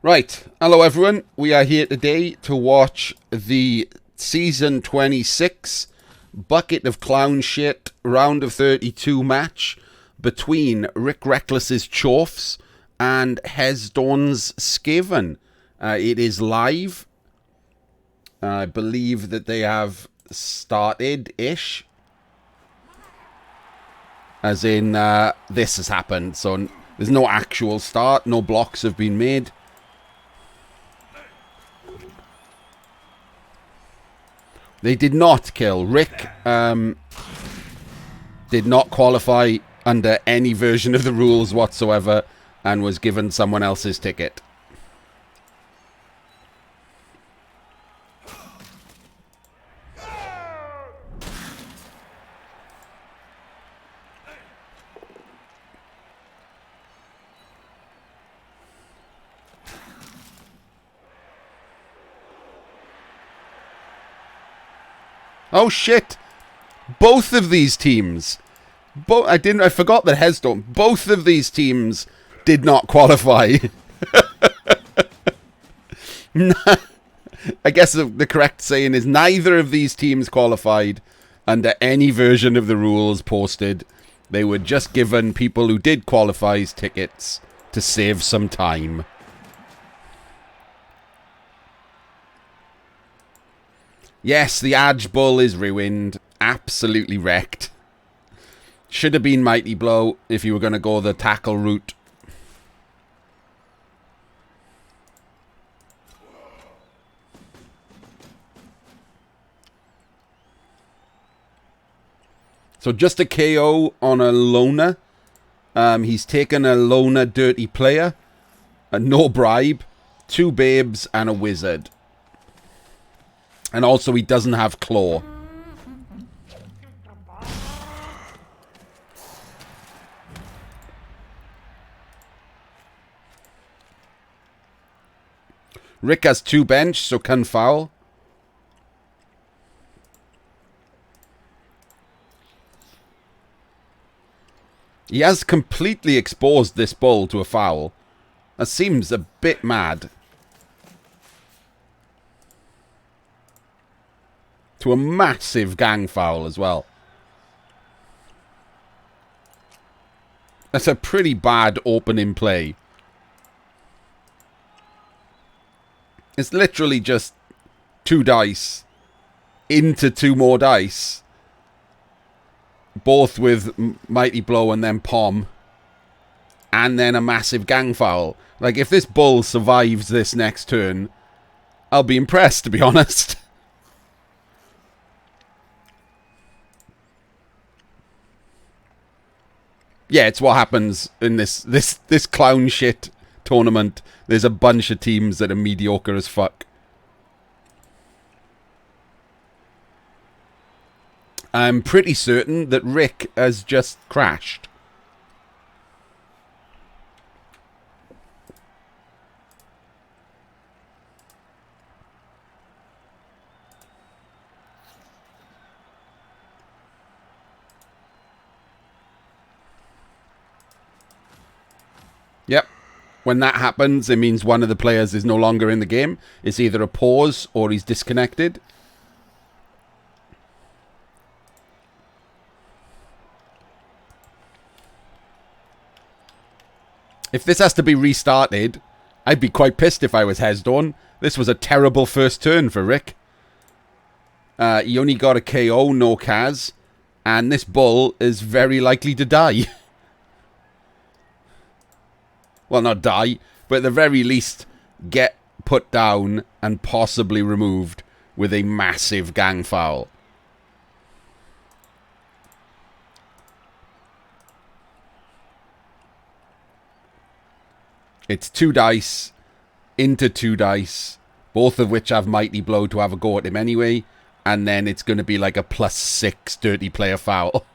Right, hello everyone. We are here today to watch the Season 26 Bucket of Clown Shit Round of 32 match between Wreckless's Dwarfs and Hesdoorn's Skaven. It is live. I believe that they have started-ish. As in, this has happened, so there's no actual start, no blocks have been made. They did not kill. Rick did not qualify under any version of the rules whatsoever and was given someone else's ticket. Oh shit! Both of these teams. I forgot that Hesdoorn. Both of these teams did not qualify. I guess the correct saying is neither of these teams qualified under any version of the rules posted. They were just given people who did qualify's tickets to save some time. Yes, the Adge Bull is ruined. Absolutely wrecked. Should have been Mighty Blow if you were going to go the tackle route. So just a KO on a loner. He's taken a loner dirty player. A no bribe. 2 babes and a wizard. And also he doesn't have claw. Rick has 2 bench, so can foul. He has completely exposed this bull to a foul. That seems a bit mad. To a massive gang foul as well. That's a pretty bad opening play. It's literally just 2 dice into 2 more dice. Both with Mighty Blow and then Pom. And then a massive gang foul. Like, if this bull survives this next turn, I'll be impressed, to be honest. Yeah, it's what happens in this clown shit tournament. There's a bunch of teams that are mediocre as fuck. I'm pretty certain that Rick has just crashed. Yep. When that happens, it means one of the players is no longer in the game. It's either a pause or he's disconnected. If this has to be restarted, I'd be quite pissed if I was Hesdoorn. This was a terrible first turn for Rick. He only got a KO, no Kaz. And this bull is very likely to die. Well, not die, but at the very least get put down and possibly removed with a massive gang foul. It's 2 dice into 2 dice, both of which have Mighty Blow to have a go at him anyway, and then it's going to be like a +6 dirty player foul.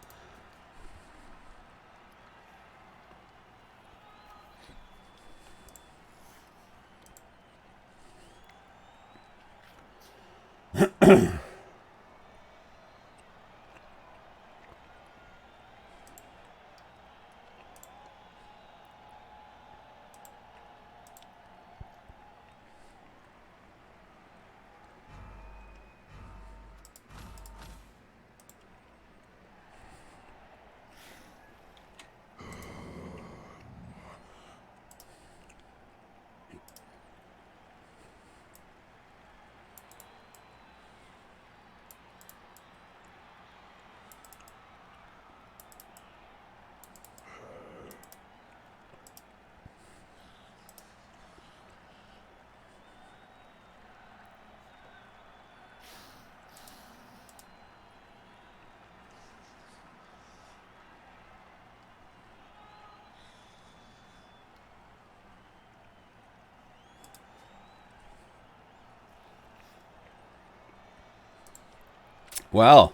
Well,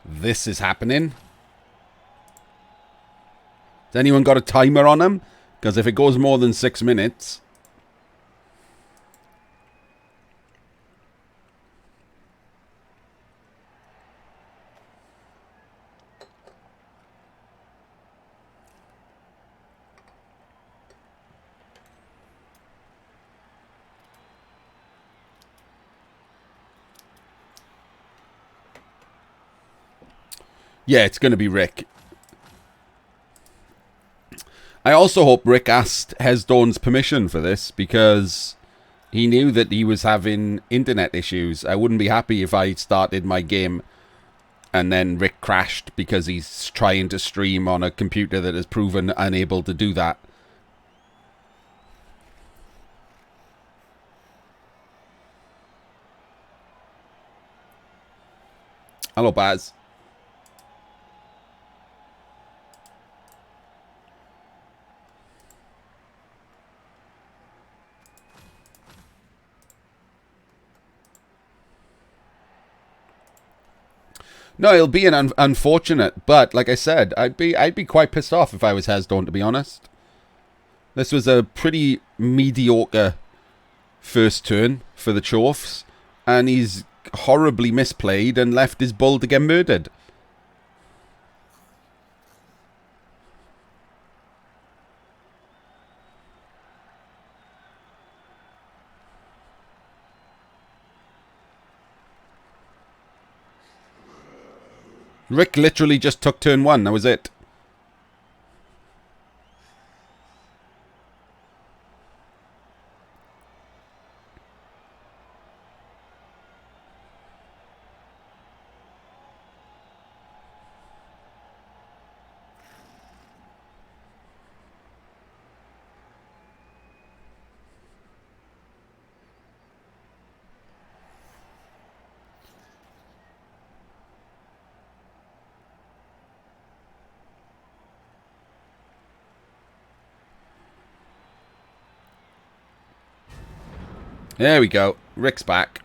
this is happening. Has anyone got a timer on them? Because if it goes more than 6 minutes... Yeah, it's going to be Rick. I also hope Rick asked Hesdoorn's permission for this, because he knew that he was having internet issues. I wouldn't be happy if I started my game and then Rick crashed because he's trying to stream on a computer that has proven unable to do that. Hello, Baz. No, it'll be an unfortunate, but like I said, I'd be quite pissed off if I was Hesdoorn, to be honest. This was a pretty mediocre first turn for the Dwarfs, and he's horribly misplayed and left his bull to get murdered. Rick literally just took turn 1, that was it. There we go. Rick's back.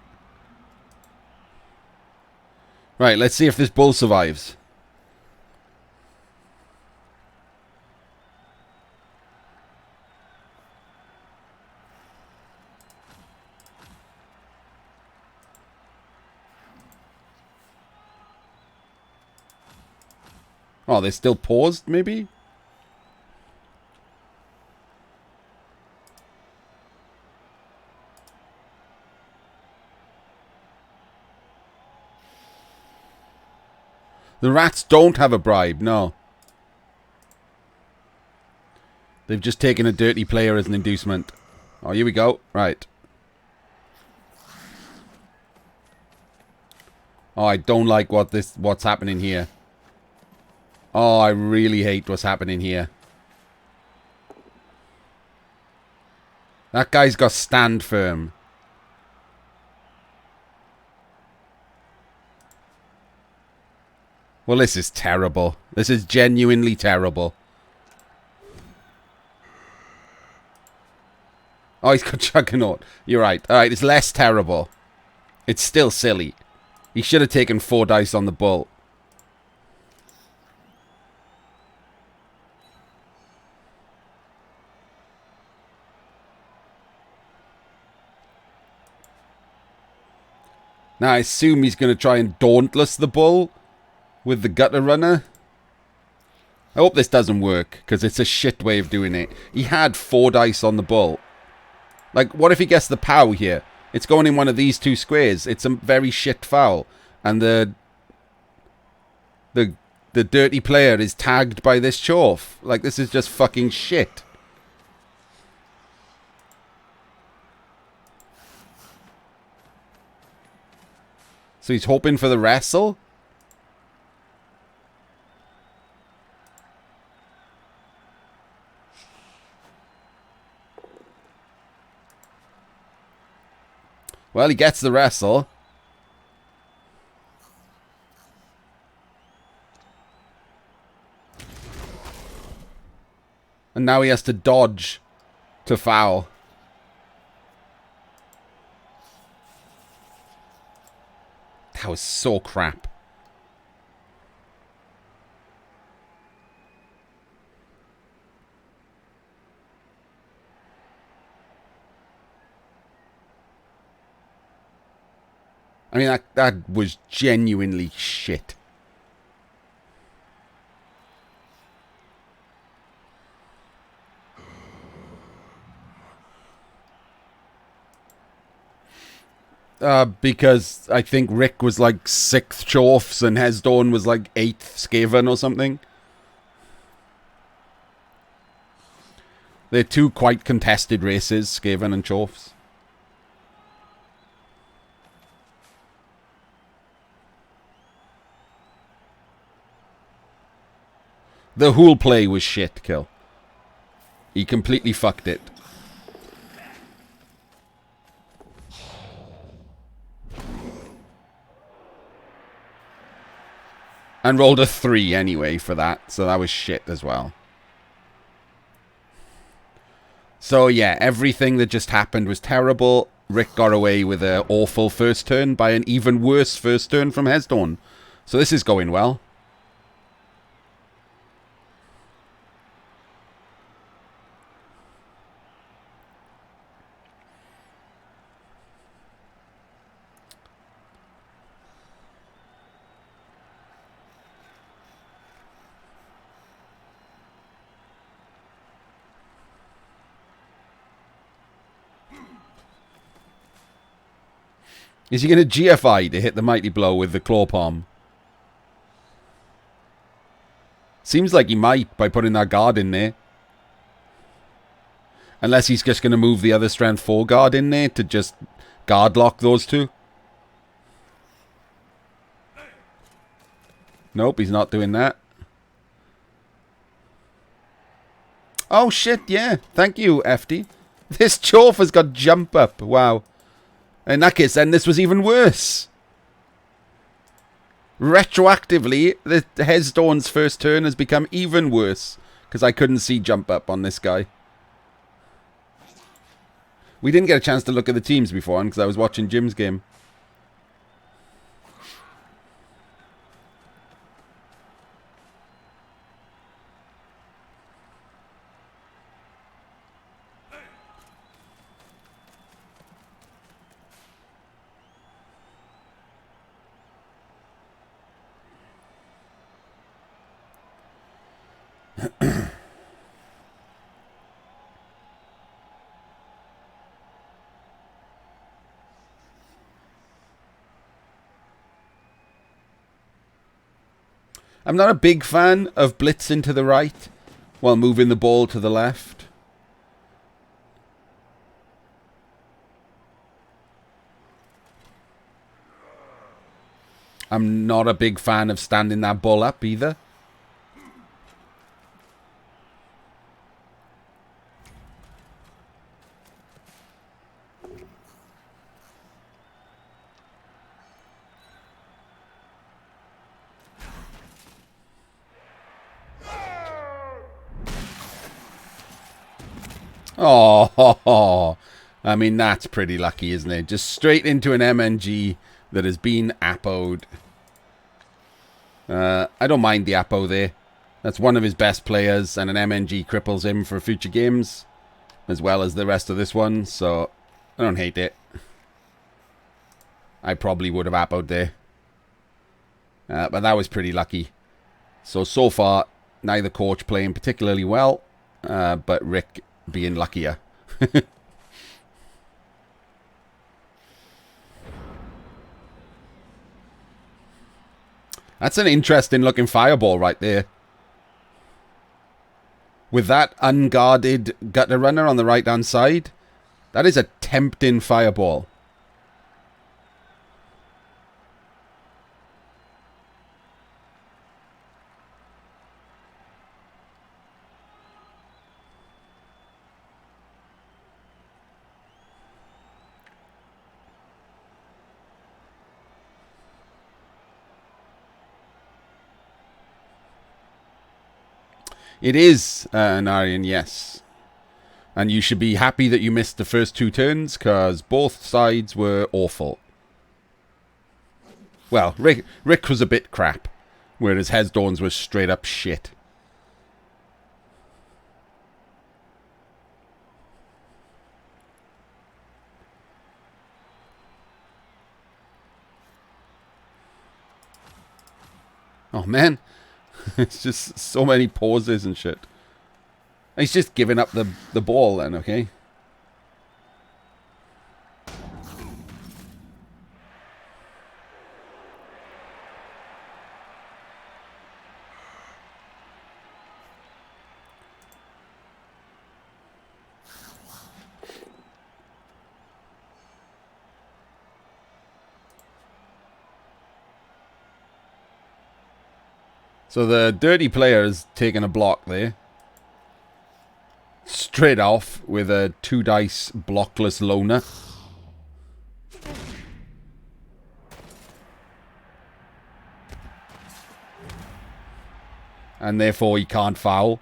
Right, let's see if this bull survives. Oh, they're still paused, maybe? The rats don't have a bribe, no. They've just taken a dirty player as an inducement. Oh, here we go. Right. Oh, I don't like what's happening here. Oh, I really hate what's happening here. That guy's got stand firm. Well, this is terrible. This is genuinely terrible. Oh, he's got Juggernaut. You're right. Alright, it's less terrible. It's still silly. He should have taken 4 dice on the bull. Now, I assume he's going to try and dauntless the bull with the gutter runner. I hope this doesn't work, because it's a shit way of doing it. He had 4 dice on the bull. Like, what if he gets the pow here? It's going in one of these 2 squares. It's a very shit foul. And the dirty player is tagged by this chorf. Like, this is just fucking shit. So he's hoping for the wrestle? Well, he gets the wrestle. And now he has to dodge to foul. was so crap. I mean, that was genuinely shit. Because I think Rick was like 6th Dwarfs and Hesdoorn was like 8th Skaven or something. They're two quite contested races, Skaven and Dwarfs. The Hool play was shit, Kill. He completely fucked it. And rolled a 3 anyway for that, so that was shit as well. So yeah, everything that just happened was terrible. Rick got away with an awful first turn by an even worse first turn from Hesdoorn. So this is going well. Is he going to GFI to hit the mighty blow with the claw palm? Seems like he might by putting that guard in there. Unless he's just going to move the other strength 4 guard in there to just guard lock those two. Nope, he's not doing that. Oh shit, yeah. Thank you, FD. This Chorf has got jump up. Wow. In that case, then this was even worse. Retroactively, the Hesdoorn's first turn has become even worse. Because I couldn't see jump up on this guy. We didn't get a chance to look at the teams before, because I was watching Jim's game. I'm not a big fan of blitzing to the right while moving the ball to the left. I'm not a big fan of standing that ball up either. Oh, I mean, that's pretty lucky, isn't it? Just straight into an MNG that has been appoed. I don't mind the appo there. That's one of his best players, and an MNG cripples him for future games, as well as the rest of this one, so I don't hate it. I probably would have appoed there. But that was pretty lucky. So far, neither coach playing particularly well, but Rick being luckier. That's an interesting looking fireball right there. With that unguarded gutter runner on the right hand side, that is a tempting fireball. It is an Aryan, yes. And you should be happy that you missed the first 2 turns, because both sides were awful. Well, Rick was a bit crap, whereas Hesdoorn's was straight up shit. Oh, man. It's just so many pauses and shit. He's just giving up the ball then, okay? So the dirty player is taking a block there. Straight off with a 2-dice blockless loner. And therefore he can't foul.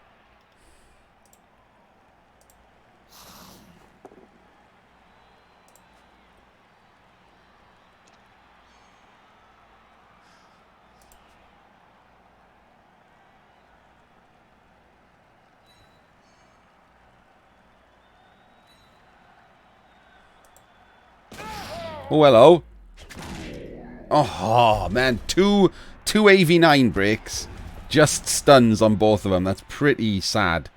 Oh, hello. Oh, man. Two AV9 breaks. Just stuns on both of them. That's pretty sad.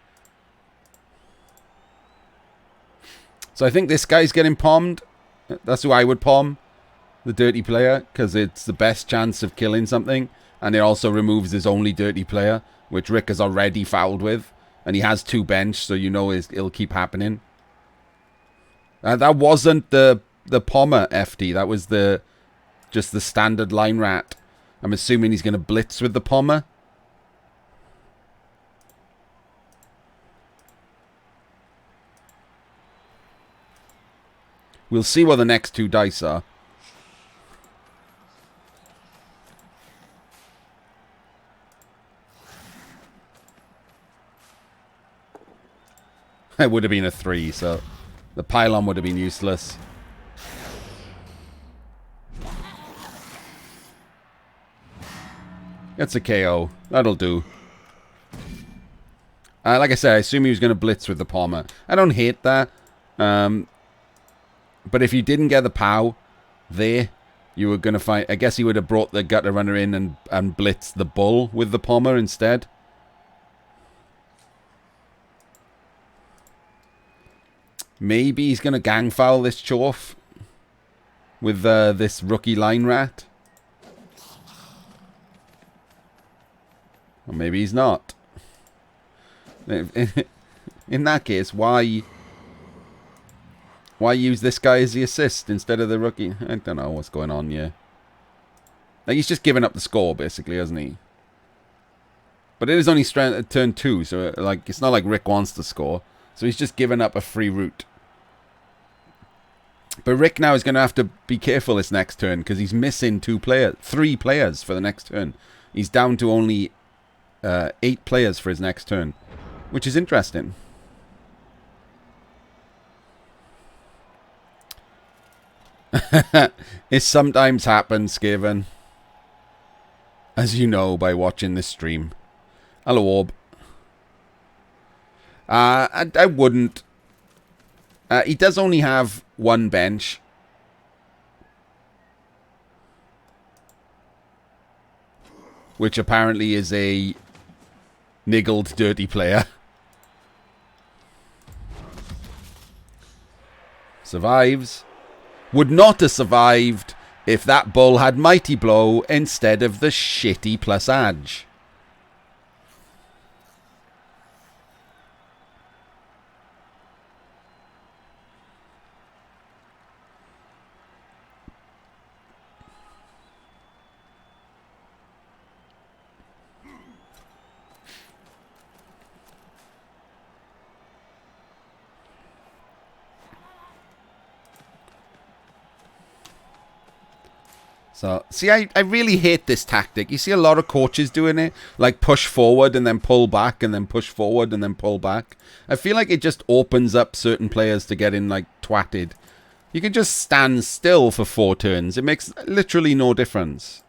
So I think this guy's getting palmed. That's who I would palm. The dirty player. Because it's the best chance of killing something. And it also removes his only dirty player. Which Rick has already fouled with. And he has 2 bench. So you know it'll keep happening. That wasn't the Pommer FD. That was just the standard line rat. I'm assuming he's going to blitz with the Pommer. We'll see what the next 2 dice are. It would have been a 3, so the pylon would have been useless. That's a KO. That'll do. Like I said, I assume he was going to blitz with the Pommer. I don't hate that. But if you didn't get the POW there, you were going to find... I guess he would have brought the gutter runner in and blitzed the bull with the Pommer instead. Maybe he's going to gang foul this Chorf with this rookie line rat. Or maybe he's not. In that case, why use this guy as the assist instead of the rookie? I don't know what's going on here. Like, he's just giving up the score, basically, hasn't he? But it is only turn 2, so like it's not like Rick wants to score. So he's just giving up a free route. But Rick now is going to have to be careful this next turn because he's missing 3 players for the next turn. He's down to only 8 players for his next turn, which is interesting. It sometimes happens, Skaven. As you know by watching this stream. Hello, Orb. I wouldn't. He does only have 1 bench. Which apparently is a niggled dirty player. Survives. Would not have survived if that bull had Mighty Blow instead of the shitty plus Edge. So, see, I really hate this tactic. You see a lot of coaches doing it. Like push forward and then pull back and then push forward and then pull back. I feel like it just opens up certain players to get in, like, twatted. You can just stand still for 4 turns. It makes literally no difference.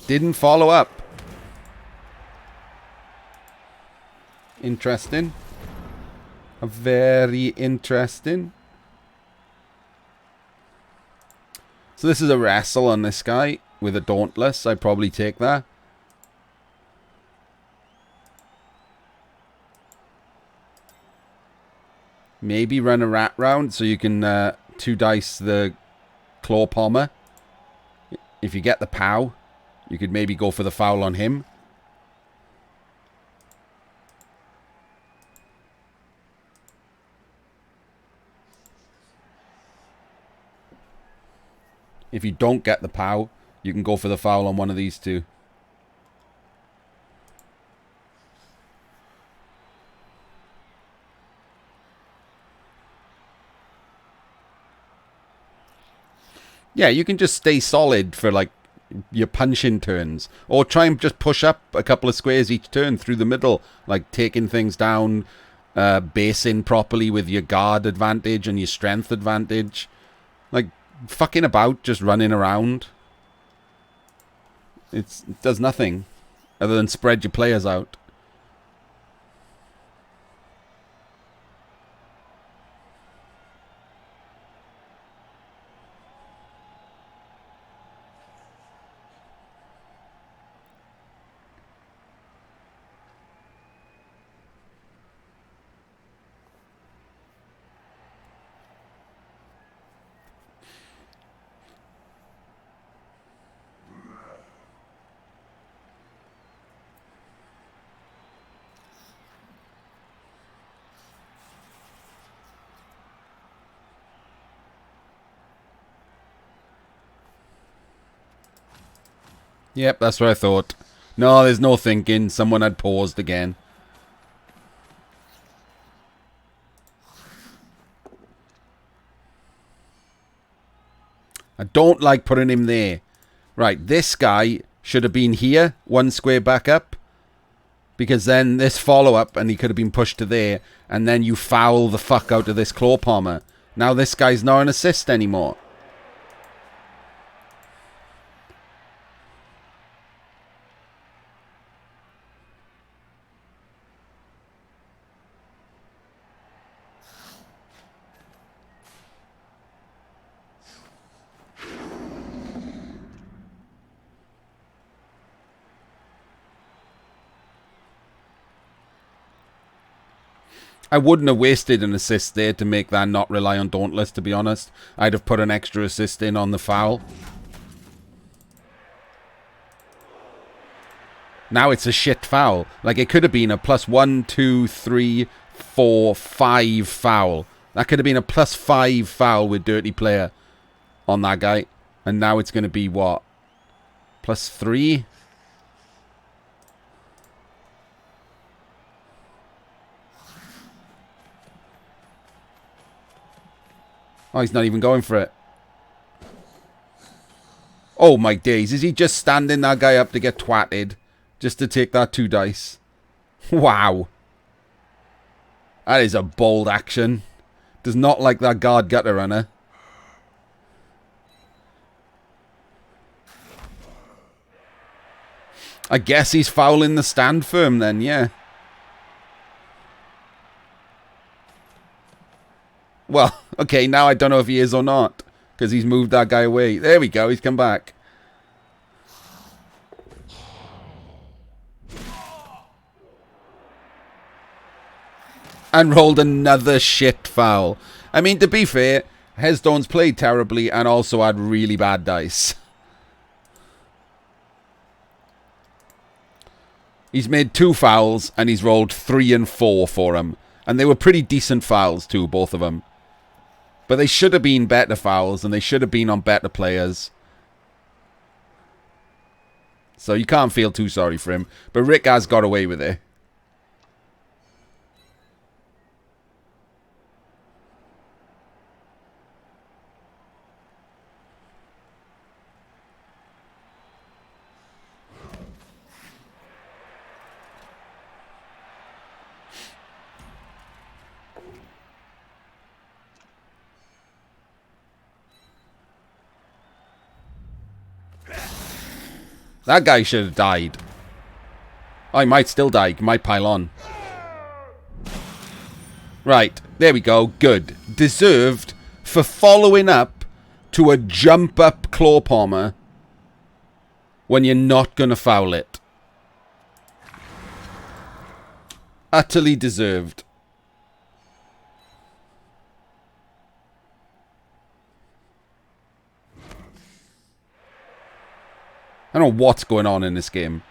Didn't follow up. Interesting. Very interesting. So this is a wrestle on this guy with a Dauntless. I'd probably take that. Maybe run a rat round so you can 2 dice the Claw Pommer. If you get the POW, you could maybe go for the foul on him. If you don't get the POW, you can go for the foul on one of these two. Yeah, you can just stay solid for like your punching turns, or try and just push up a couple of squares each turn through the middle, like taking things down, basing properly with your guard advantage and your strength advantage, like fucking about, just running around. It does nothing other than spread your players out. Yep, that's what I thought. No, there's no thinking. Someone had paused again. I don't like putting him there. Right, this guy should have been here, 1 square back up. Because then this follow-up, and he could have been pushed to there, and then you foul the fuck out of this Claw Pommer. Now this guy's not an assist anymore. I wouldn't have wasted an assist there to make that not rely on Dauntless, to be honest. I'd have put an extra assist in on the foul. Now it's a shit foul. Like, it could have been a +1, 2, 3, 4, 5 foul. That could have been a +5 foul with Dirty Player on that guy. And now it's going to be, what? +3? Oh, he's not even going for it. Oh, my days. Is he just standing that guy up to get twatted? Just to take that 2 dice? Wow. That is a bold action. Does not like that guard gutter runner. I guess he's fouling the stand firm then, yeah. Well, okay, now I don't know if he is or not. Because he's moved that guy away. There we go, he's come back. And rolled another shit foul. I mean, to be fair, Hesdoorn's played terribly and also had really bad dice. He's made 2 fouls and he's rolled 3 and 4 for him. And they were pretty decent fouls too, both of them. But they should have been better fouls, and they should have been on better players. So you can't feel too sorry for him. But Rick has got away with it. That guy should have died. Oh, he might still die. He might pile on. Right. There we go. Good. Deserved for following up to a jump-up claw palmer when you're not going to foul it. Utterly deserved. I don't know what's going on in this game.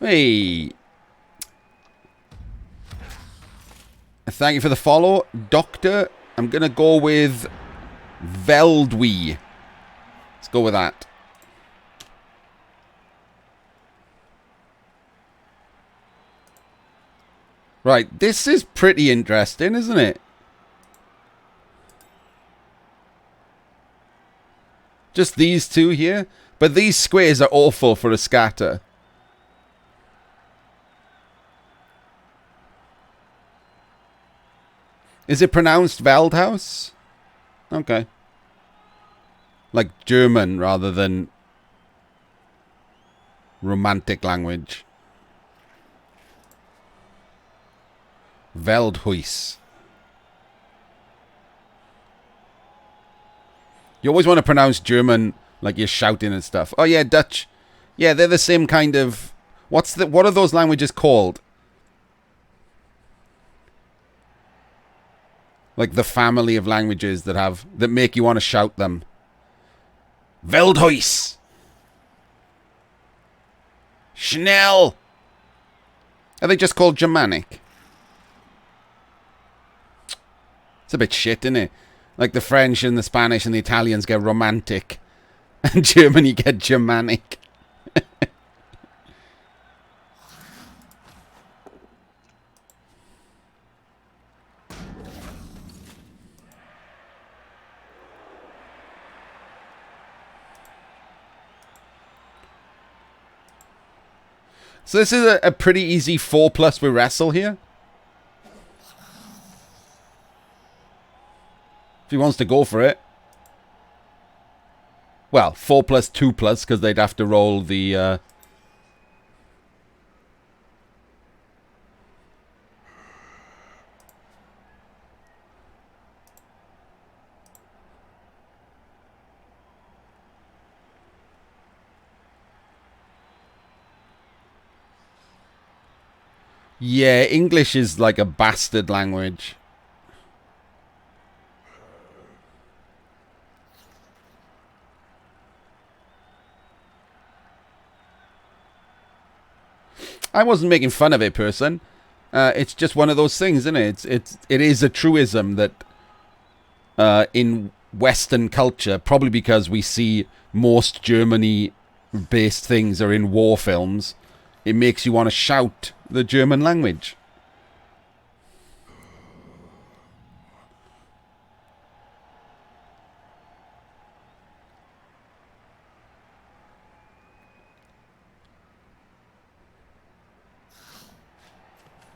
Hey. Thank you for the follow, Doctor. I'm going to go with Veldwee. Let's go with that. Right, this is pretty interesting, isn't it? Just these two here. But these squares are awful for a scatter. Is it pronounced Veldhaus? Okay. Like German rather than romantic language. Veldhuis. You always want to pronounce German like you're shouting and stuff. Oh yeah, Dutch. Yeah, they're the same kind of... What are those languages called? Like the family of languages that make you want to shout them. Veldhuis. Schnell. Are they just called Germanic? It's a bit shit, isn't it? Like the French and the Spanish and the Italians get romantic. And Germany get Germanic. So this is a pretty easy 4+ with wrestle here. If he wants to go for it. Well, 4+, 2+, because they'd have to roll the... Yeah, English is like a bastard language. I wasn't making fun of it, person. It's just one of those things, isn't it? It is a truism that in Western culture, probably because we see most Germany-based things are in war films, it makes you want to shout the German language.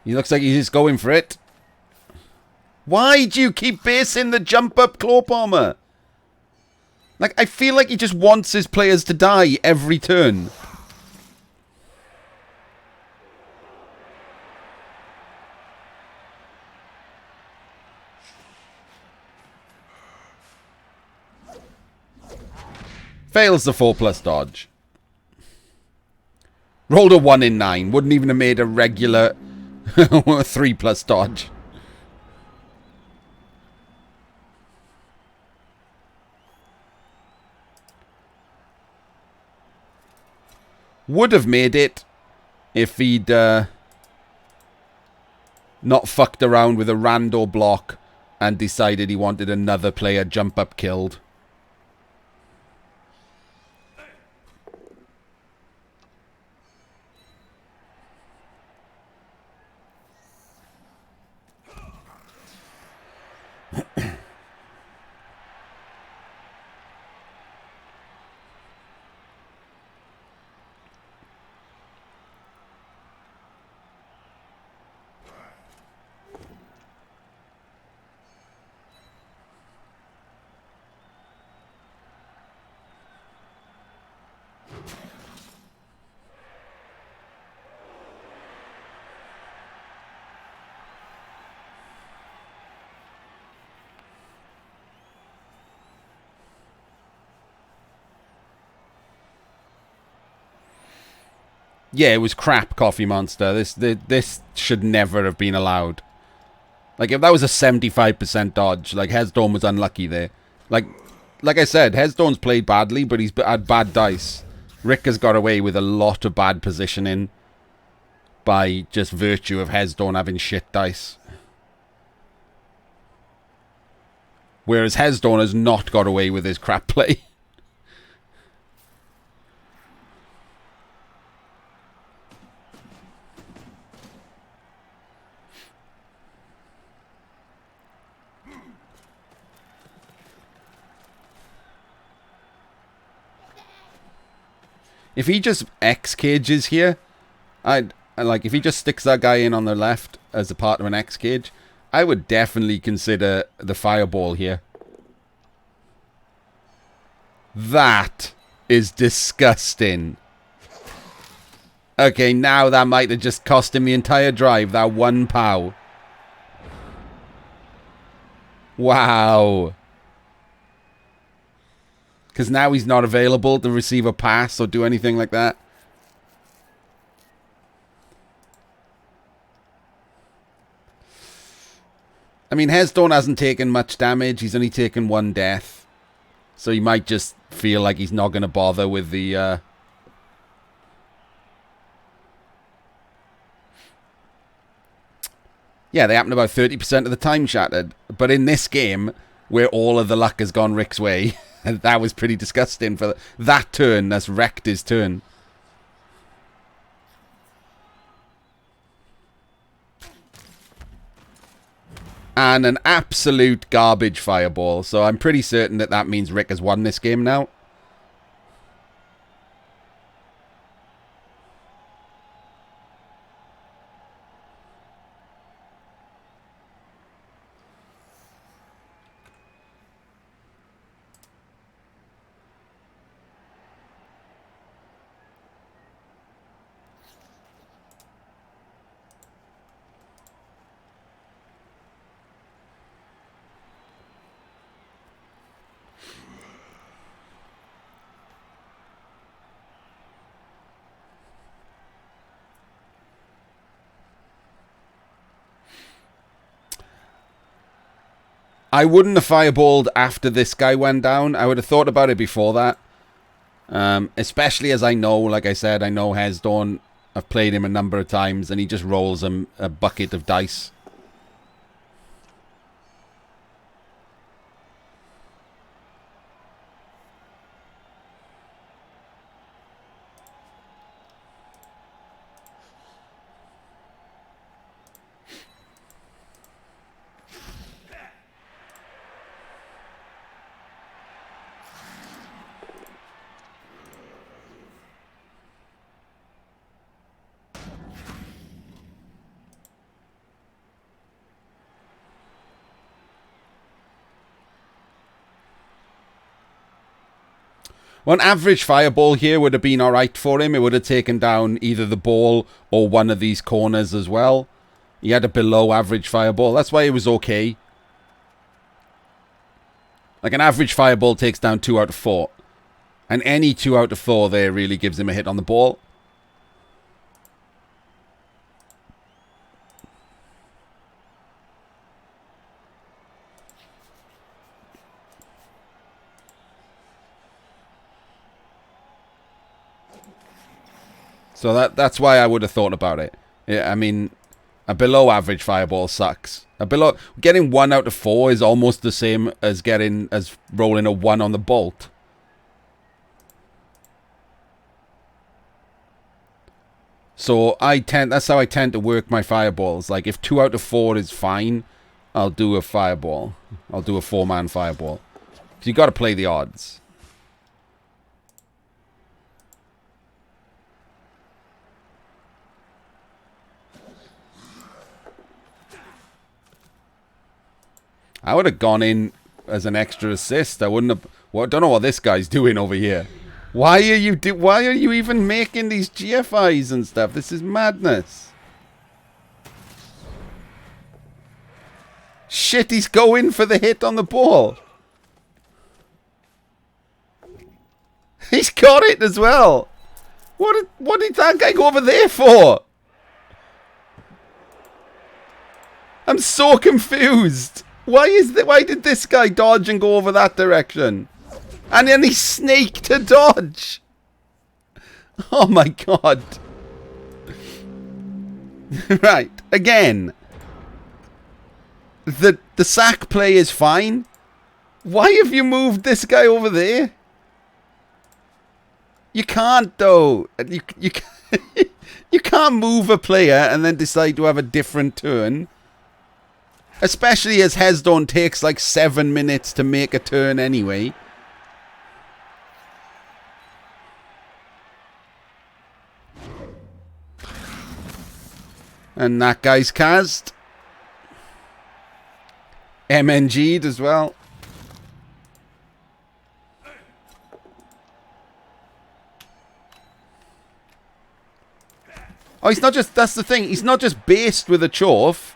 He looks like he's just going for it. Why do you keep basing the jump-up claw palmer? Like, I feel like he just wants his players to die every turn. Fails the 4+ dodge. Rolled a 1 in 9. Wouldn't even have made a regular 3+ dodge. Would have made it if he'd not fucked around with a rando block and decided he wanted another player jump up killed. Yeah, it was crap, Coffee Monster. This should never have been allowed. Like, if that was a 75% dodge, like, Hesdoorn was unlucky there. Like I said, Hesdoorn's played badly, but he's had bad dice. Rick has got away with a lot of bad positioning by just virtue of Hesdoorn having shit dice. Whereas Hesdoorn has not got away with his crap play. If he just X cages here, if he just sticks that guy in on the left as a part of an X cage, I would definitely consider the fireball here. That is disgusting. Okay, now that might have just cost him the entire drive, that one POW. Wow. Because now he's not available to receive a pass or do anything like that. I mean, Hesdoorn hasn't taken much damage. He's only taken 1 death. So he might just feel like he's not going to bother with the... Yeah, they happen about 30% of the time shattered. But in this game, where all of the luck has gone Rick's way... That was pretty disgusting for that turn. That's wrecked his turn. And an absolute garbage fireball. So I'm pretty certain that that means Rick has won this game now. I wouldn't have fireballed after this guy went down. I would have thought about it before that. Especially as I know, like I said, I know Hesdoorn. I've played him a number of times and he just rolls him a bucket of dice. Well, an average fireball here would have been alright for him. It would have taken down either the ball or one of these corners as well. He had a below average fireball. That's why it was okay. Like an average fireball takes down 2 out of 4. And any 2 out of 4 there really gives him a hit on the ball. So that's why I would have thought about it. Yeah, I mean, a below average fireball sucks. Getting 1 out of 4 is almost the same as rolling a 1 on the bolt. So that's how I tend to work my fireballs. Like if 2 out of 4 is fine, I'll do a fireball. I'll do a 4-man fireball. So you got to play the odds. I would have gone in as an extra assist. I wouldn't have. Well, I don't know what this guy's doing over here. Why are you even making these GFIs and stuff? This is madness. Shit, he's going for the hit on the ball. He's got it as well. What did that guy go over there for? I'm so confused. Why did this guy dodge and go over that direction? And then he snaked to dodge. Oh my god. Right, again. The sack play is fine. Why have you moved this guy over there? You can't though. You can't move a player and then decide to have a different turn. Especially as Hesdoorn takes like 7 minutes to make a turn anyway. And that guy's cast. MNG'd as well. Oh, he's not just... That's the thing. He's not just based with a chorf.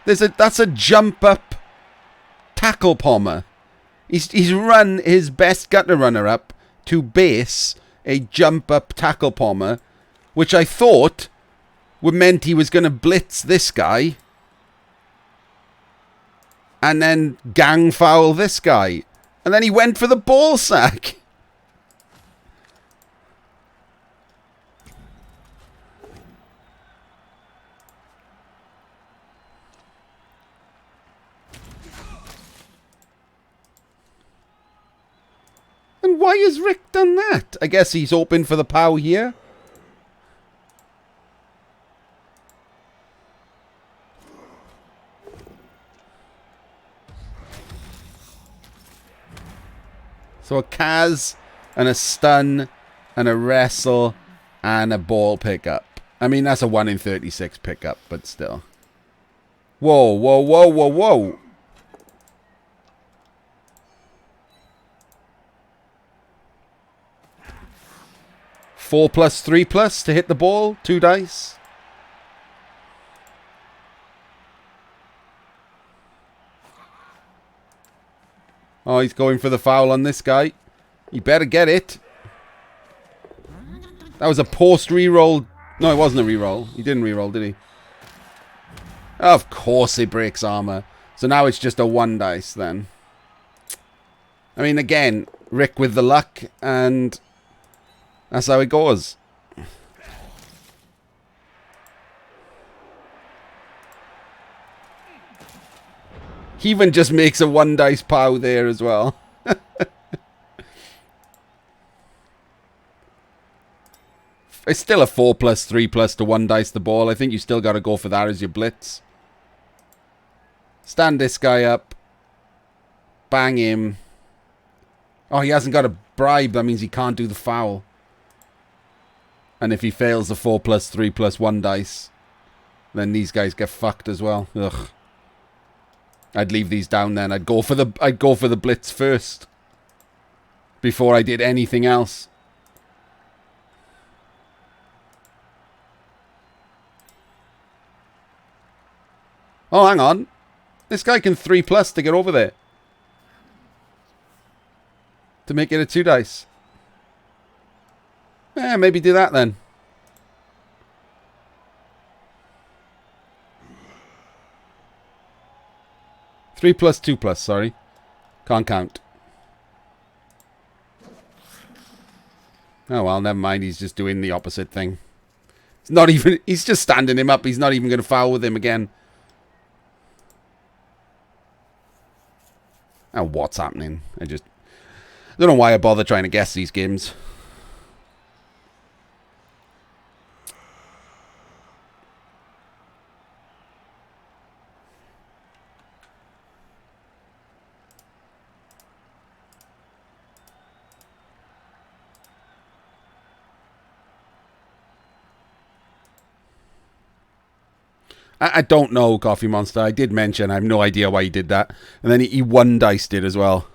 That's a jump up tackle pommer. He's run his best gutter runner up to base a jump up tackle pommer, which I thought meant he was going to blitz this guy and then gang foul this guy. And then he went for the ball sack. And why has Rick done that? I guess he's hoping for the pow here. So a Kaz and a stun and a wrestle and a ball pickup. I mean, that's a 1 in 36 pickup, but still. Whoa, whoa, whoa, whoa, whoa. Four plus, 3 plus to hit the ball. 2 dice. Oh, he's going for the foul on this guy. You better get it. That was a post reroll. No, it wasn't a reroll. He didn't reroll, did he? Of course it breaks armor. So now it's just a 1 dice then. I mean, again, Rick with the luck, and that's how it goes. He even just makes a 1 dice pow there as well. It's still a 4 plus, 3 plus to 1 dice the ball. I think you still got to go for that as your blitz. Stand this guy up. Bang him. Oh, he hasn't got a bribe. That means he can't do the foul. And if he fails the 4 plus, 3 plus 1 dice, then these guys get fucked as well. Ugh. I'd leave these down then. I'd go for the blitz first before I did anything else. Oh, hang on. This guy can 3 plus to get over there. To make it a 2 dice. Yeah, maybe do that then. Three plus, 2 plus, sorry. Can't count. Oh well, never mind. He's just doing the opposite thing. It's not even... He's just standing him up. He's not even going to foul with him again. Oh, what's happening? I don't know why I bother trying to guess these games. I don't know, Coffee Monster. I did mention I have no idea why he did that. And then he one-diced it as well.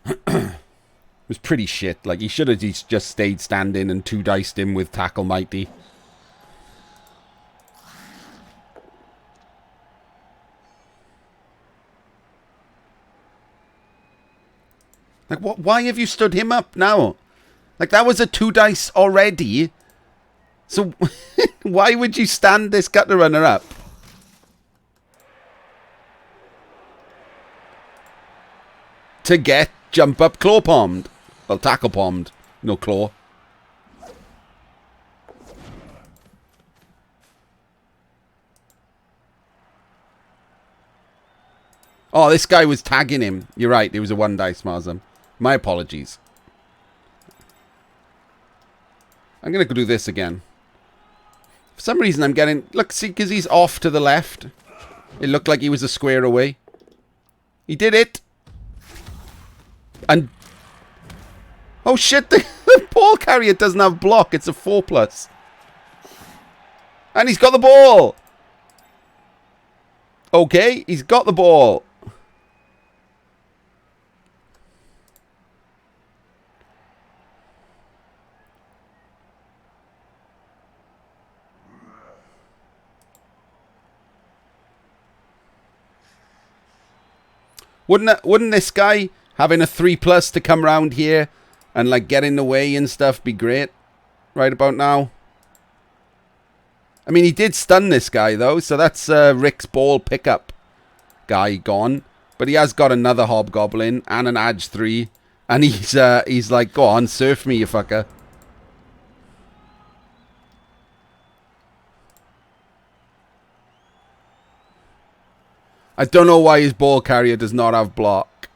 It was pretty shit. Like, he should have just stayed standing and two-diced him with Tackle Mighty. Like, what? Why have you stood him up now? Like, that was a two-dice already. So, why would you stand this gutter runner up? To get jump up claw palmed. Well, tackle palmed. No claw. Oh, this guy was tagging him. You're right. It was a one dice Marsam. My apologies. I'm going to go do this again. For some reason, I'm getting... Look, see, because he's off to the left. It looked like he was a square away. He did it. And... Oh, shit. The ball carrier doesn't have block. It's a 4+. And he's got the ball. Okay, he's got the ball. Wouldn't this guy having a 3+ to come round here and like get in the way and stuff be great right about now? I mean, he did stun this guy though, so that's Rick's ball pickup guy gone. But he has got another Hobgoblin and an Edge 3, and he's like, go on, surf me, you fucker. I don't know why his ball carrier does not have block.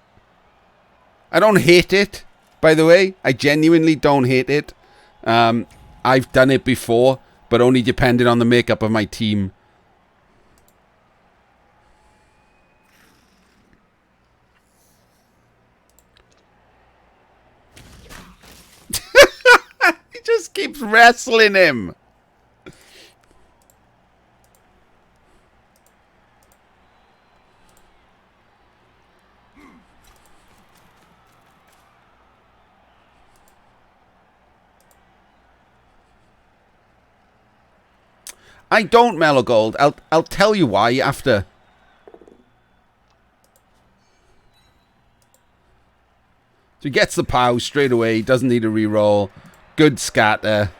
I don't hate it, by the way. I genuinely don't hate it. I've done it before, but only depending on the makeup of my team. He just keeps wrestling him. I don't, Mellow Gold. I'll tell you why after. So he gets the POW straight away. He doesn't need a reroll. Good scatter.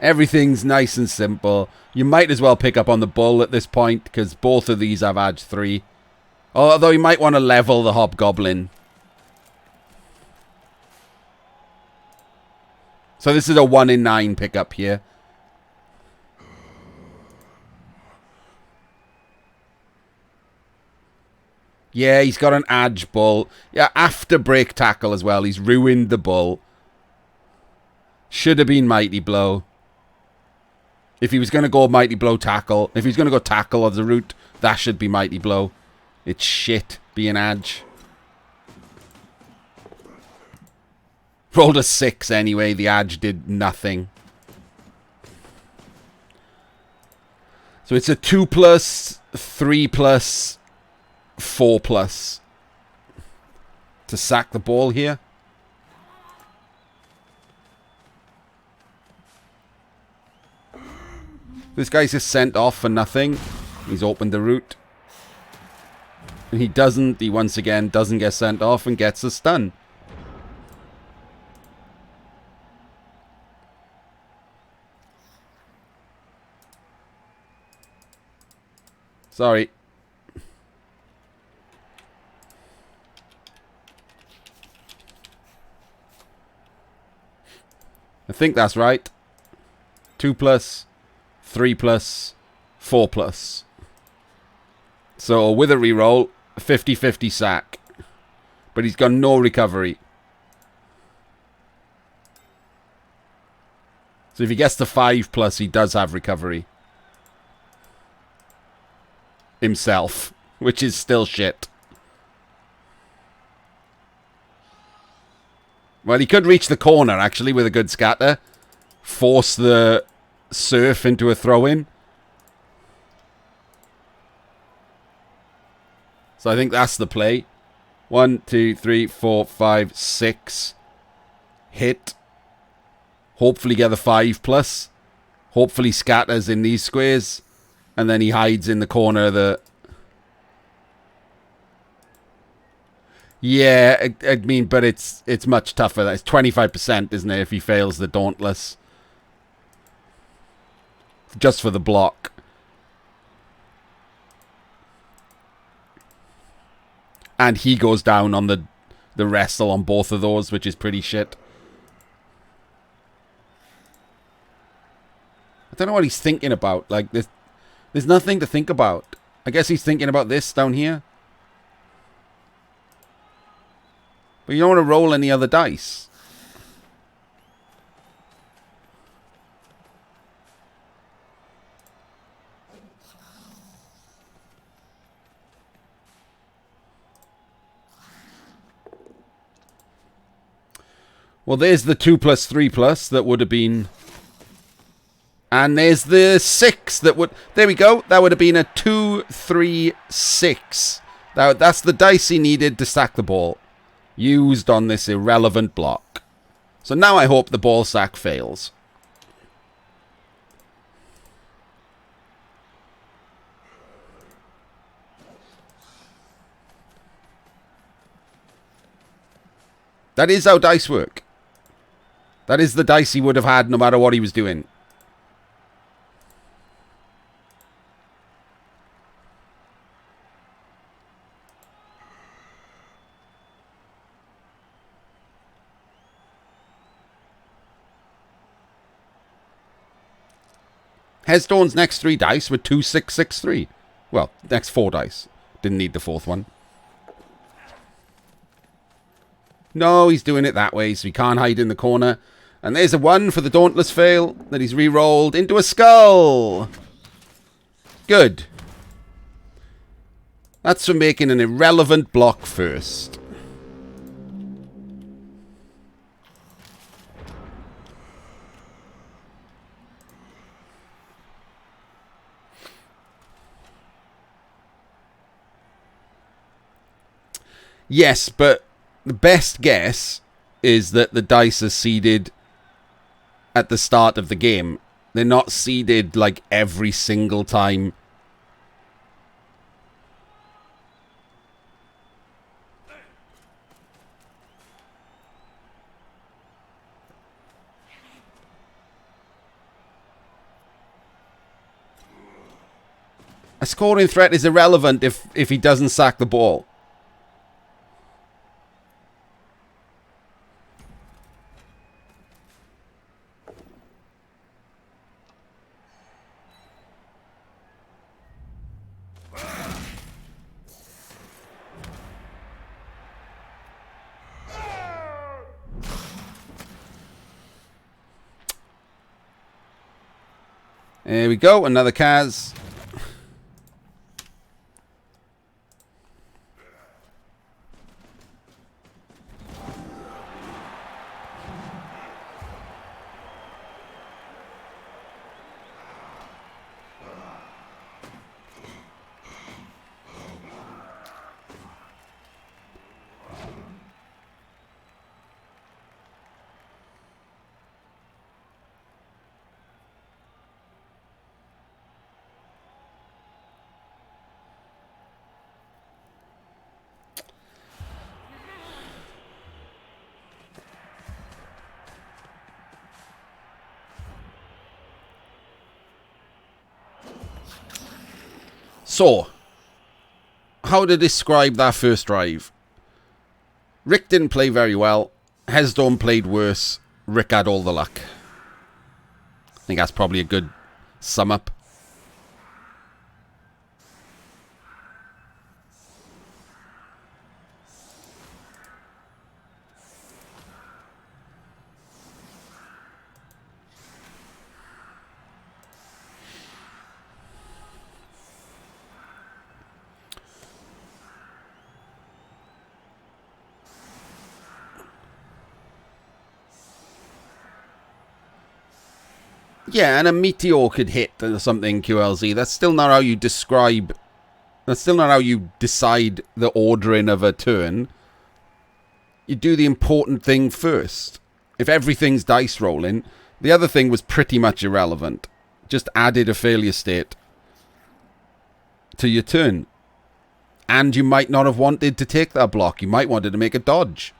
Everything's nice and simple. You might as well pick up on the bull at this point, because both of these have Edge 3. Although you might want to level the Hobgoblin. So this is a 1 in 9 pickup here. Yeah, he's got an Edge bull. Yeah, after break tackle as well. He's ruined the bull. Should have been Mighty Blow. If he was going to go Mighty Blow tackle. If he's going to go tackle as a route, that should be Mighty Blow. It's shit being Edge. Rolled a 6 anyway. The Edge did nothing. So it's a 2+, 3+, 4+ to sack the ball here. This guy's just sent off for nothing. He's opened the route. And he doesn't. He once again doesn't get sent off and gets a stun. Sorry. think that's right. 2 plus, 3 plus, 4 plus. So with a reroll, 50-50 sack. But he's got no recovery. So if he gets to 5 plus, he does have recovery. Himself. Which is still shit. Well, he could reach the corner, actually, with a good scatter. Force the surf into a throw-in. So I think that's the play. 1, 2, 3, 4, 5, 6. Hit. Hopefully get the 5 plus. Hopefully scatters in these squares. And then he hides in the corner of the... Yeah, I mean, but it's much tougher. It's 25%, isn't it, if he fails the Dauntless? Just for the block. And he goes down on the wrestle on both of those, which is pretty shit. I don't know what he's thinking about. Like, there's nothing to think about. I guess he's thinking about this down here. But you don't want to roll any other dice. Well, there's the 2 plus 3 plus that would have been... And there's the 6 that would... There we go. That would have been a 2, 3, 6. That's the dice he needed to sack the ball. Used on this irrelevant block. So now I hope the ball sack fails. That is how dice work. That is the dice he would have had no matter what he was doing. Hesdoorn's next 3 dice were 2, 6, 6, 3. Well, next 4 dice. Didn't need the 4th one. No, he's doing it that way, so he can't hide in the corner. And there's a 1 for the Dauntless fail that he's re-rolled into a skull. Good. That's for making an irrelevant block first. Yes, but the best guess is that the dice are seeded at the start of the game. They're not seeded like every single time. A scoring threat is irrelevant if he doesn't sack the ball. There we go, another Kaz. So, how to describe that first drive? Rick didn't play very well. Hesdoorn played worse. Rick had all the luck. I think that's probably a good sum up. Yeah, and a meteor could hit or something, QLZ. That's still not how you describe... That's still not how you decide the ordering of a turn. You do the important thing first. If everything's dice rolling, the other thing was pretty much irrelevant. Just added a failure state to your turn. And you might not have wanted to take that block. You might wanted to make a dodge.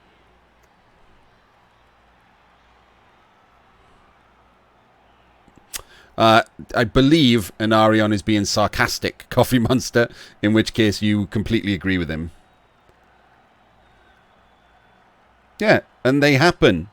I believe Anarion is being sarcastic, Coffee Monster, in which case you completely agree with him. Yeah, and they happen.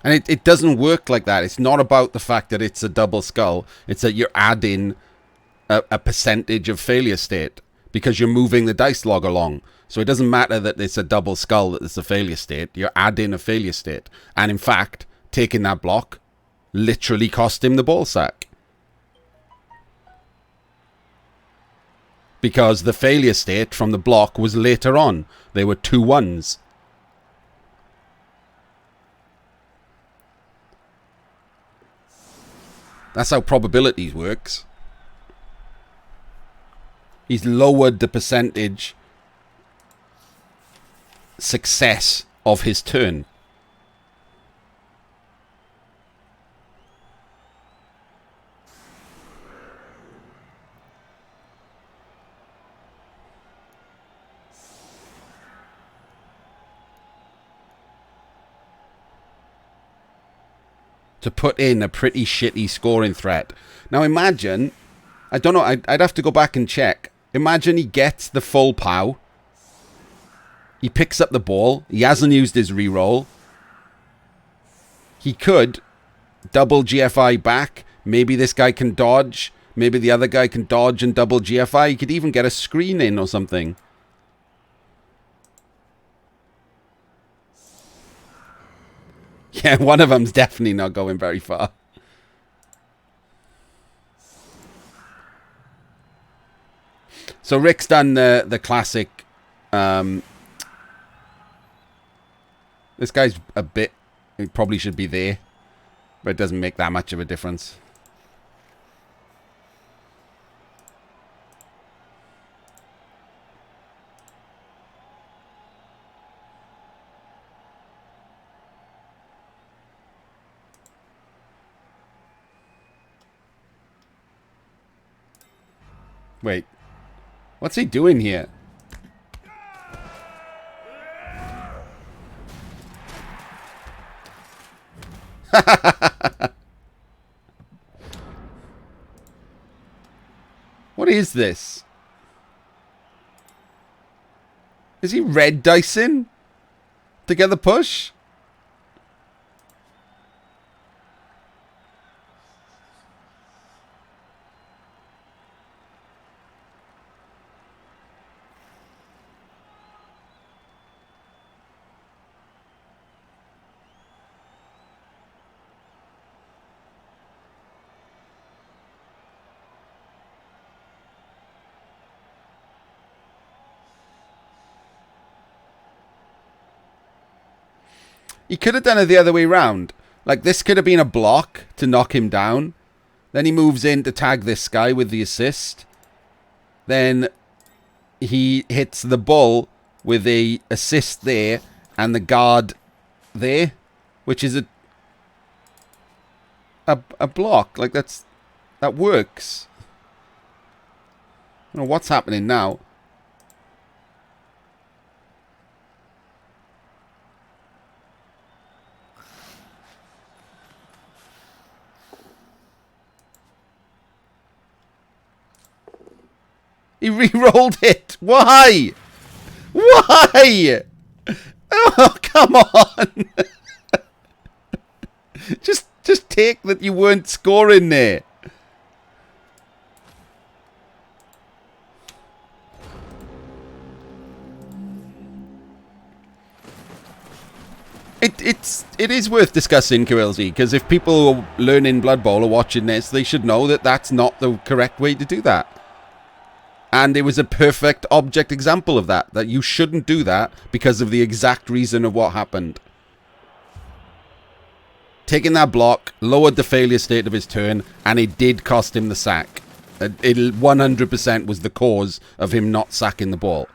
And it doesn't work like that. It's not about the fact that it's a double skull. It's that you're adding a percentage of failure state because you're moving the dice log along. So it doesn't matter that it's a double skull that it's a failure state. You're adding a failure state. And in fact, taking that block literally cost him the ball sack. Because the failure state from the block was later on. They were 2 1s. That's how probabilities works. He's lowered the percentage success of his turn. To put in a pretty shitty scoring threat. Now imagine, I don't know, I'd have to go back and check. Imagine he gets the full POW. He picks up the ball. He hasn't used his reroll. He could double GFI back. Maybe this guy can dodge. Maybe the other guy can dodge and double GFI. He could even get a screen in or something. Yeah, one of them's definitely not going very far. So Rick's done the classic. This guy's a bit... He probably should be there. But it doesn't make that much of a difference. Wait. What's he doing here? What is this? Is he red dicing to get the push? He could have done it the other way round. Like, this could have been a block to knock him down. Then he moves in to tag this guy with the assist. Then he hits the bull with a assist there and the guard there, which is a block. Like, that works. I don't know what's happening now. He re-rolled it. Why? Why? Oh, come on. Just take that you weren't scoring there. It is worth discussing, QLZ, because if people who are learning Blood Bowl are watching this, they should know that that's not the correct way to do that. And it was a perfect object example of that you shouldn't do that because of the exact reason of what happened. Taking that block lowered the failure state of his turn, and it did cost him the sack. It 100% was the cause of him not sacking the ball.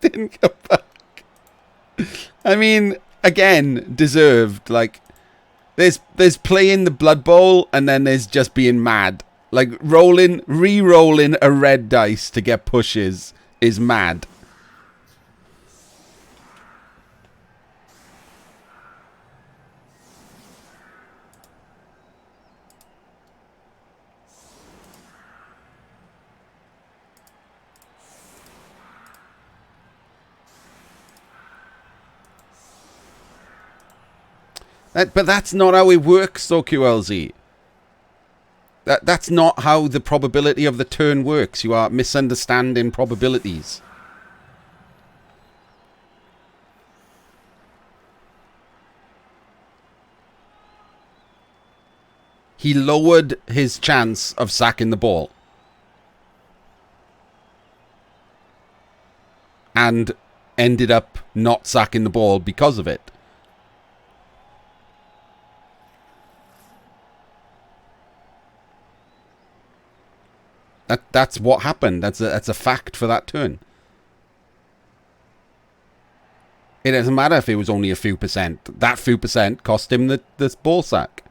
Didn't come back. I mean, again, deserved. Like, there's playing the Blood Bowl, and then there's just being mad. Like, re-rolling a red dice to get pushes is mad. But that's not how it works, though, QLZ. That's not how the probability of the turn works. You are misunderstanding probabilities. He lowered his chance of sacking the ball. And ended up not sacking the ball because of it. That's what happened. That's a fact for that turn. It doesn't matter if it was only a few percent. That few percent cost him the ball sack.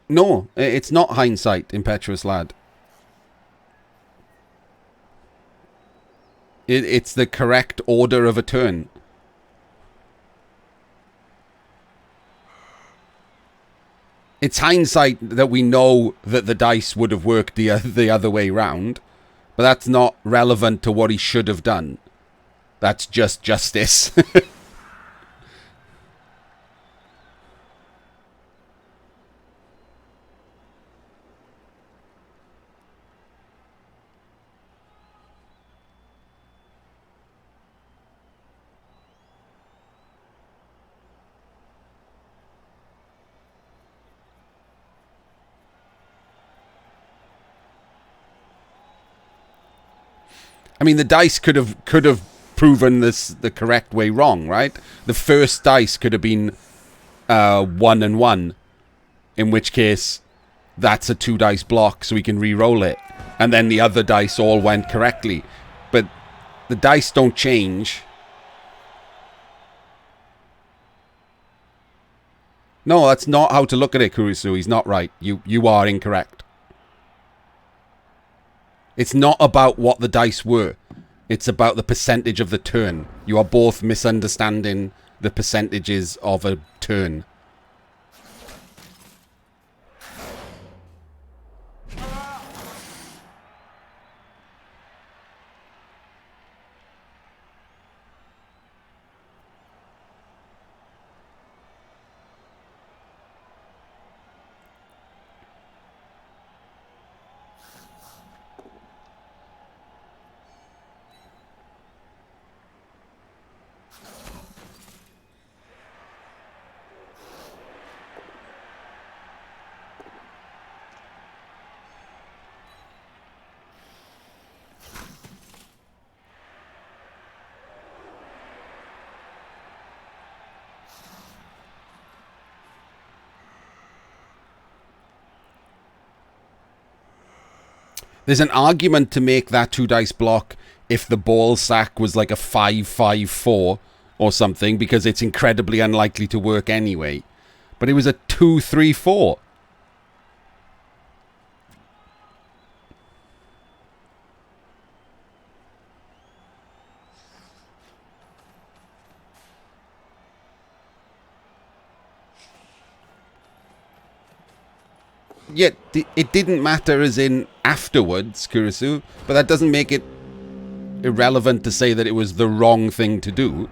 No, it's not hindsight, impetuous lad. It's the correct order of a turn. It's hindsight that we know that the dice would have worked the other way round, but that's not relevant to what he should have done. That's just justice. I mean, the dice could have proven this the correct way wrong, right? The first dice could have been 1 and 1, in which case that's a 2 dice block, so we can re-roll it, and then the other dice all went correctly. But the dice don't change. No, that's not how to look at it, Kurusu. He's not right. You are incorrect. It's not about what the dice were. It's about the percentage of the turn. You are both misunderstanding the percentages of a turn. There's an argument to make that 2-dice block if the ball sack was like a 5-5-4 or something, because it's incredibly unlikely to work anyway. But it was a 2-3-4. Yet it didn't matter as in afterwards, Kurisu, but that doesn't make it irrelevant to say that it was the wrong thing to do.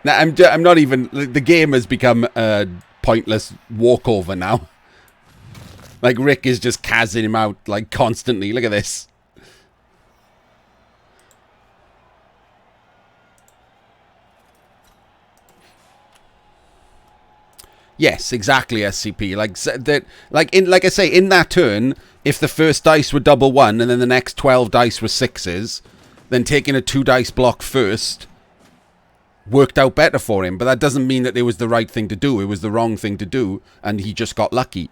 I'm not even. The game has become a pointless walkover now. Like, Rick is just cazzing him out, like, constantly. Look at this. Yes, exactly, SCP. Like I say, in that turn, if the first dice were double 1 and then the next 12 dice were 6s, then taking a 2-dice block first worked out better for him. But that doesn't mean that it was the right thing to do. It was the wrong thing to do, and he just got lucky.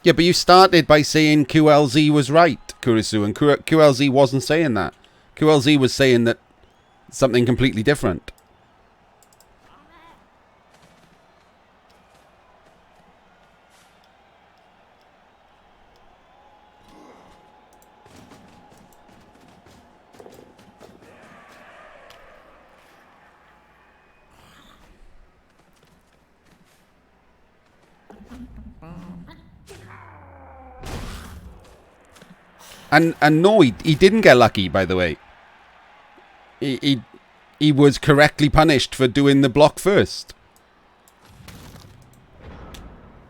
Yeah, but you started by saying QLZ was right, Kurisu, and QLZ wasn't saying that. QLZ was saying that something completely different. And no, he didn't get lucky, by the way. He was correctly punished for doing the block first.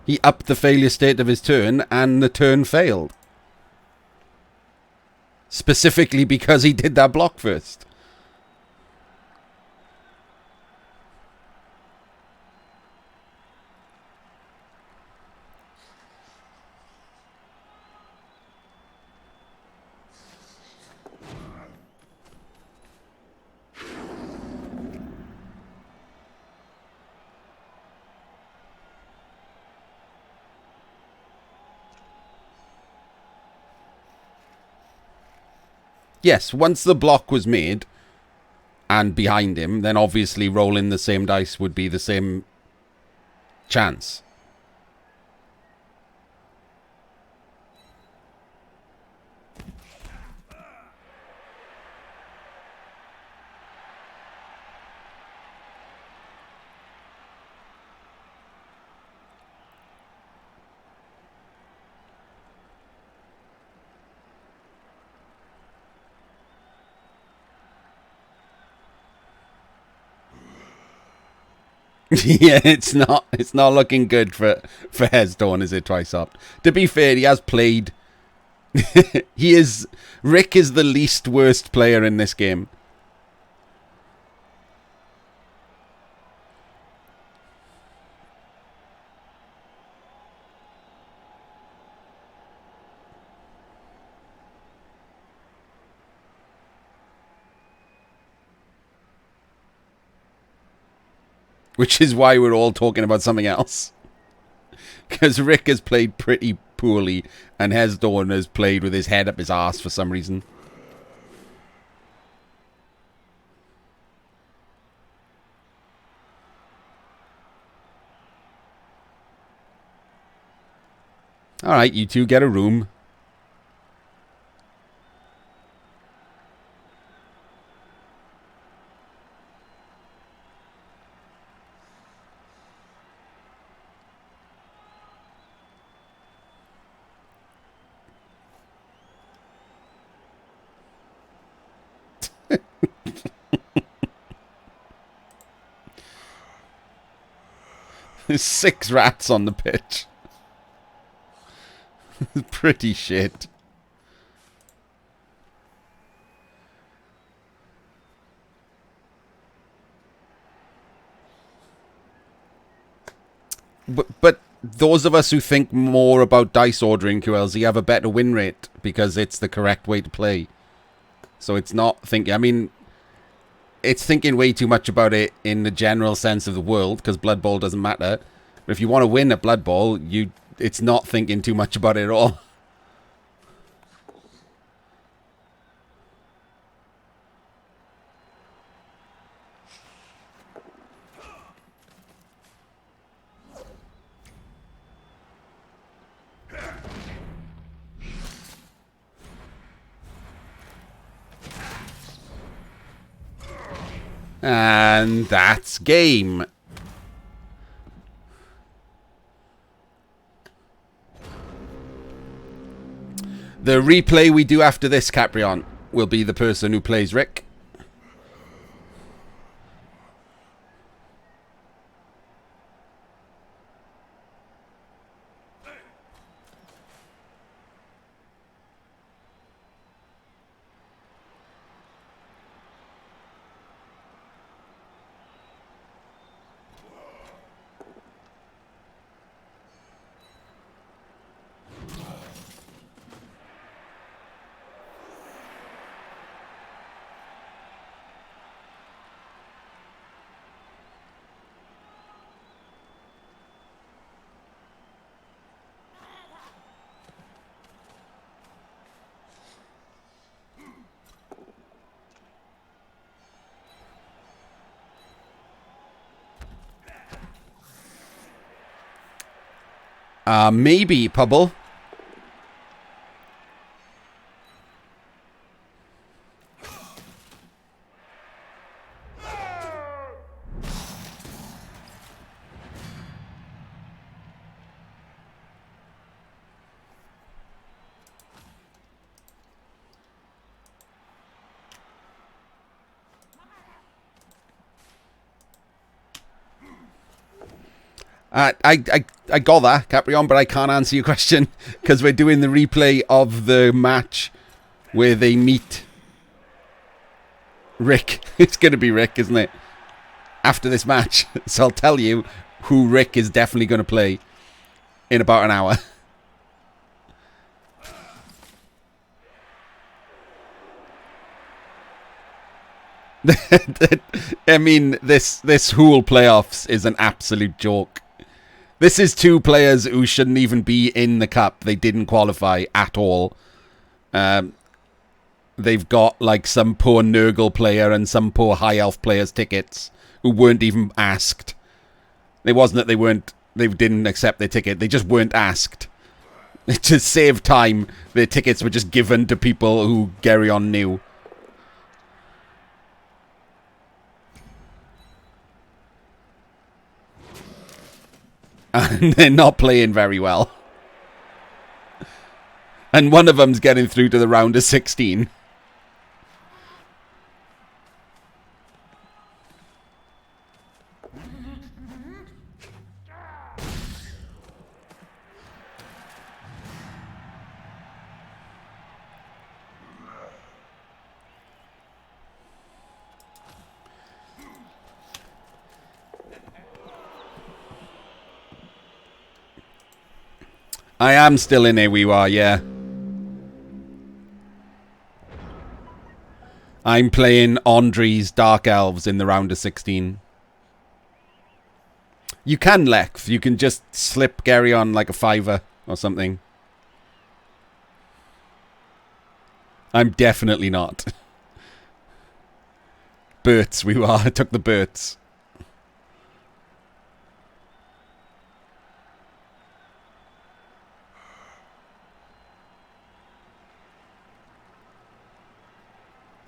He upped the failure state of his turn, and the turn failed. Specifically because he did that block first. Yes, once the block was made and behind him, then obviously rolling the same dice would be the same chance. Yeah, it's not looking good for Hesdoorn, is it, Twiceopt? To be fair, he has played. Rick is the least worst player in this game. Which is why we're all talking about something else. Because Rick has played pretty poorly, and Hesdoorn has played with his head up his arse for some reason. Alright, you two get a room. There's 6 rats on the pitch. Pretty shit. But those of us who think more about dice ordering QLZ have a better win rate because it's the correct way to play. So it's not thinking... I mean, it's thinking way too much about it in the general sense of the world because Blood Bowl doesn't matter. But if you want to win at Blood Bowl, it's not thinking too much about it at all. And that's game. The replay we do after this, Caprion, will be the person who plays Rick. Maybe, Pubble. I got that, Caprion, but I can't answer your question because we're doing the replay of the match where they meet Rick. It's going to be Rick, isn't it? After this match. So I'll tell you who Rick is definitely going to play in about an hour. I mean, this Hool playoffs is an absolute joke. This is 2 players who shouldn't even be in the cup. They didn't qualify at all. They've got like some poor Nurgle player and some poor High Elf player's tickets who weren't even asked. It wasn't that they didn't accept their ticket. They just weren't asked. To save time, their tickets were just given to people who Geryon knew. And they're not playing very well. And one of them's getting through to the round of 16. I am still in Ewiwa, yeah. I'm playing Andre's Dark Elves in the round of 16. You can, Lex. You can just slip Gary on like a $5 or something. I'm definitely not. Berts, we were. I took the Berts.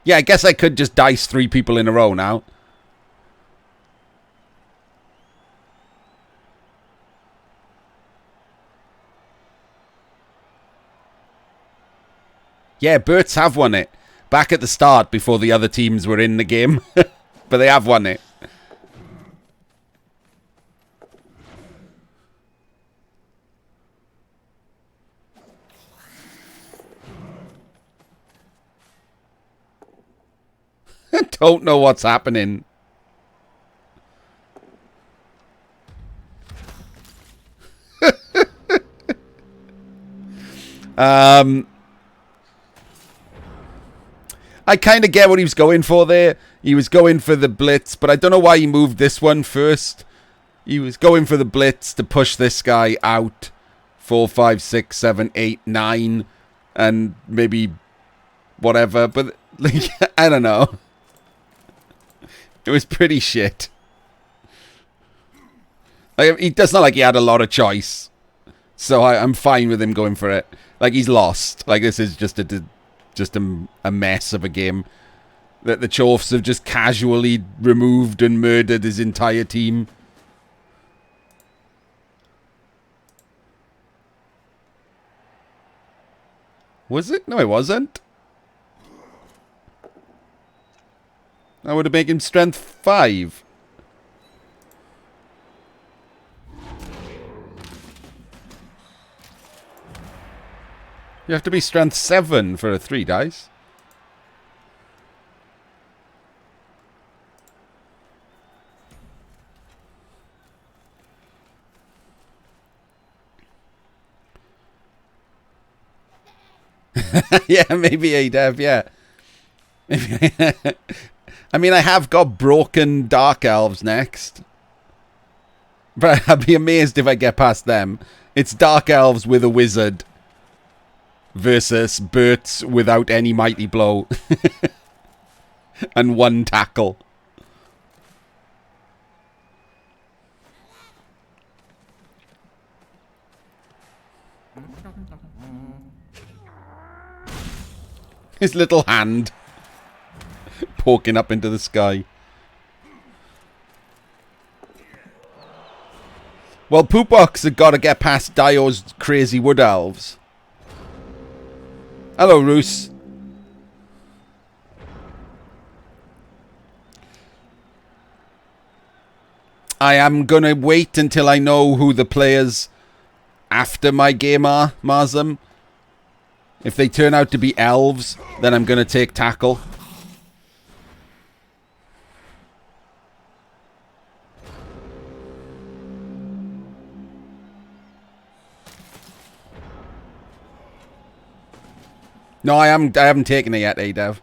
Yeah, I guess I could just dice 3 people in a row now. Yeah, Berts have won it. Back at the start before the other teams were in the game. But they have won it. don't know what's happening. I kind of get what he was going for there. He was going for the blitz, but I don't know why he moved this one first. He was going for the blitz to push this guy out. 4, 5, 6, 7, 8, 9, and maybe whatever. But like, I don't know. It was pretty shit. Like, it does not like he had a lot of choice, so I'm fine with him going for it. Like, he's lost. Like, this is just a mess of a game that the Dwarfs have just casually removed and murdered his entire team. Was it? No, it wasn't. That would have made him strength 5. You have to be strength 7 for a 3 dice. Yeah, maybe ADEV, yeah. Maybe. I mean, I have got broken Dark Elves next. But I'd be amazed if I get past them. It's Dark Elves with a wizard versus Berts without any mighty blow. And 1 tackle. His little hand poking up into the sky. Well, Poopbox have got to get past Dio's crazy wood elves. Hello, Roos. I am going to wait until I know who the players after my game are, Marzum. If they turn out to be elves, then I'm going to take tackle. No, I haven't taken it yet, ADEV.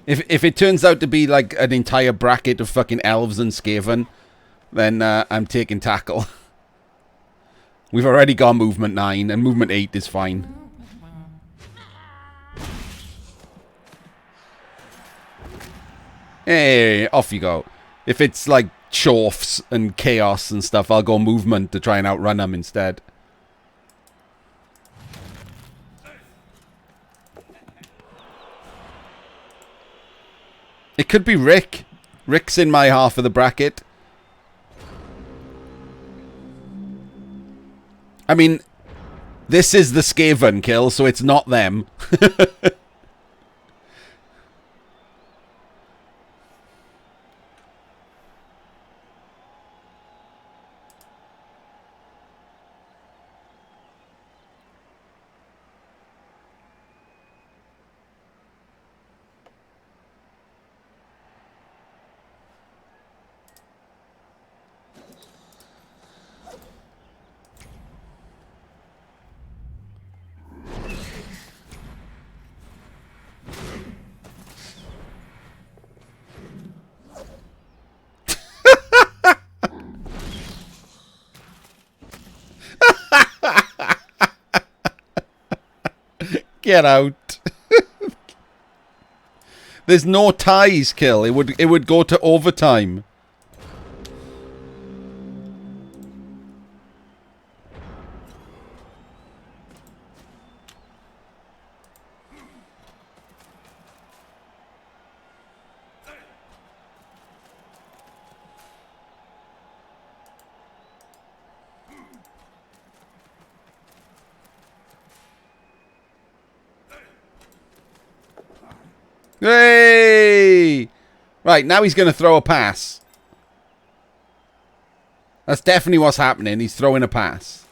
If it turns out to be like an entire bracket of fucking elves and Skaven, then I'm taking tackle. We've already got movement 9, and movement 8 is fine. Hey, off you go. If it's like Dwarfs and Chaos and stuff, I'll go movement to try and outrun them instead. It could be Rick. Rick's in my half of the bracket. I mean, this is the Skaven kill, so it's not them. Get out. There's no ties kill. It would go to overtime. Hey! Right, now he's going to throw a pass. That's definitely what's happening. He's throwing a pass.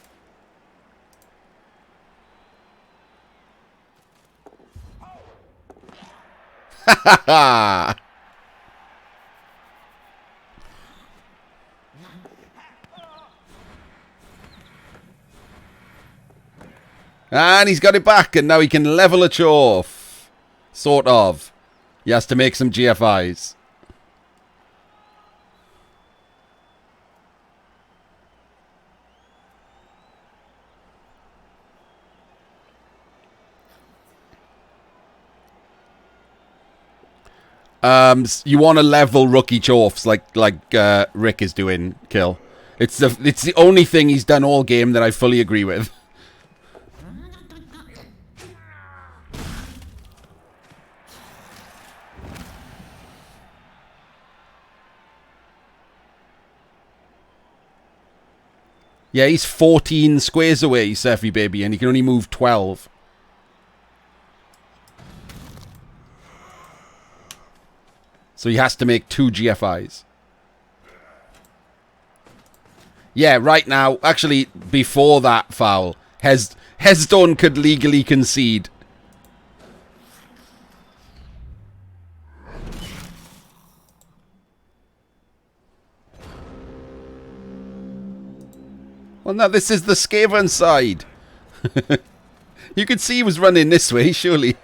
And he's got it back, and now he can level a Chorf. Sort of. He has to make some GFIs. You want to level rookie Chorfs like Rick is doing, Kill. It's the only thing he's done all game that I fully agree with. Yeah, he's 14 squares away, Seffi baby, and he can only move 12. So he has to make 2 GFIs. Yeah, right now, actually, before that foul, Hesdoorn could legally concede. Well, no, this is the Skaven side. You could see he was running this way, surely.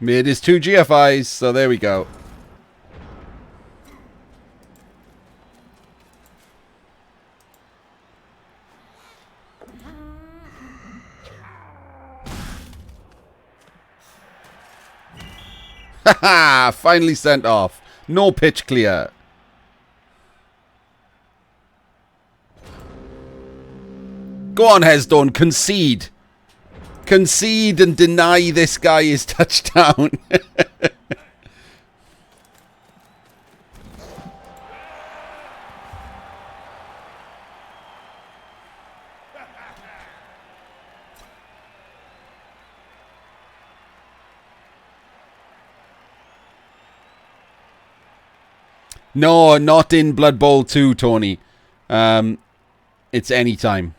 Made his 2 GFIs, so there we go. Haha! Finally sent off. No pitch clear. Go on, Hesdoorn, concede. Concede and deny this guy his touchdown. No, not in Blood Bowl 2, Tony. It's any time.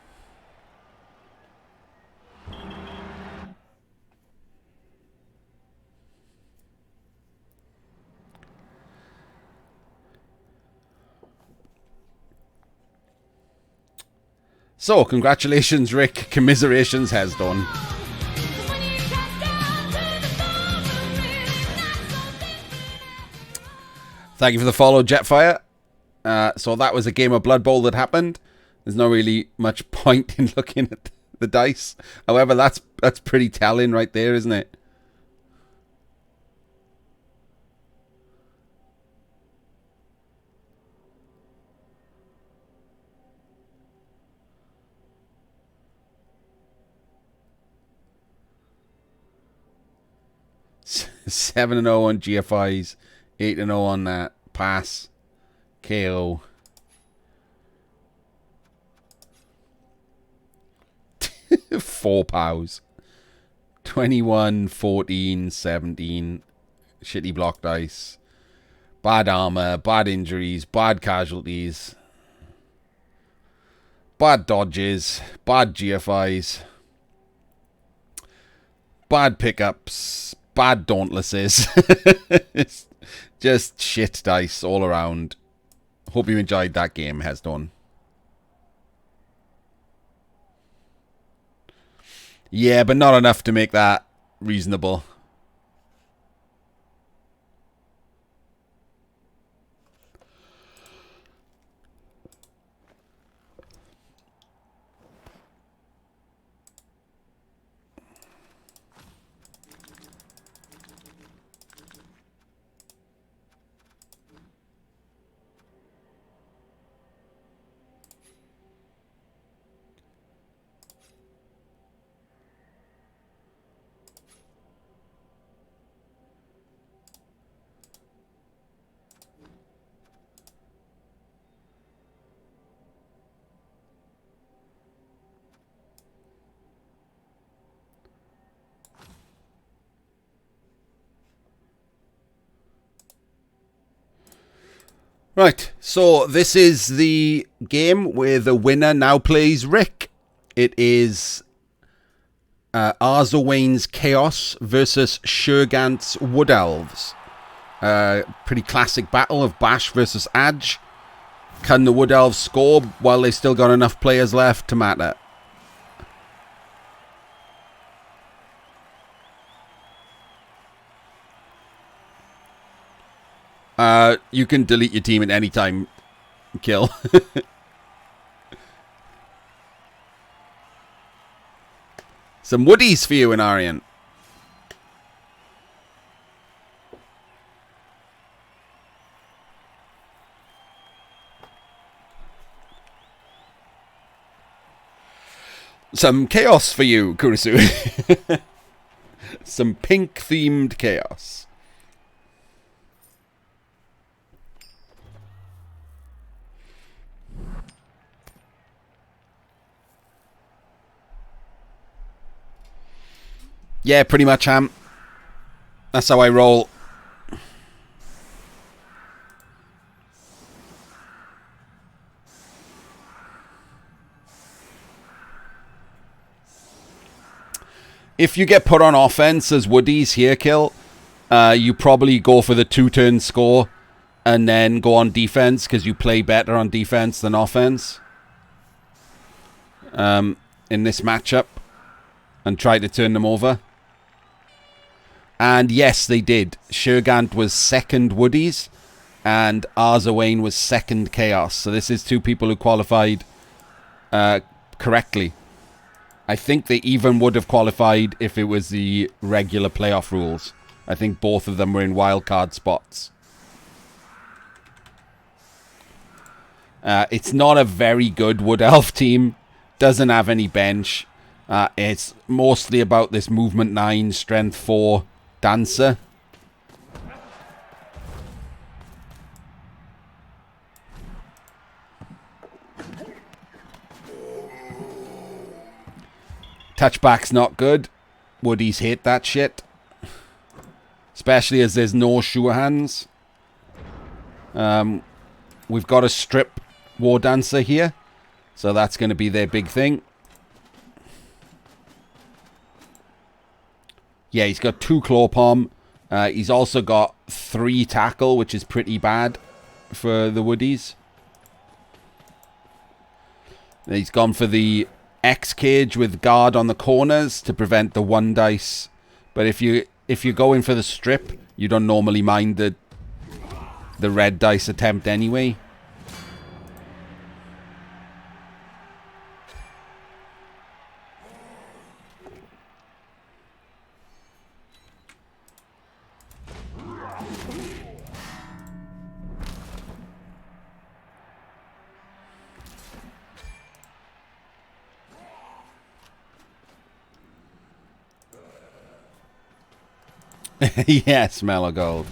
So, congratulations, Rick. Commiserations, Hesdoorn. Thank you for the follow, Jetfire. So that was a game of Blood Bowl that happened. There's not really much point in looking at the dice. However, that's pretty telling right there, isn't it? Seven and 0 on GFIs, 8 and 0 on that pass, KO. Four pows. 21, 14, 17. Shitty block dice. Bad armor, bad injuries, bad casualties. Bad dodges, bad GFIs. Bad pickups, bad dauntlesses. It's just shit dice all around. Hope you enjoyed that game, Hesdoorn. Yeah, but not enough to make that reasonable. Right, so this is the game where the winner now plays Rick. It is Arzawain's Chaos versus Shurgant's Wood Elves. Pretty classic battle of Bash versus Adge. Can the Wood Elves score while they still got enough players left to matter? You can delete your team at any time, Kill. Some woodies for you in Arian. Some chaos for you, Kurisu. Some pink-themed chaos. Yeah, pretty much, Ham. That's how I roll. If you get put on offense as woodies here, Kill, you probably go for the 2-turn score and then go on defense because you play better on defense than offense in this matchup, and try to turn them over. And yes, they did. Shurgant was second woodies and Arzawain was second chaos. So this is two people who qualified correctly. I think they even would have qualified if it was the regular playoff rules. I think both of them were in wildcard spots. It's not a very good Wood Elf team. Doesn't have any bench. It's mostly about this movement 9, strength 4 dancer. Touchback's not good. Woodies hate that shit. Especially as there's no sure hands. We've got a strip war dancer here. So that's going to be their big thing. Yeah, he's got 2 claw palm. He's also got 3 tackle, which is pretty bad for the woodies. He's gone for the X cage with guard on the corners to prevent the 1 dice. But if you're going for the strip, you don't normally mind the red dice attempt anyway. Yeah, smell of gold.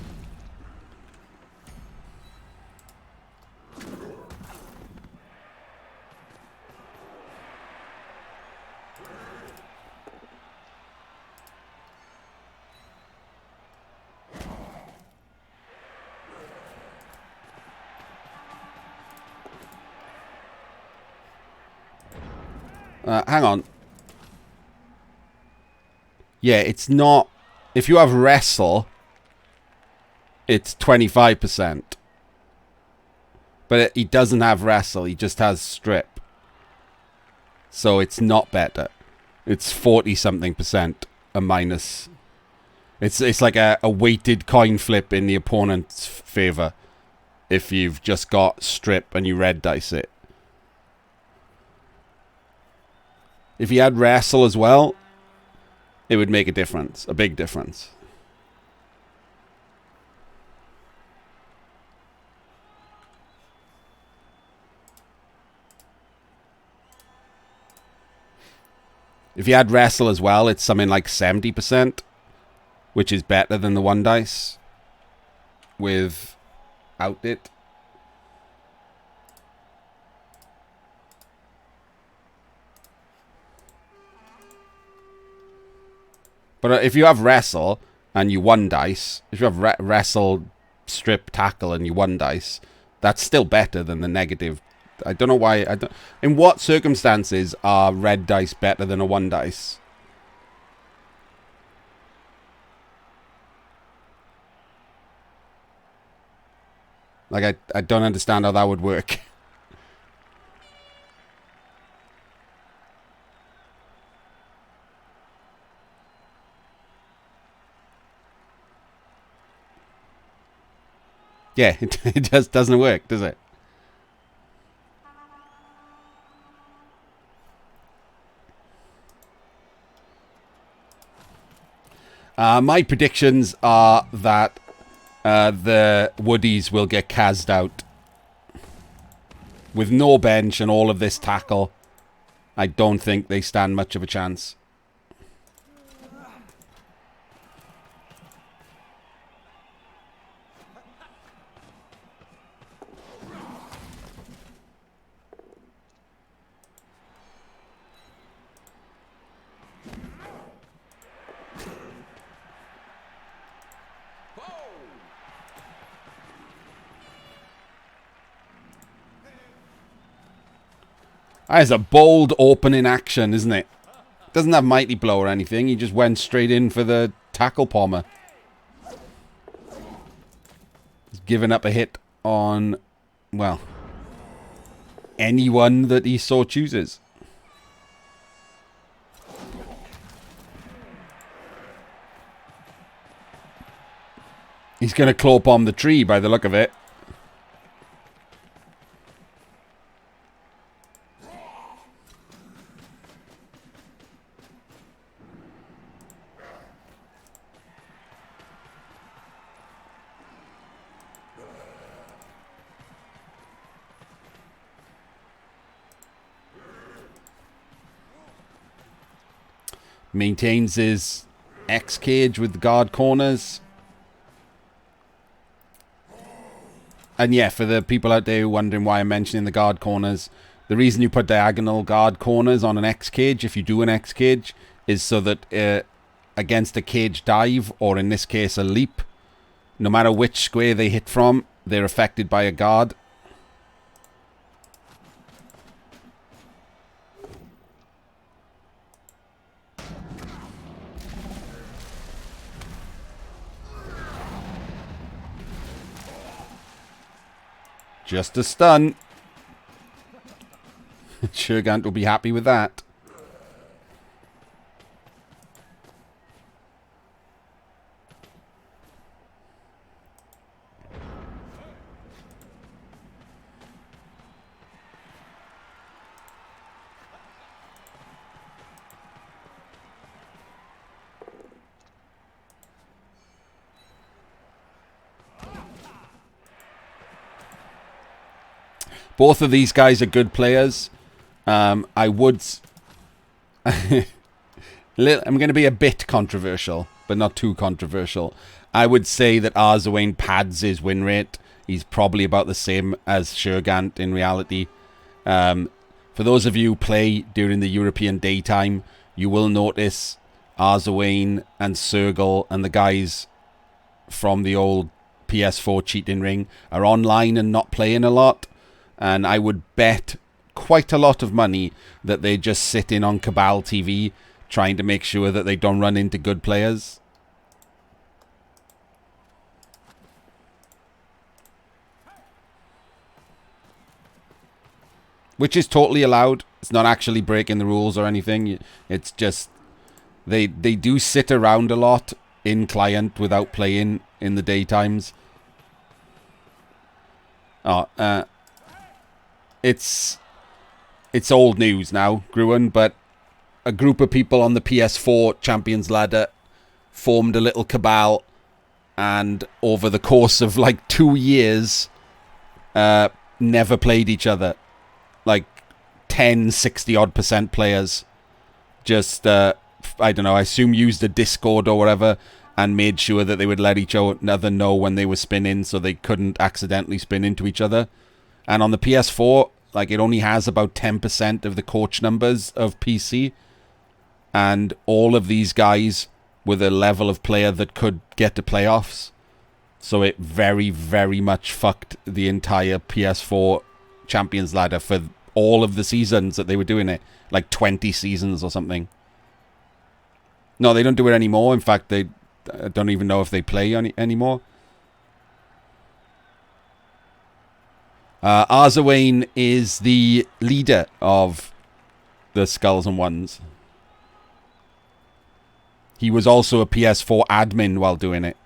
Hang on. Yeah, it's not... If you have wrestle, it's 25%. But he doesn't have wrestle, he just has strip. So it's not better. It's 40-something% a minus. It's like a weighted coin flip in the opponent's favor if you've just got strip and you red dice it. If you had wrestle as well, it would make a difference, a big difference. If you had wrestle as well, it's something like 70%, which is better than the 1 dice without it. But if you have wrestle and you 1 dice, if you have wrestle, strip, tackle and you 1 dice, That's still better than the negative. I don't know why. In what circumstances are red dice better than a 1 dice? Like, I don't understand how that would work. Yeah, it just doesn't work, does it? My predictions are that the Woodies will get cased out. With no bench and all of this tackle, I don't think they stand much of a chance. That is a bold opening action, isn't it? Doesn't have Mighty Blow or anything. He just went straight in for the tackle pommer. He's given up a hit on, well, anyone that he so chooses. He's going to claw bomb the tree by the look of it. Maintains his X cage with the guard corners. And yeah, for the people out there wondering why I'm mentioning the guard corners, the reason you put diagonal guard corners on an X cage, if you do an X cage, is so that against a cage dive, or in this case a leap, no matter which square they hit from, they're affected by a guard. Just a stun. Tschir will be happy with that. Both of these guys are good players. I would... I'm going to be a bit controversial, but not too controversial. I would say that Arzawain pads his win rate. He's probably about the same as Tschir in reality. For those of you who play during the European daytime, you will notice Arzawain and Sergal and the guys from the old PS4 cheating ring are online and not playing a lot. And I would bet quite a lot of money that they just sit in on Cabal TV trying to make sure that they don't run into good players. Which is totally allowed. It's not actually breaking the rules or anything. It's just they do sit around a lot in client without playing in the daytimes. It's old news now, Gruen, but a group of people on the PS4 Champions Ladder formed a little cabal, and over the course of like 2 years, never played each other. Like 60-odd% players. Just, I don't know, I assume used a Discord or whatever and made sure that they would let each other know when they were spinning so they couldn't accidentally spin into each other. And on the PS4, like, it only has about 10% of the coach numbers of PC. And all of these guys were the level of player that could get to playoffs. So it very, very much fucked the entire PS4 Champions Ladder for all of the seasons that they were doing it. Like 20 seasons or something. No, they don't do it anymore. In fact, I don't even know if they play anymore. Arzawain is the leader of the Skulls and Ones. He was also a PS4 admin while doing it.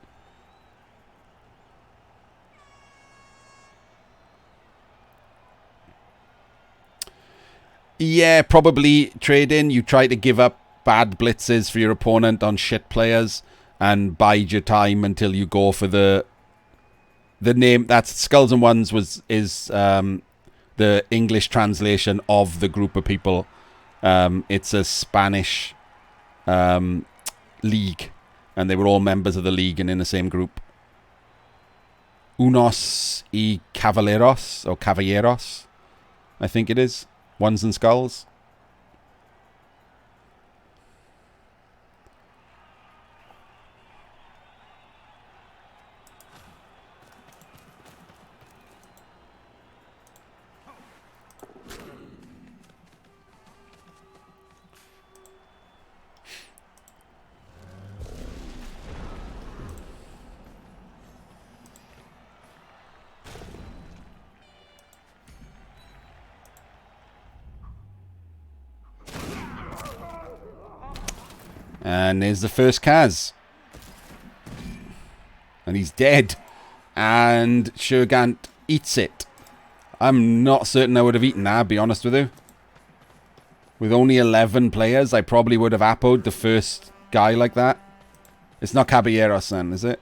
Yeah, probably trading. You try to give up bad blitzes for your opponent on shit players and bide your time until you go for the name. That's Skulls and Ones is the English translation of the group of people. It's a Spanish league, and they were all members of the league and in the same group. Unos y Caballeros, or Caballeros, I think it is. Ones and Skulls. And there's the first Kaz. And he's dead. And Shurgant eats it. I'm not certain I would have eaten that, I'll be honest with you. With only 11 players, I probably would have appoed the first guy like that. It's not Caballeros then, is it?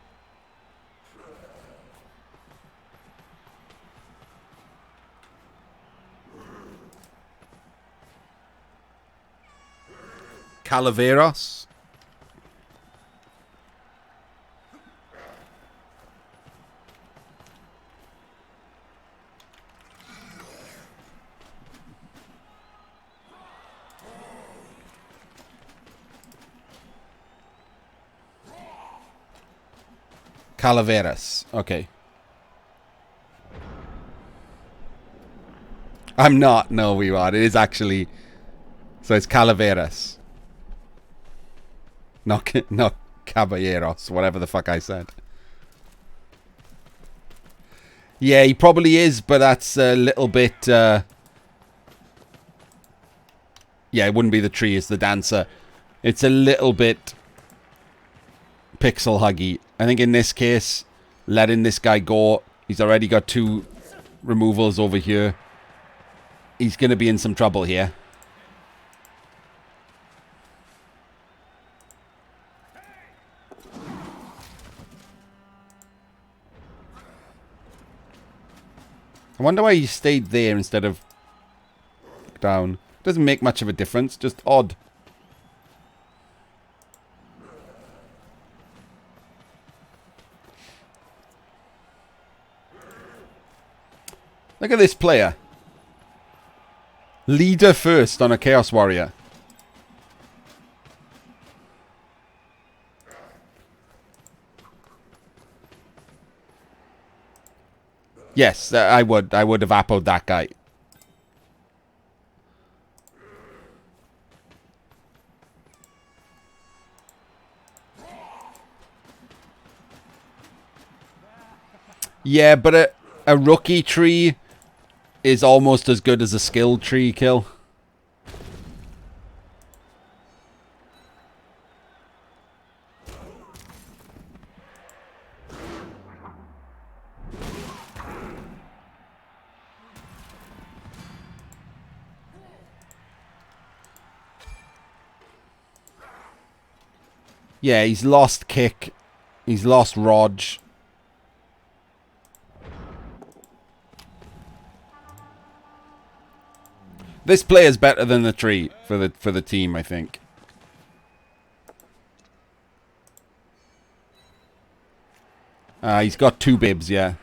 Calaveros? Calaveras. Okay. I'm not. No, we are. It is actually. So it's Calaveras. Not Caballeros. Whatever the fuck I said. Yeah, he probably is, but that's a little bit. Yeah, it wouldn't be the tree. It's the dancer. It's a little bit pixel huggy. I think in this case, letting this guy go, he's already got 2 removals over here. He's going to be in some trouble here. I wonder why he stayed there instead of down. Doesn't make much of a difference, just odd. Look at this player. Leader first on a Chaos Warrior. Yes, I would have appoed that guy. Yeah, but a rookie tree is almost as good as a skill tree kill. Yeah, he's lost Kick. He's lost Rog. This player's better than the tree for the team, I think. He's got 2 bibs, yeah.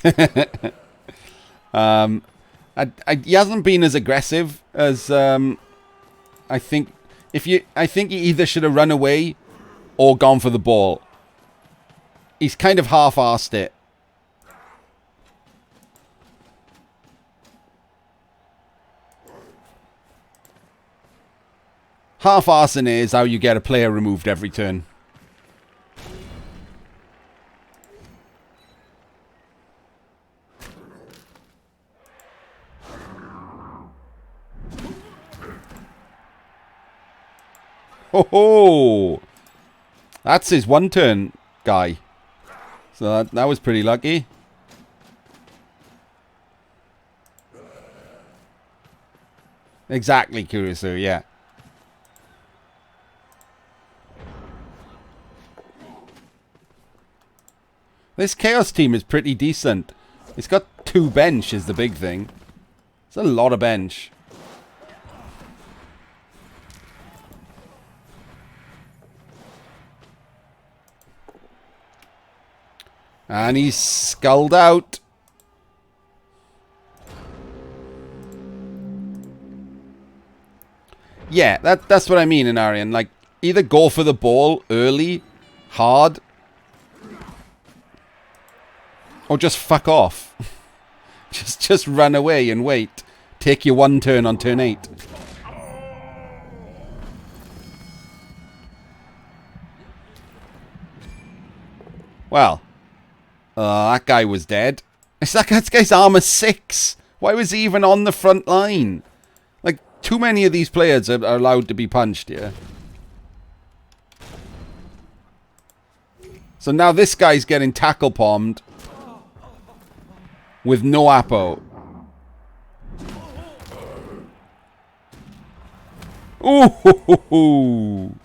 He hasn't been as aggressive as I think. I think he either should have run away or gone for the ball. He's kind of half-arsed it. Half-arsing is how you get a player removed every turn. Oh, that's his one-turn guy. So that was pretty lucky. Exactly, Kurisu, yeah. This Chaos team is pretty decent. It's got 2 bench is the big thing. It's a lot of bench. And he's sculled out. Yeah, that's what I mean in Arian. Like, either go for the ball early, hard, or just fuck off. just run away and wait. Take your 1 turn on turn 8. Well, that guy was dead. It's like that guy's armor 6. Why was he even on the front line? Like, too many of these players are allowed to be punched here. So now this guy's getting tackle palmed with no Apo. Ooh.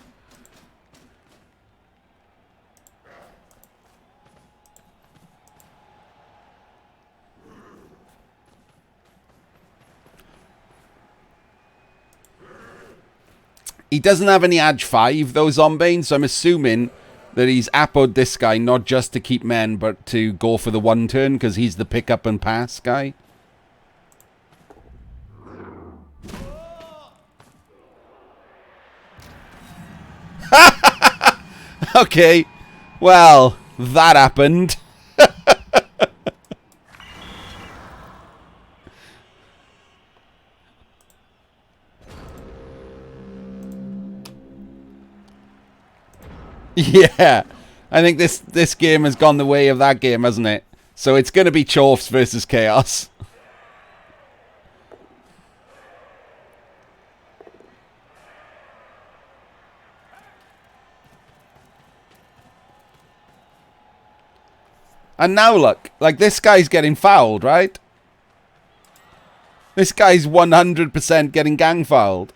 He doesn't have any Edge 5, though, Zombane, so I'm assuming that he's Apo'd this guy not just to keep men, but to go for the 1 turn, because he's the pick up and pass guy. Okay, well, that happened. Yeah, I think this game has gone the way of that game, hasn't it? So it's going to be Dwarfs versus Chaos. And now look, like this guy's getting fouled, right? This guy's 100% getting gang fouled.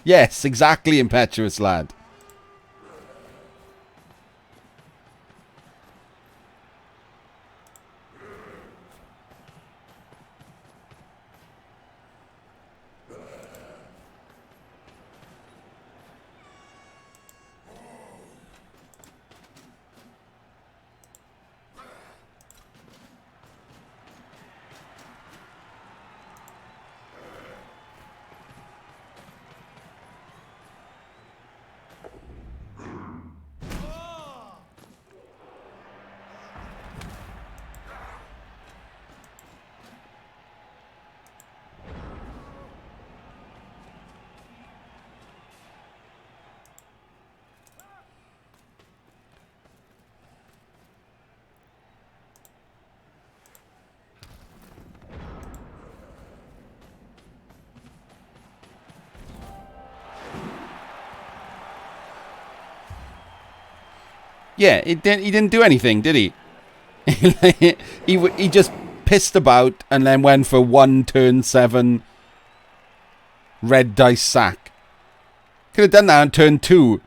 Yes, exactly, impetuous lad. Yeah, he didn't do anything, did he? he just pissed about and then went for 1 turn 7 red dice sack. Could have done that on turn 2.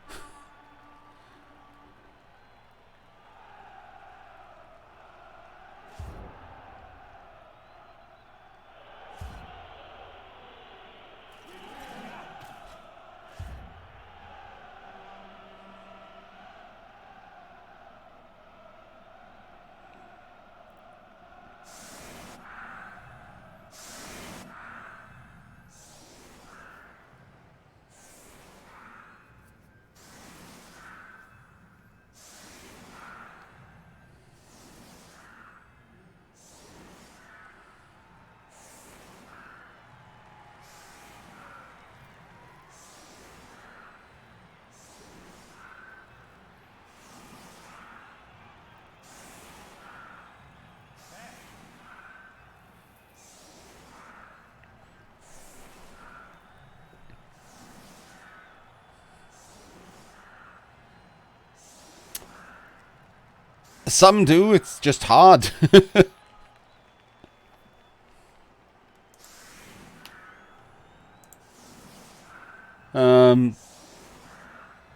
Some do, it's just hard.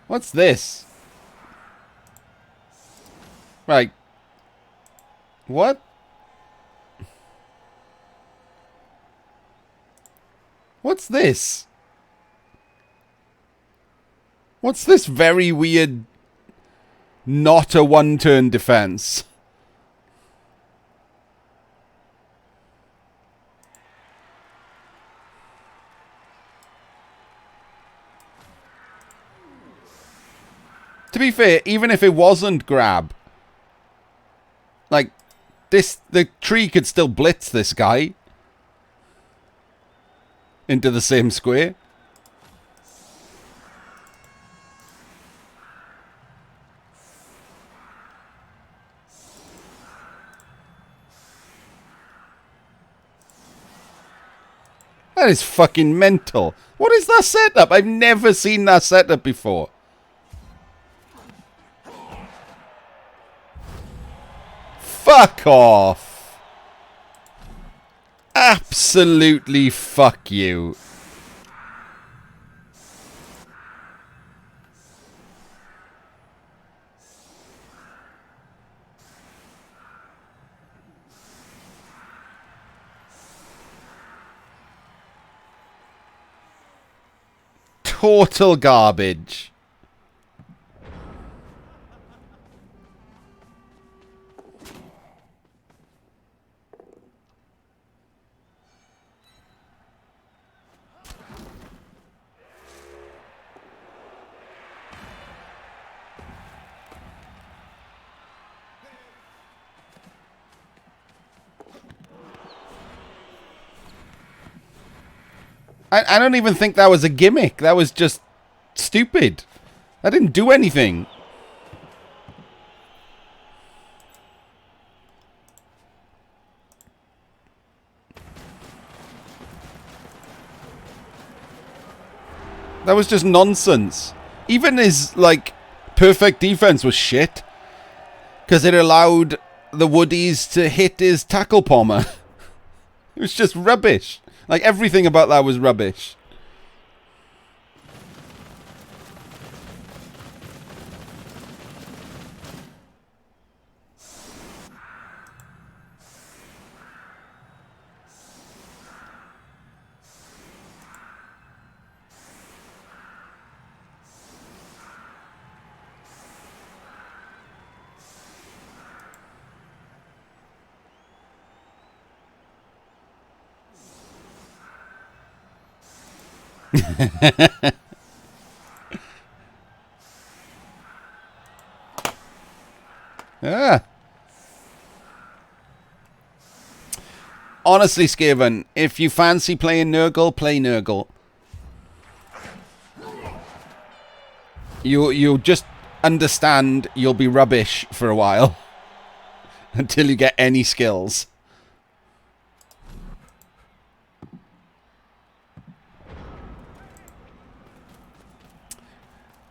What's this? Right. What? What's this? What's this very weird, not a one-turn defense? To be fair, even if it wasn't grab, like, the tree could still blitz this guy into the same square. That is fucking mental. What is that setup? I've never seen that setup before. Fuck off. Absolutely fuck you. Total garbage. I don't even think that was a gimmick. That was just stupid. That didn't do anything. That was just nonsense. Even his, like, perfect defense was shit. Because it allowed the Woodies to hit his tackle pommer. It was just rubbish. Like, everything about that was rubbish. Yeah. Honestly, Skaven, if you fancy playing Nurgle, play Nurgle. You'll just understand you'll be rubbish for a while. Until you get any skills.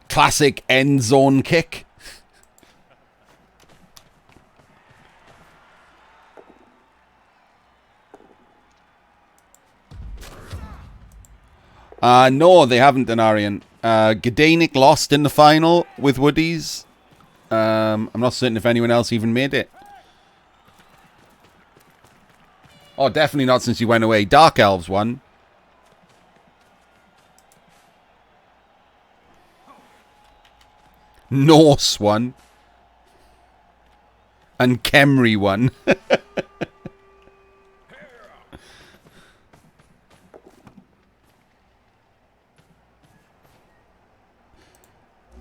Classic end zone kick. No, they haven't, Denarian. Gdanik lost in the final with Woodies. I'm not certain if anyone else even made it. Oh, definitely not since he went away. Dark Elves won. Norse won. And Kemri won.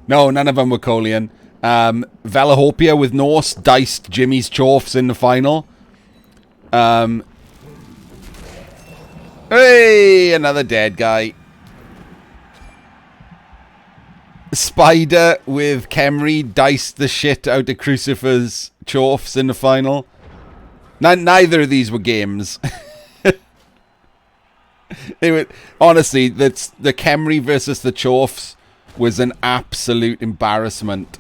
No, none of them were Colian. Velahopia with Norse diced Jimmy's Chorfs in the final. Hey, another dead guy. Spider with Kemri diced the shit out of Crucifer's Chorfs in the final. Neither of these were games. They were, honestly, the Kemri versus the Chorfs was an absolute embarrassment.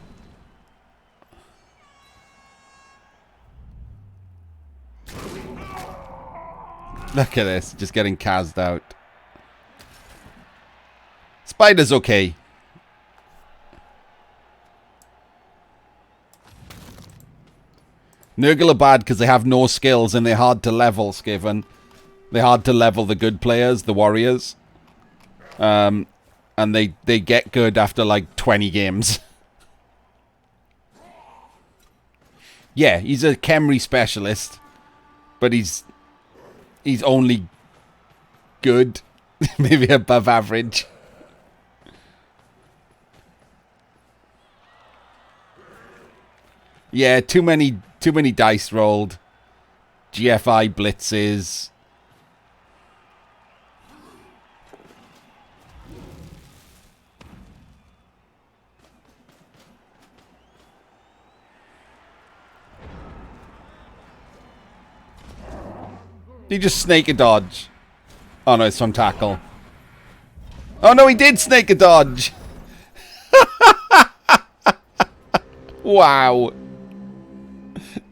Look at this. Just getting cast out. Spider's okay. Nurgle are bad because they have no skills and they're hard to level, Skaven. They're hard to level the good players, the warriors. And they get good after like 20 games. Yeah, he's a Khemri specialist. But he's only good. Maybe above average. Yeah, too many dice rolled. GFI blitzes. He just snake a dodge. Oh no, it's from tackle. Oh no, he did snake a dodge. Wow.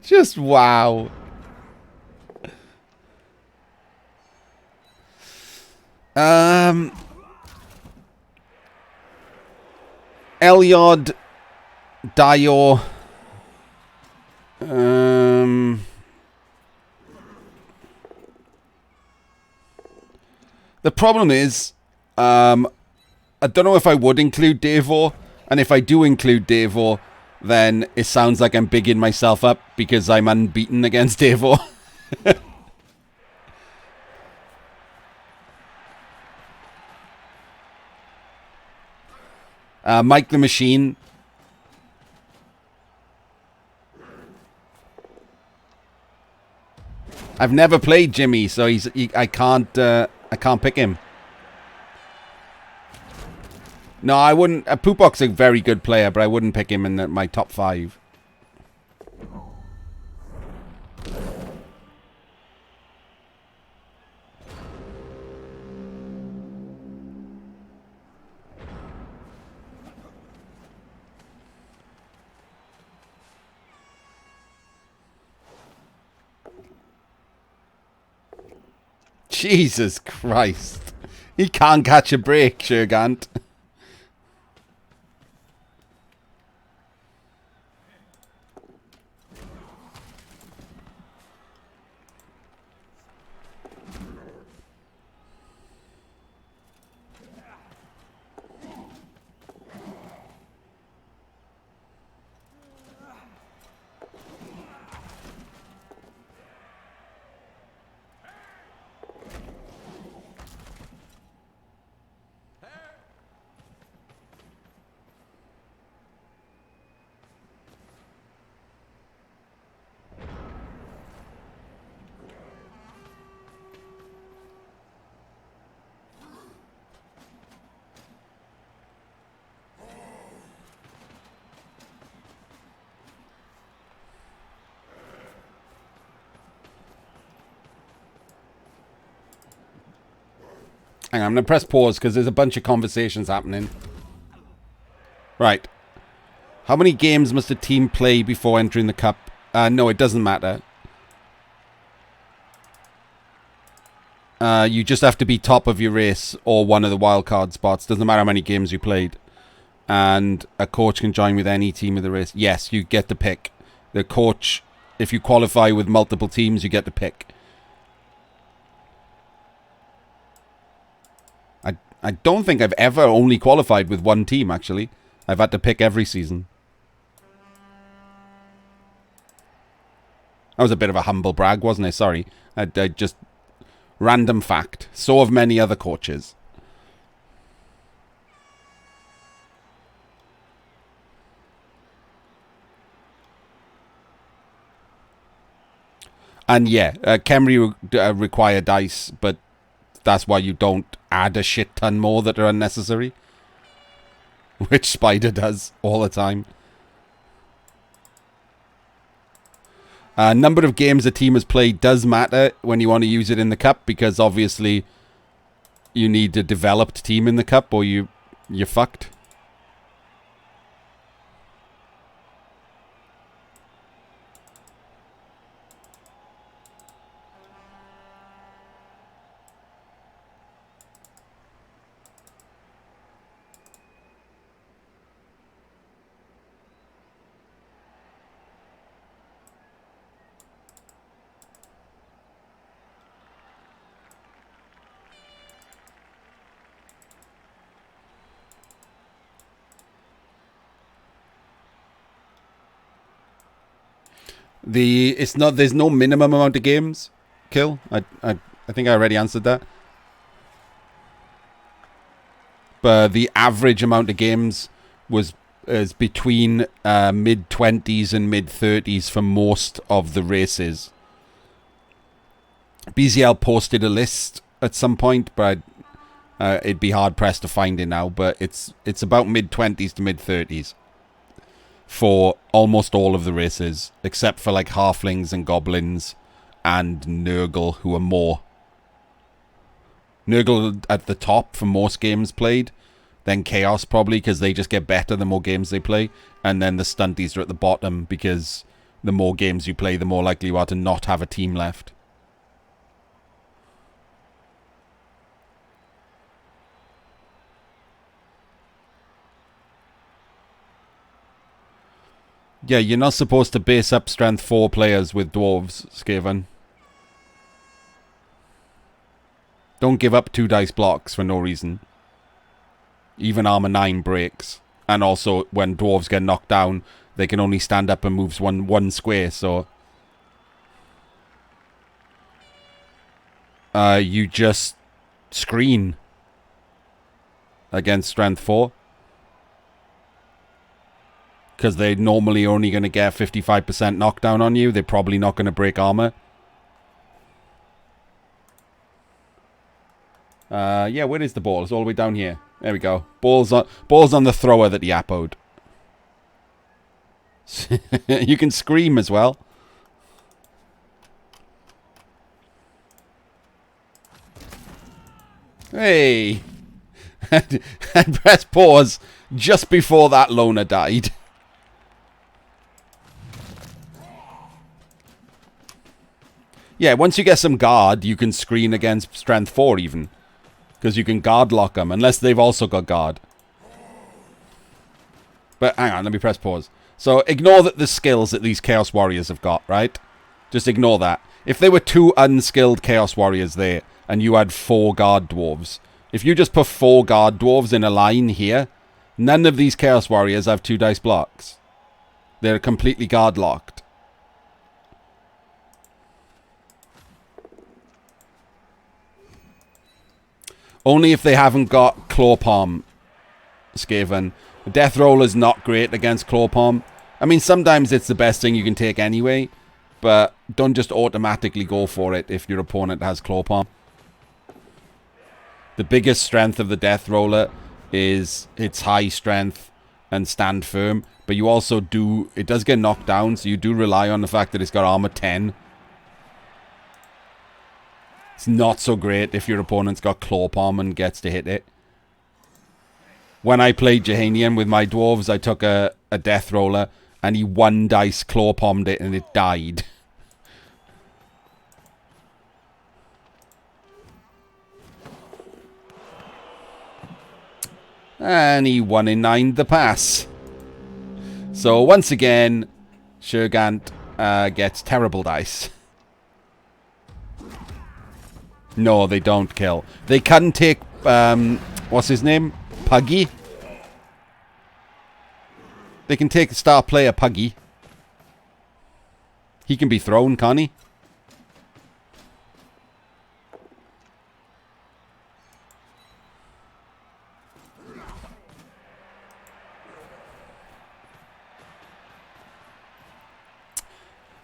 Just wow. Elyod, Dio. The problem is, I don't know if I would include Devo, and if I do include Devo, then it sounds like I'm bigging myself up because I'm unbeaten against Devo. Mike the Machine. I've never played Jimmy, so I can't pick him. No, I wouldn't. Poopok's a very good player, but I wouldn't pick him in my top 5. Jesus Christ. He can't catch a break, Shergant. Hang on, I'm going to press pause because there's a bunch of conversations happening. Right. How many games must a team play before entering the cup? No, it doesn't matter. You just have to be top of your race or one of the wildcard spots. Doesn't matter how many games you played. And a coach can join with any team of the race. Yes, you get to pick. The coach, if you qualify with multiple teams, you get to pick. I don't think I've ever only qualified with one team, actually. I've had to pick every season. That was a bit of a humble brag, wasn't it? Sorry. I just... Random fact. So have many other coaches. And yeah, Khemri require dice, but that's why you don't add a shit ton more that are unnecessary. Which Spider does all the time. Number of games a team has played does matter when you want to use it in the cup, because obviously you need a developed team in the cup or you're fucked. There's no minimum amount of games. Kill. I think I already answered that. But the average amount of games is between mid-20s and mid-30s for most of the races. BZL posted a list at some point, but it'd be hard pressed to find it now. But it's about mid-20s to mid-30s for almost all of the races, except for like halflings and goblins and Nurgle, who are more. Nurgle at the top for most games played, then Chaos probably, because they just get better the more games they play, and then the Stunties are at the bottom, because the more games you play, the more likely you are to not have a team left. Yeah, you're not supposed to base up Strength 4 players with Dwarves, Skaven. Don't give up 2 dice blocks for no reason. Even Armor 9 breaks. And also, when Dwarves get knocked down, they can only stand up and move one square, so... you just screen against Strength 4. Because they're normally only going to get 55% knockdown on you. They're probably not going to break armor. Yeah, where is the ball? It's all the way down here. There we go. Ball's on the thrower that he appoed. You can scream as well. Hey! I pressed pause just before that loner died. Yeah, once you get some guard, you can screen against Strength 4 even. Because you can guard lock them, unless they've also got guard. But hang on, let me press pause. So ignore the skills that these Chaos Warriors have got, right? Just ignore that. If there were 2 unskilled Chaos Warriors there, and you had 4 guard dwarves, if you just put 4 guard dwarves in a line here, none of these Chaos Warriors have 2 dice blocks. They're completely guard locked. Only if they haven't got Claw Palm, Skaven. Death Roll is not great against Claw Palm. I mean, sometimes it's the best thing you can take anyway, but don't just automatically go for it if your opponent has Claw Palm. The biggest strength of the Death Roller is its high strength and stand firm, but you also do... It does get knocked down, so you do rely on the fact that it's got armor 10. It's not so great if your opponent's got Claw Palm and gets to hit it. When I played Jehanian with my dwarves, I took a Death Roller, and he 1 dice Claw Palmed it, and it died. And he 1 in 9 the pass. So once again, Shurgant gets terrible dice. No, they don't kill. They can take, what's his name? Puggy? They can take the star player Puggy. He can be thrown, can't he?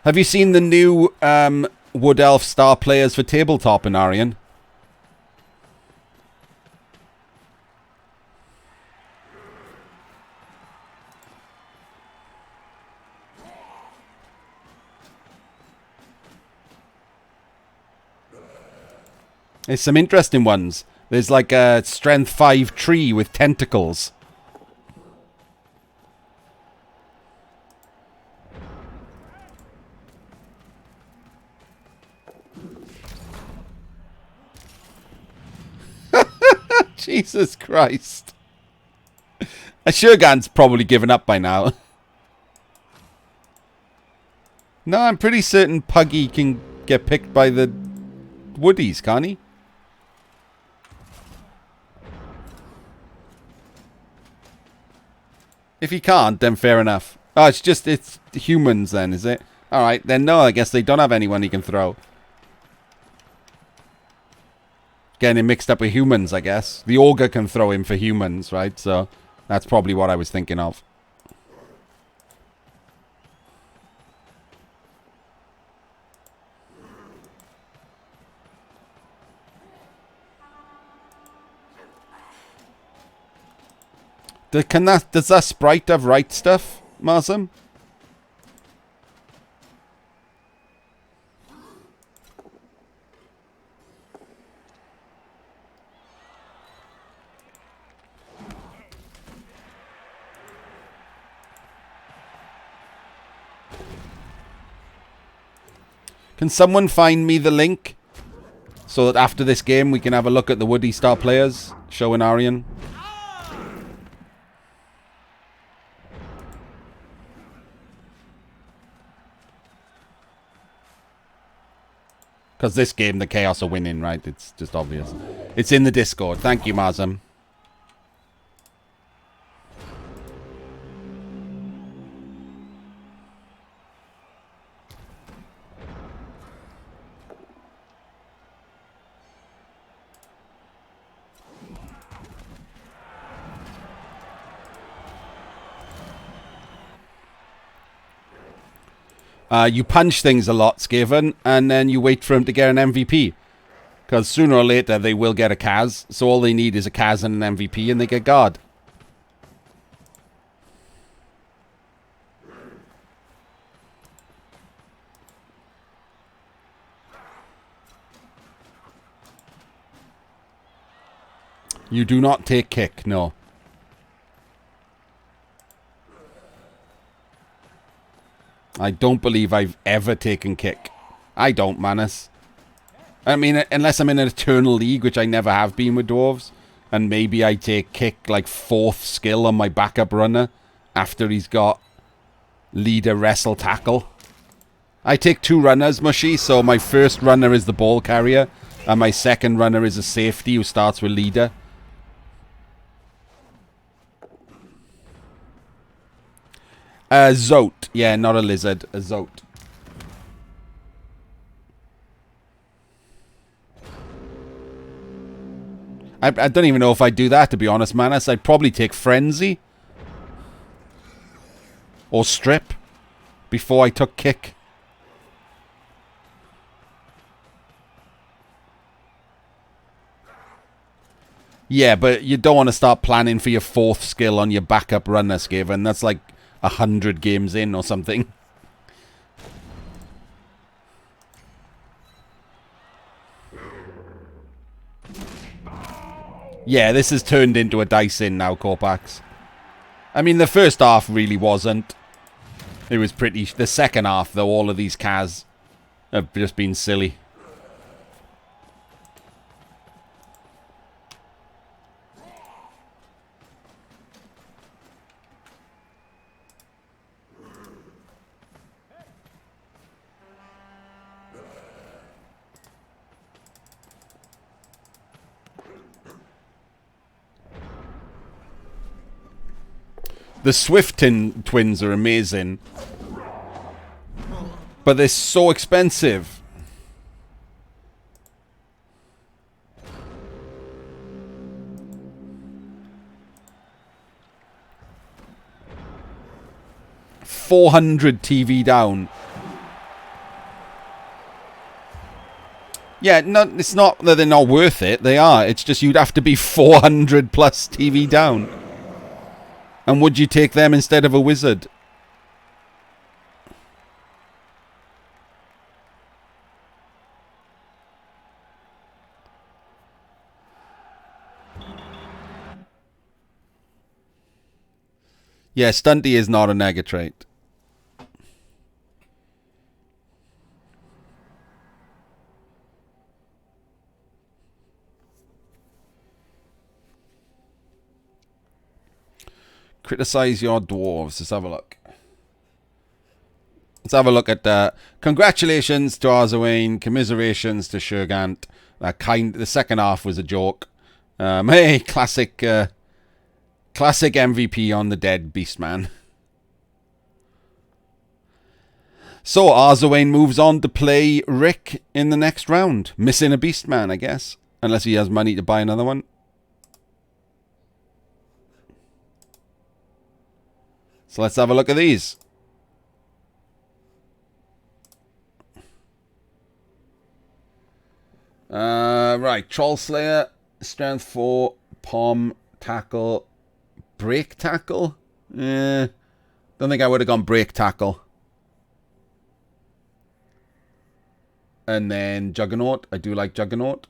Have you seen the new Wood Elf star players for tabletop in Arian? There's some interesting ones. There's like a strength 5 tree with tentacles. Jesus Christ. Shurgan's probably given up by now. No, I'm pretty certain Puggy can get picked by the Woodies, can't he? If he can't, then fair enough. Oh, it's humans then, is it? Alright, then no, I guess they don't have anyone he can throw. Getting him mixed up with humans, I guess. The ogre can throw him for humans, right? So that's probably what I was thinking of. Does that sprite have right stuff, Marsam? Can someone find me the link so that after this game we can have a look at the Woody Star players showing Arian? Because this game, the Chaos are winning, right? It's just obvious. It's in the Discord. Thank you, Marsam. You punch things a lot, Skaven, and then you wait for him to get an MVP. Because sooner or later they will get a Kaz, so all they need is a Kaz and an MVP and they get guard. You do not take kick, no. I don't believe I've ever taken kick. I don't, Manus. I mean, unless I'm in an Eternal League, which I never have been with Dwarves, and maybe I take kick like 4th skill on my backup runner after he's got leader, wrestle, tackle. I take 2 runners, Mushy, so my first runner is the ball carrier, and my second runner is a safety who starts with leader. Zote. Yeah, not a lizard. A Zote. I don't even know if I'd do that, to be honest, Manus. I'd probably take Frenzy. Or Strip. Before I took Kick. Yeah, but you don't want to start planning for your 4th skill on your backup runner, Skaven. That's like 100 games in or something. Yeah, this has turned into a dice in now, Corpax. I mean, the first half really wasn't. It was pretty... The second half, though, all of these Kaz have just been silly. The Swift twins are amazing. But they're so expensive. $400 TV down. Yeah, no, it's not that they're not worth it. They are. It's just you'd have to be 400 plus TV down. And would you take them instead of a wizard? Yeah, Stunty is not a nega trait. Criticize your dwarves. Let's have a look. Let's have a look at congratulations to Arzawain, commiserations to Shurgant. The second half was a joke. Hey, classic MVP on the dead Beastman. So Arzawain moves on to play Rick in the next round. Missing a Beastman, I guess. Unless he has money to buy another one. So let's have a look at these. Right, Troll Slayer, Strength 4, Pom, Tackle, Break Tackle. Don't think I would have gone Break Tackle. And then Juggernaut. I do like Juggernaut.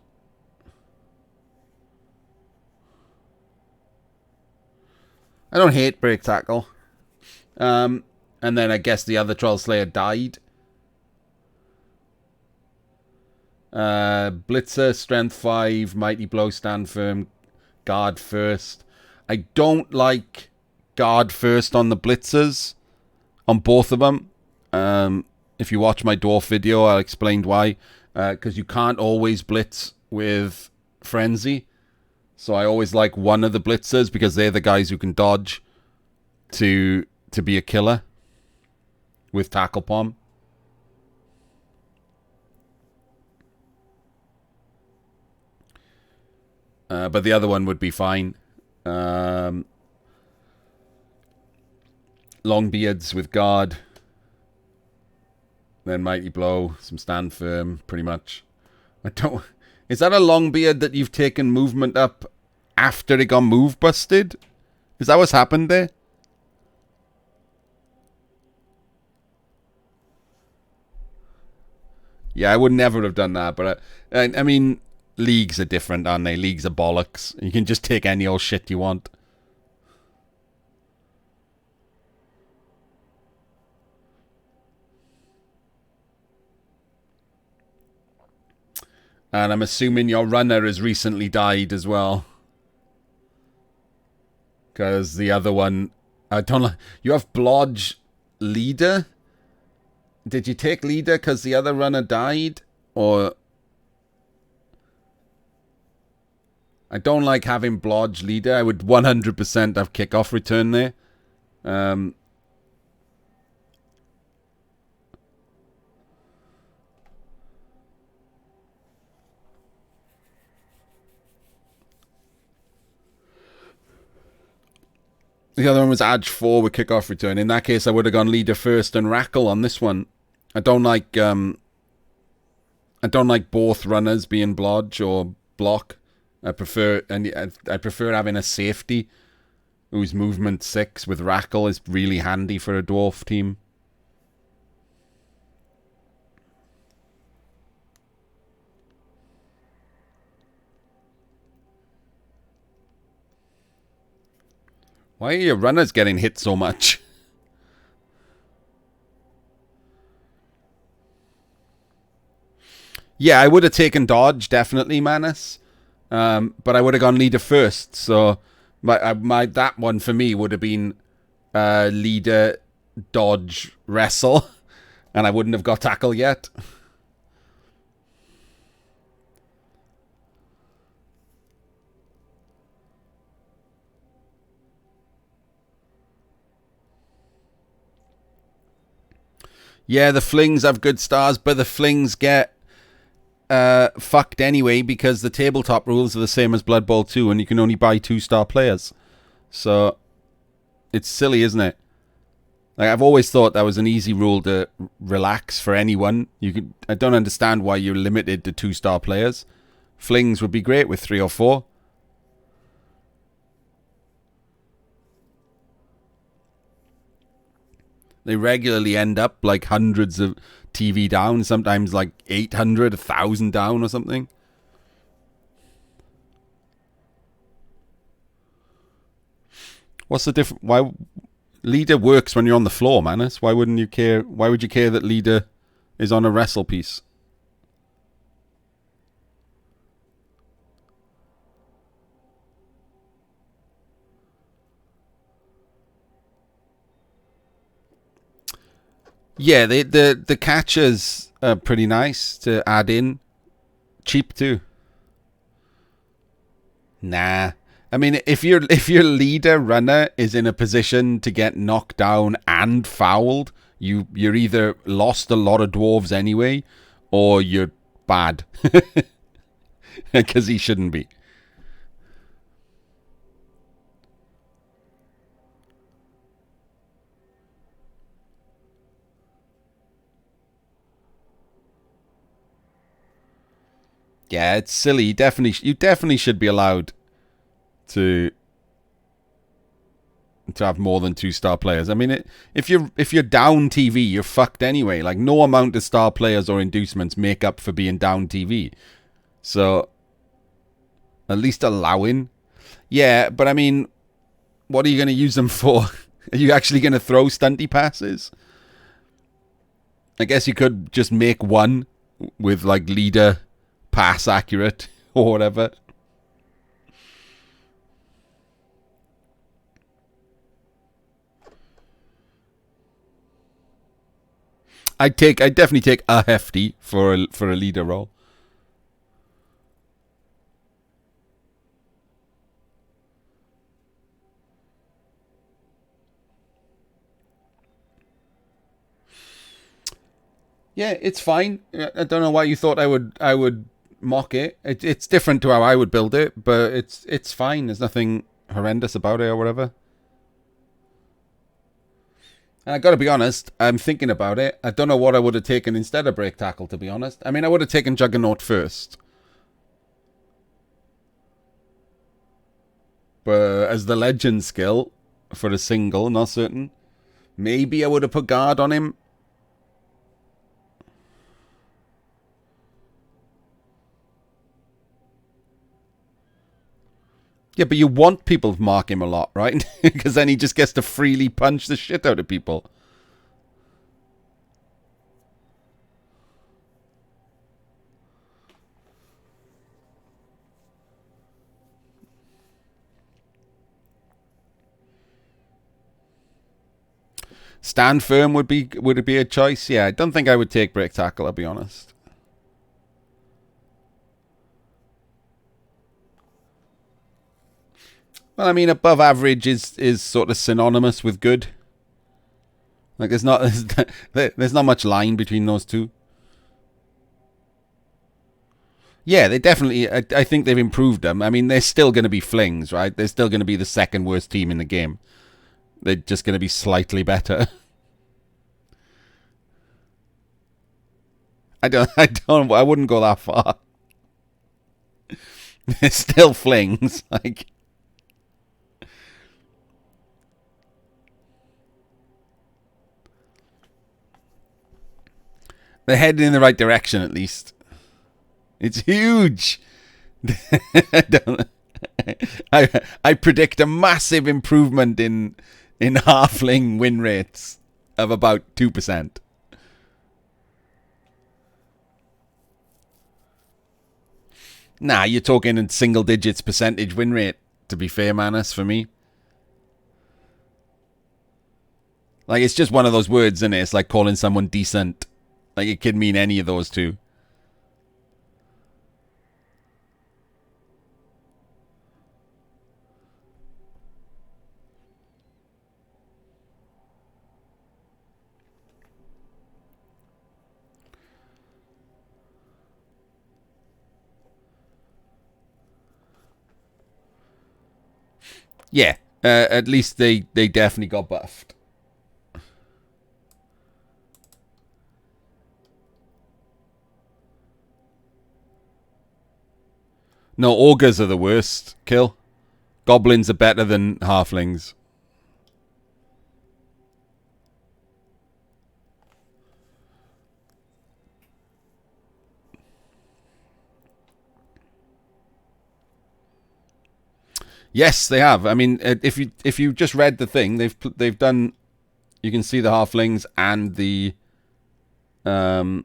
I don't hate Break Tackle. And then I guess the other Troll Slayer died. Blitzer, Strength 5, Mighty Blow, Stand Firm, Guard First. I don't like Guard First on the Blitzers. On both of them. If you watch my Dwarf video, I explained why. Because you can't always blitz with Frenzy. So I always like one of the Blitzers because they're the guys who can dodge to be a killer with Tackle Pom. But the other one would be fine. Longbeards with Guard. Then Mighty Blow, some Stand Firm, pretty much. Is that a Longbeard that you've taken movement up after it got move busted? Is that what's happened there? Yeah, I would never have done that, but I mean, leagues are different, aren't they? Leagues are bollocks. You can just take any old shit you want. And I'm assuming your runner has recently died as well. Because the other one... I don't like... You have Blodge Leader? Did you take Leader because the other runner died? Or... I don't like having Blodge Leader. I would 100% have Kickoff Return there. The other one was Edge 4 with Kickoff Return. In that case, I would have gone Leader first and Rackle on this one. I don't like both runners being Blodge or Block. I prefer having a safety whose movement 6 with Rackle is really handy for a Dwarf team. Why are your runners getting hit so much? Yeah, I would have taken Dodge, definitely, Manus. But I would have gone Leader first. So that one for me would have been Leader, Dodge, Wrestle. And I wouldn't have got Tackle yet. Yeah, the Flings have good stars, but the Flings get fucked anyway because the tabletop rules are the same as Blood Bowl 2 and you can only buy 2-star players. So it's silly, isn't it? Like, I've always thought that was an easy rule to relax for anyone. I don't understand why you're limited to 2-star players. Flings would be great with 3 or 4. They regularly end up like hundreds of TV down, sometimes like 800, 1,000 down or something. What's the difference? Why Leader works when you're on the floor, Manus? Why wouldn't you care? Why would you care that Leader is on a wrestle piece? Yeah, the catchers are pretty nice to add in. Cheap too. Nah. I mean, if your leader runner is in a position to get knocked down and fouled, you're either lost a lot of dwarves anyway, or you're bad. Because he shouldn't be. Yeah, it's silly. You definitely should be allowed to have more than 2-star players. I mean, if you're down TV, you're fucked anyway. Like, no amount of star players or inducements make up for being down TV. So, at least allowing. Yeah, but I mean, what are you going to use them for? Are you actually going to throw stunty passes? I guess you could just make one with, like, leader pass accurate or whatever. I'd definitely take a hefty for a leader role. Yeah, it's fine. I don't know why you thought I would mock it. It's different to how I would build it, but it's fine. There's nothing horrendous about it or whatever. And I got to be honest, I'm thinking about it. I don't know what I would have taken instead of break tackle, to be honest. I mean, I would have taken Juggernaut first. But as the legend skill for a single, not certain. Maybe I would have put guard on him. Yeah, but you want people to mark him a lot, right? Because then he just gets to freely punch the shit out of people. Stand firm would it be a choice? Yeah, I don't think I would take break tackle, I'll be honest. Well, I mean, above average is sort of synonymous with good. Like, there's not much line between those two. Yeah, they definitely. I think they've improved them. I mean, they're still going to be flings, right? They're still going to be the second worst team in the game. They're just going to be slightly better. I wouldn't go that far. They're still flings, like. They're heading in the right direction, at least. It's huge. I predict a massive improvement in halfling win rates of about 2%. Nah, you're talking in single digits percentage win rate, to be fair, Manus, for me. Like, it's just one of those words, isn't it? It's like calling someone decent. Like, it could mean any of those two. Yeah, at least they definitely got buffed. No, ogres are the worst. Kill. Goblins are better than halflings. Yes, they have. I mean, if you just read the thing, they've done. You can see the halflings and the undead,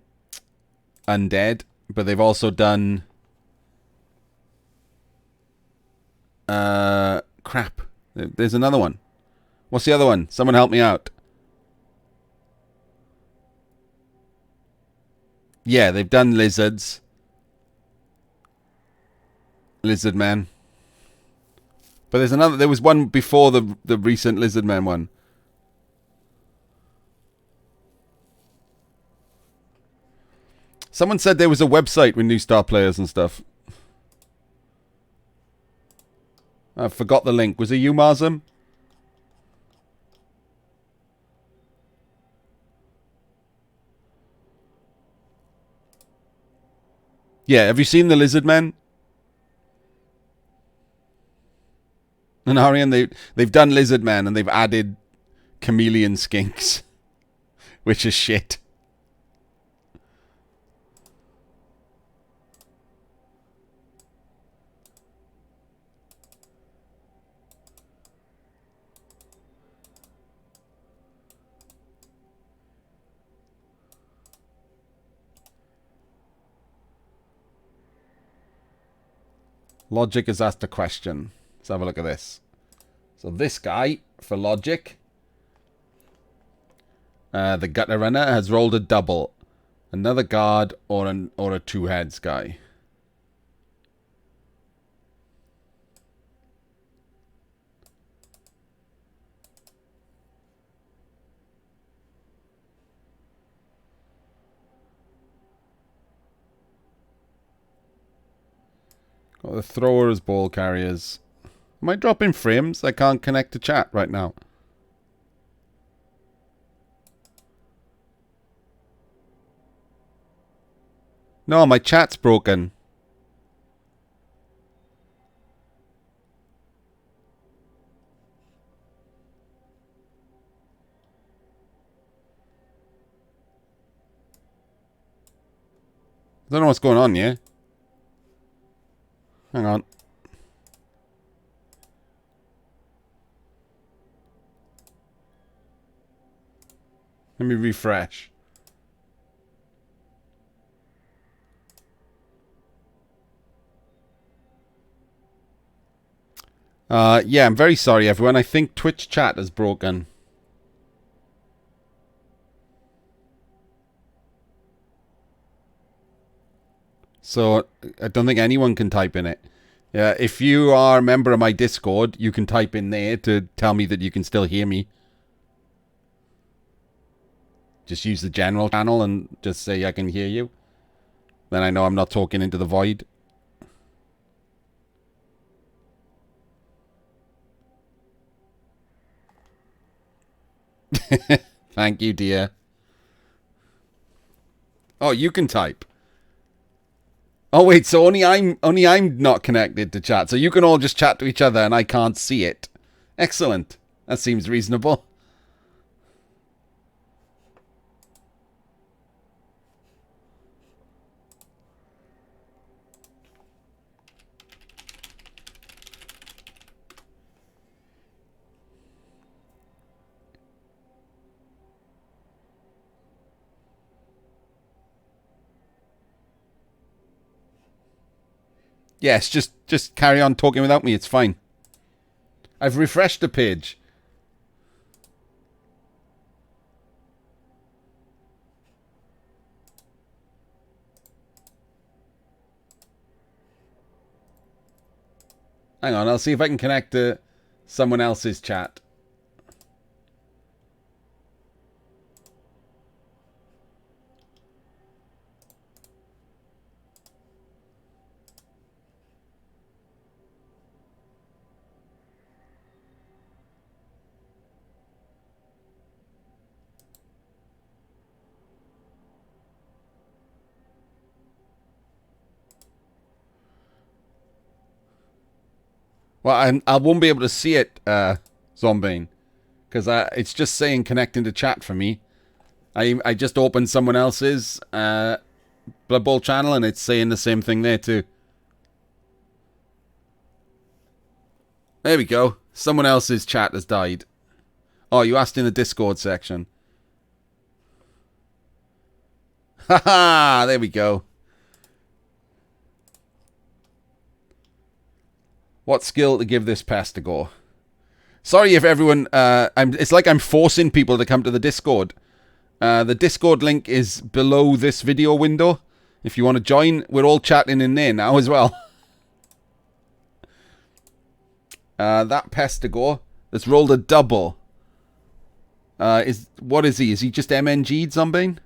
but they've also done crap. There's another one. What's the other one? Someone help me out. Yeah, they've done lizards. Lizard man. But there's another. There was one before the recent lizard man one. Someone said there was a website with new star players and stuff. I forgot the link. Was it you, Marzum? Yeah, have you seen the Lizard Men? And Arian, they've done Lizard Men and they've added chameleon skinks, which is shit. Logic has asked a question. Let's have a look at this. So this guy, for Logic, the Gutter Runner, has rolled a double. Another guard or a two heads guy. Got the throwers, ball carriers. Am I dropping frames? I can't connect to chat right now. No, my chat's broken. I don't know what's going on here. Hang on. Let me refresh. Yeah, I'm very sorry, everyone. I think Twitch chat is broken. So, I don't think anyone can type in it. Yeah, if you are a member of my Discord, you can type in there to tell me that you can still hear me. Just use the general channel and just say I can hear you. Then I know I'm not talking into the void. Thank you, dear. Oh, you can type. Oh wait, so only I'm not connected to chat. So you can all just chat to each other and I can't see it. Excellent. That seems reasonable. Yes, just carry on talking without me. It's fine. I've refreshed the page. Hang on, I'll see if I can connect to someone else's chat. Well, I won't be able to see it, Zombine, because it's just saying connecting to chat for me. I just opened someone else's Blood Bowl channel, and it's saying the same thing there too. There we go. Someone else's chat has died. Oh, you asked in the Discord section. Haha, there we go. What skill to give this pest a go? Sorry if everyone... it's like I'm forcing people to come to the Discord. The Discord link is below this video window. If you want to join, we're all chatting in there now as well. That pest to go that's rolled a double. What is he? Is he just MNG'd, Zombine?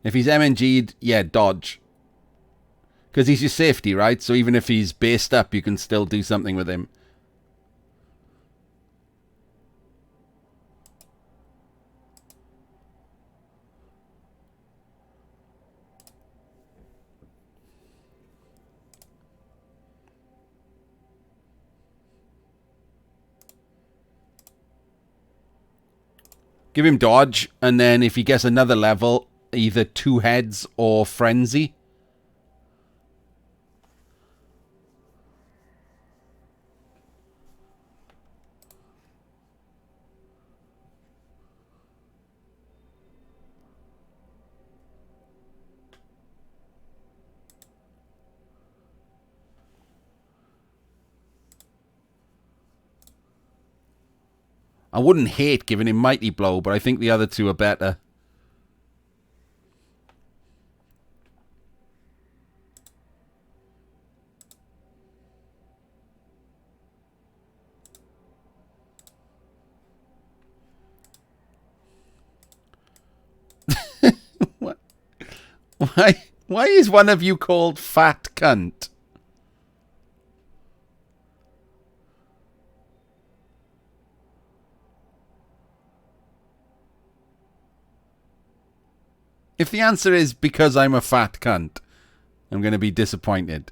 If he's MNG'd, yeah, dodge. Because he's your safety, right? So even if he's based up, you can still do something with him. Give him dodge, and then if he gets another level, either two heads or frenzy. I wouldn't hate giving him Mighty Blow, but I think the other two are better. What? Why is one of you called Fat Cunt? If the answer is because I'm a fat cunt, I'm going to be disappointed.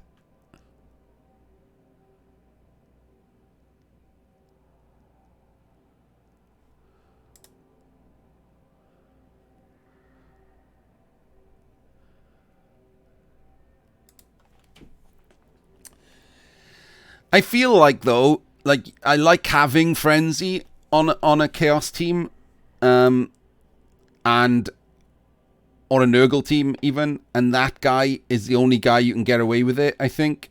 I feel like, though, like I like having Frenzy on a Chaos team, and or a Nurgle team even, and that guy is the only guy you can get away with it, I think.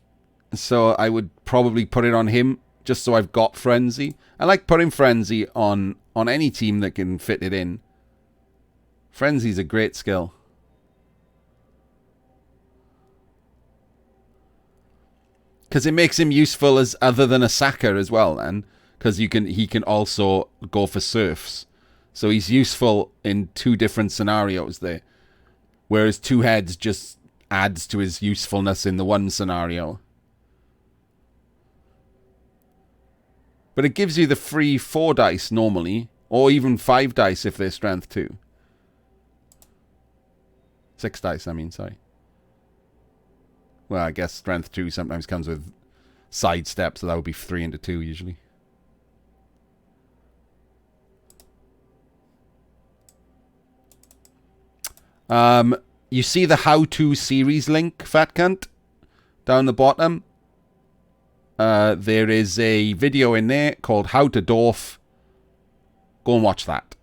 So I would probably put it on him, just so I've got Frenzy. I like putting Frenzy on any team that can fit it in. Frenzy's a great skill. Because it makes him useful as other than a sacker as well, and because he can also go for serfs. So he's useful in two different scenarios there. Whereas two heads just adds to his usefulness in the one scenario. But it gives you the free 4 dice normally, or even 5 dice if they're strength 2. 6 dice, I mean, sorry. Well, I guess strength 2 sometimes comes with sidestep, so that would be 3 into 2 usually. You see the how-to series link, Fat Cunt, down the bottom. There is a video in there called How to Dwarf. Go and watch that.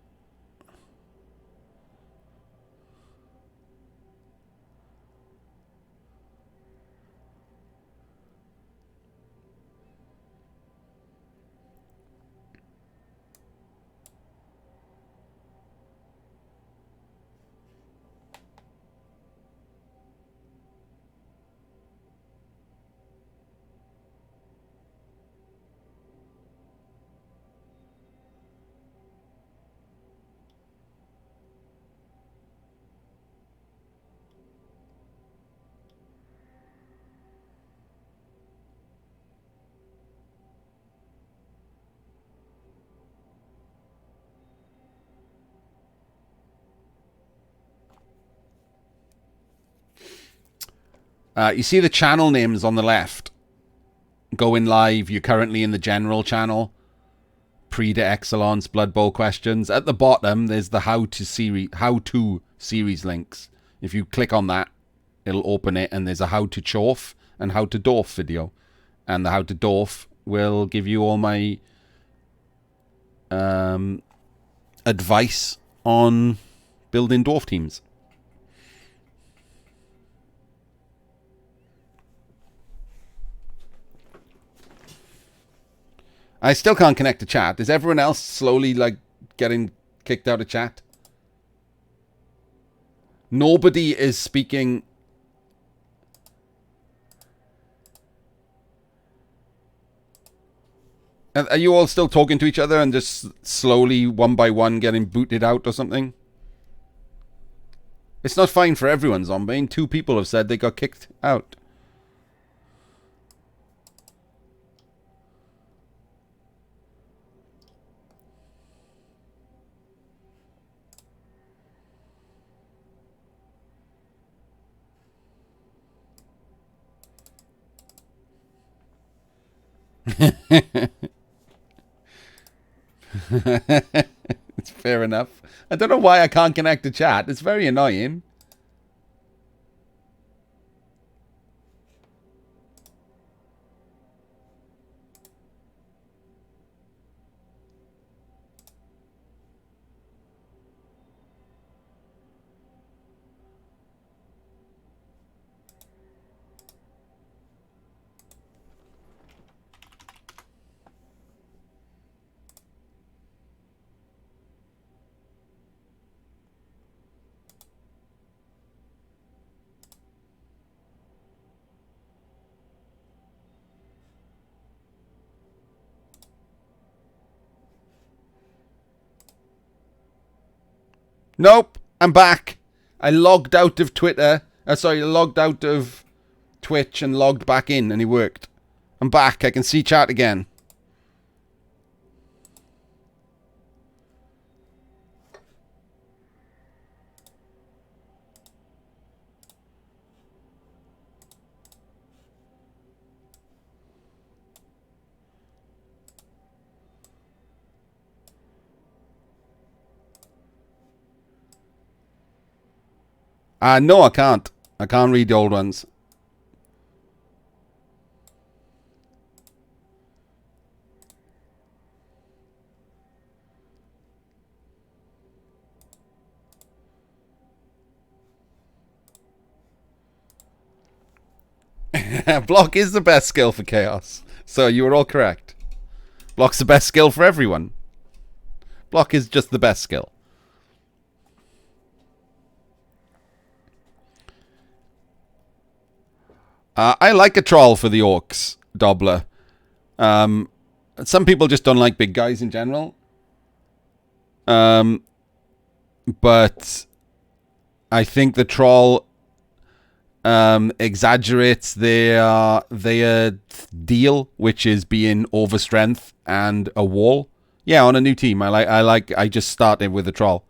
You see the channel names on the left. Going live, you're currently in the general channel. Pre to Excellence, Blood Bowl questions. At the bottom, there's the how-to series links. If you click on that, it'll open it, and there's a how to Chorf and how to Dwarf video. And the how to Dwarf will give you all my advice on building dwarf teams. I still can't connect to chat. Is everyone else slowly, like, getting kicked out of chat? Nobody is speaking. Are you all still talking to each other and just slowly, one by one, getting booted out or something? It's not fine for everyone, Zombie. 2 people have said they got kicked out. It's fair enough. I don't know why I can't connect to chat. It's very annoying. Nope, I'm back. I logged out of Twitter. Sorry, I logged out of Twitch and logged back in, and it worked. I'm back. I can see chat again. No, I can't. I can't read the old ones. Block is the best skill for Chaos. So you were all correct. Block's the best skill for everyone. Block is just the best skill. I like a troll for the orcs, Dobbler. Some people just don't like big guys in general. But I think the troll exaggerates their deal, which is being overstrength and a wall. Yeah, on a new team, I just started with a troll.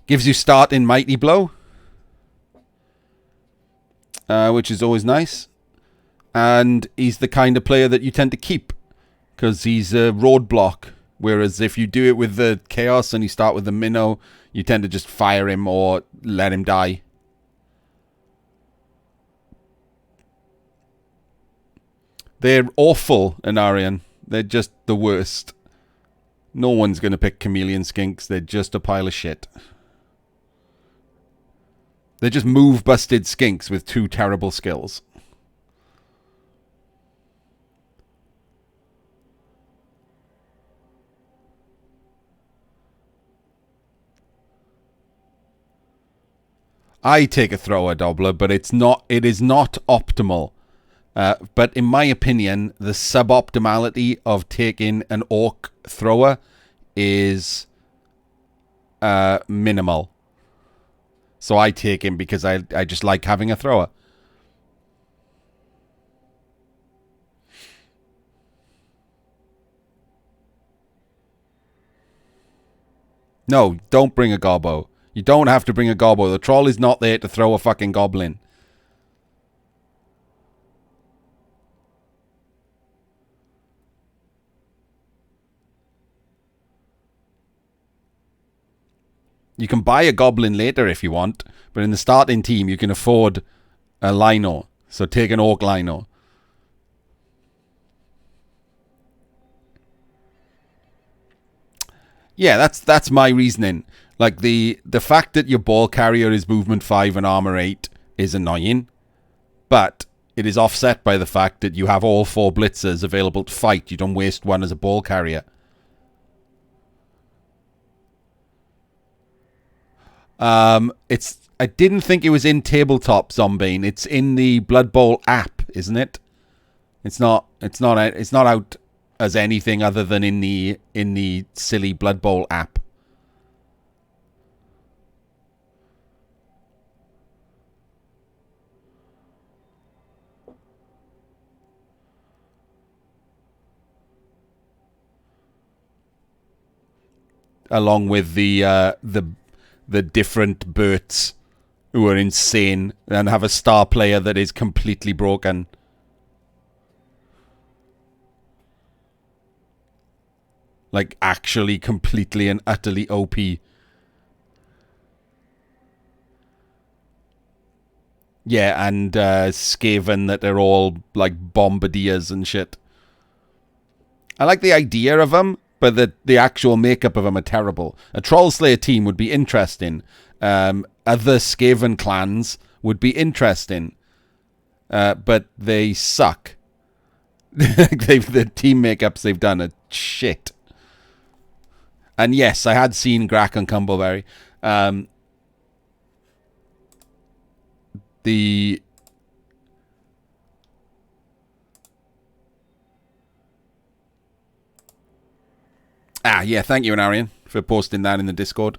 Gives you start in Mighty Blow, which is always nice. And he's the kind of player that you tend to keep, because he's a roadblock. Whereas if you do it with the Chaos and you start with the Minnow, you tend to just fire him or let him die. They're awful, Anarian. They're just the worst. No one's going to pick Chameleon Skinks. They're just a pile of shit. They're just move-busted skinks with 2 terrible skills. I take a thrower, Dobbler, but it is not optimal. But in my opinion, the suboptimality of taking an orc thrower is minimal. So I take him because I just like having a thrower. No, don't bring a gobbo. You don't have to bring a gobbo. The troll is not there to throw a fucking goblin. You can buy a goblin later if you want, but in the starting team you can afford a lino. So take an orc lino. Yeah, that's my reasoning. Like the fact that your ball carrier is movement 5 and armor 8 is annoying, but it is offset by the fact that you have all 4 blitzers available to fight. You don't waste one as a ball carrier. I didn't think it was in Tabletop Zombie. It's in the Blood Bowl app, isn't it? It's not out. as anything other than in the silly Blood Bowl app. Along with the different Berts who are insane and have a star player that is completely broken. Like, actually completely and utterly OP. Yeah, and Skaven that are all, like, bombardiers and shit. I like the idea of them, but the actual makeup of them are terrible. A Troll Slayer team would be interesting. Other Skaven clans would be interesting. But they suck. The team makeups they've done are shit. And yes, I had seen Grack and Cumbleberry. Yeah, thank you, Anarian, for posting that in the Discord.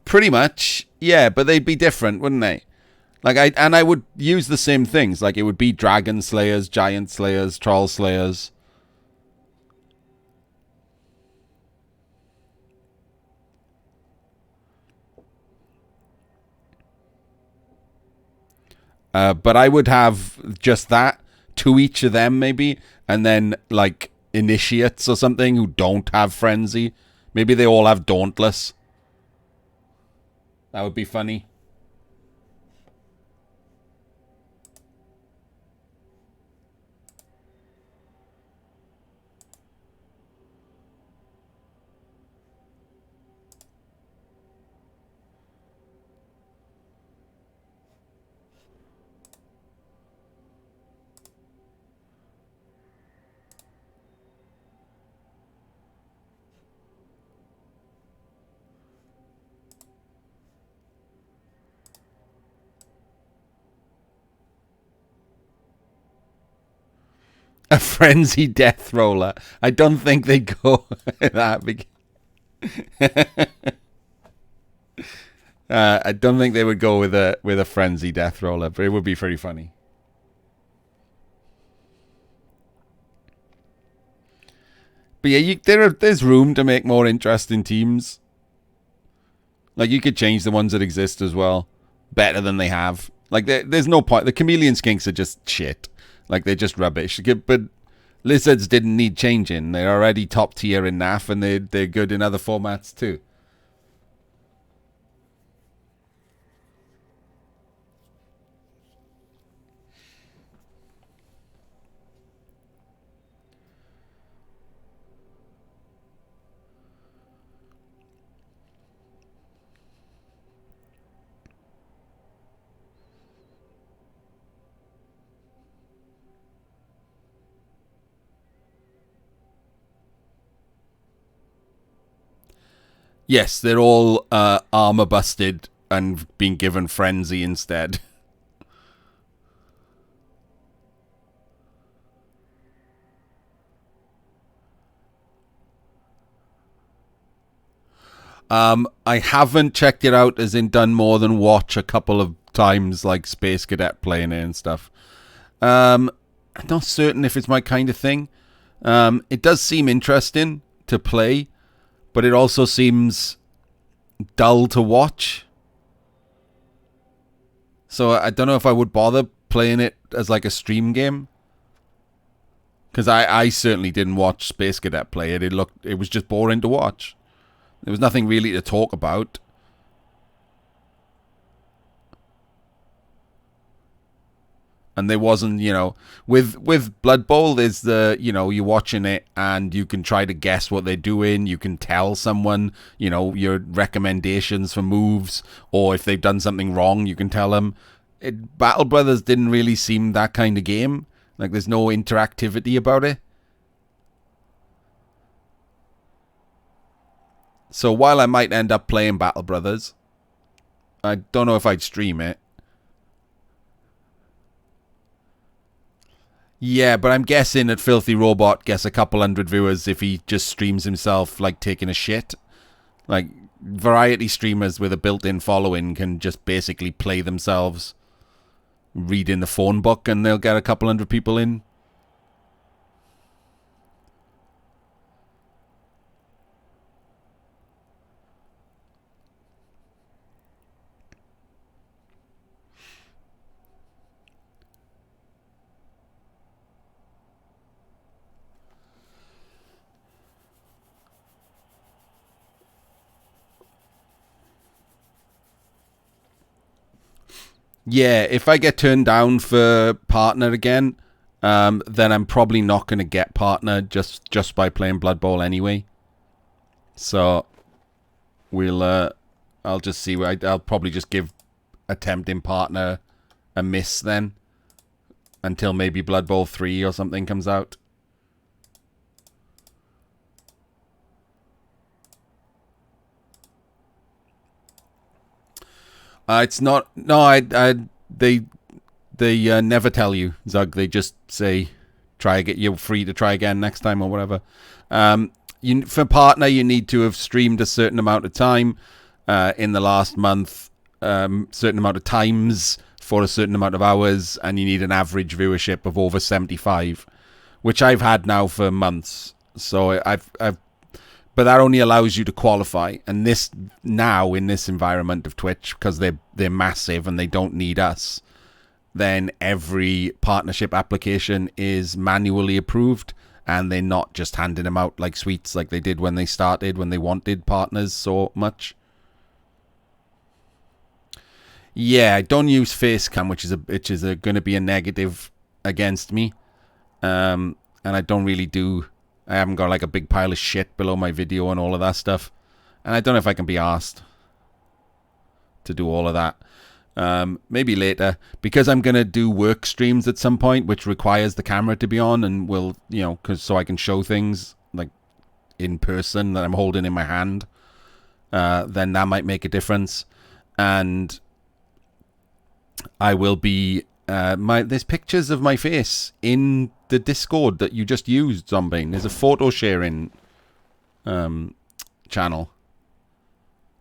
Pretty much, yeah, but they'd be different, wouldn't they? Like, I would use the same things. Like, it would be Dragon Slayers, Giant Slayers, Troll Slayers. But I would have just that to each of them, maybe, and then, like, Initiates or something who don't have Frenzy. Maybe they all have Dauntless. That would be funny. A Frenzy Death Roller. I don't think they go that big. I don't think they would go with a Frenzy Death Roller, but it would be pretty funny. But yeah, there's room to make more interesting teams. Like, you could change the ones that exist as well, better than they have. Like, there's no point. The Chameleon Skinks are just shit. Like, they're just rubbish. But Lizards didn't need changing. They're already top tier in NAF, and they're good in other formats too. Yes, they're all armor busted and being given Frenzy instead. I haven't checked it out, as in done more than watch a couple of times, like Space Cadet playing it and stuff. I'm not certain if it's my kind of thing. It does seem interesting to play, but it also seems dull to watch. So I don't know if I would bother playing it as like a stream game. Because I certainly didn't watch Space Cadet play it. It was just boring to watch. There was nothing really to talk about. And there wasn't, with Blood Bowl, there's you're watching it and you can try to guess what they're doing. You can tell someone, your recommendations for moves, or if they've done something wrong, you can tell them. Battle Brothers didn't really seem that kind of game. Like, there's no interactivity about it. So while I might end up playing Battle Brothers, I don't know if I'd stream it. Yeah, but I'm guessing that Filthy Robot gets a couple hundred viewers if he just streams himself like taking a shit. Like, variety streamers with a built-in following can just basically play themselves reading the phone book and they'll get a couple hundred people in. Yeah, if I get turned down for partner again, then I'm probably not going to get partner just by playing Blood Bowl anyway. So I'll just see. I'll probably just give attempting partner a miss then, until maybe Blood Bowl 3 or something comes out. It's not. No, they never tell you, Zug. They just say, you're free to try again next time or whatever. For partner, you need to have streamed a certain amount of time in the last month, certain amount of times for a certain amount of hours, and you need an average viewership of over 75, which I've had now for months. So but that only allows you to qualify. And this now in this environment of Twitch, because they're massive and they don't need us, then every partnership application is manually approved, and they're not just handing them out like sweets like they did when they started, when they wanted partners so much. Yeah, I don't use Facecam, which is going to be a negative against me. And I don't really do. I haven't got like a big pile of shit below my video and all of that stuff. And I don't know if I can be asked to do all of that. Maybe later, because I'm going to do work streams at some point, which requires the camera to be on, and will, so I can show things like in person that I'm holding in my hand. Then that might make a difference. And I will be, there's pictures of my face in the Discord that you just used, Zombie. There's a photo sharing channel.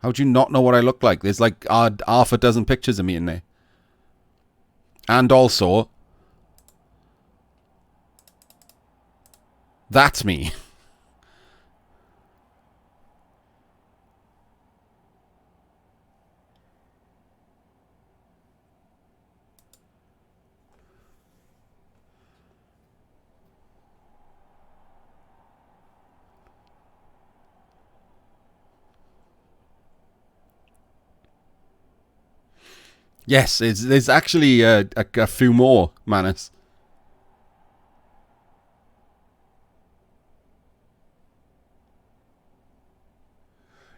How do you not know what I look like? There's like half a dozen pictures of me in there. And also, that's me. Yes, there's actually a few more, Manus.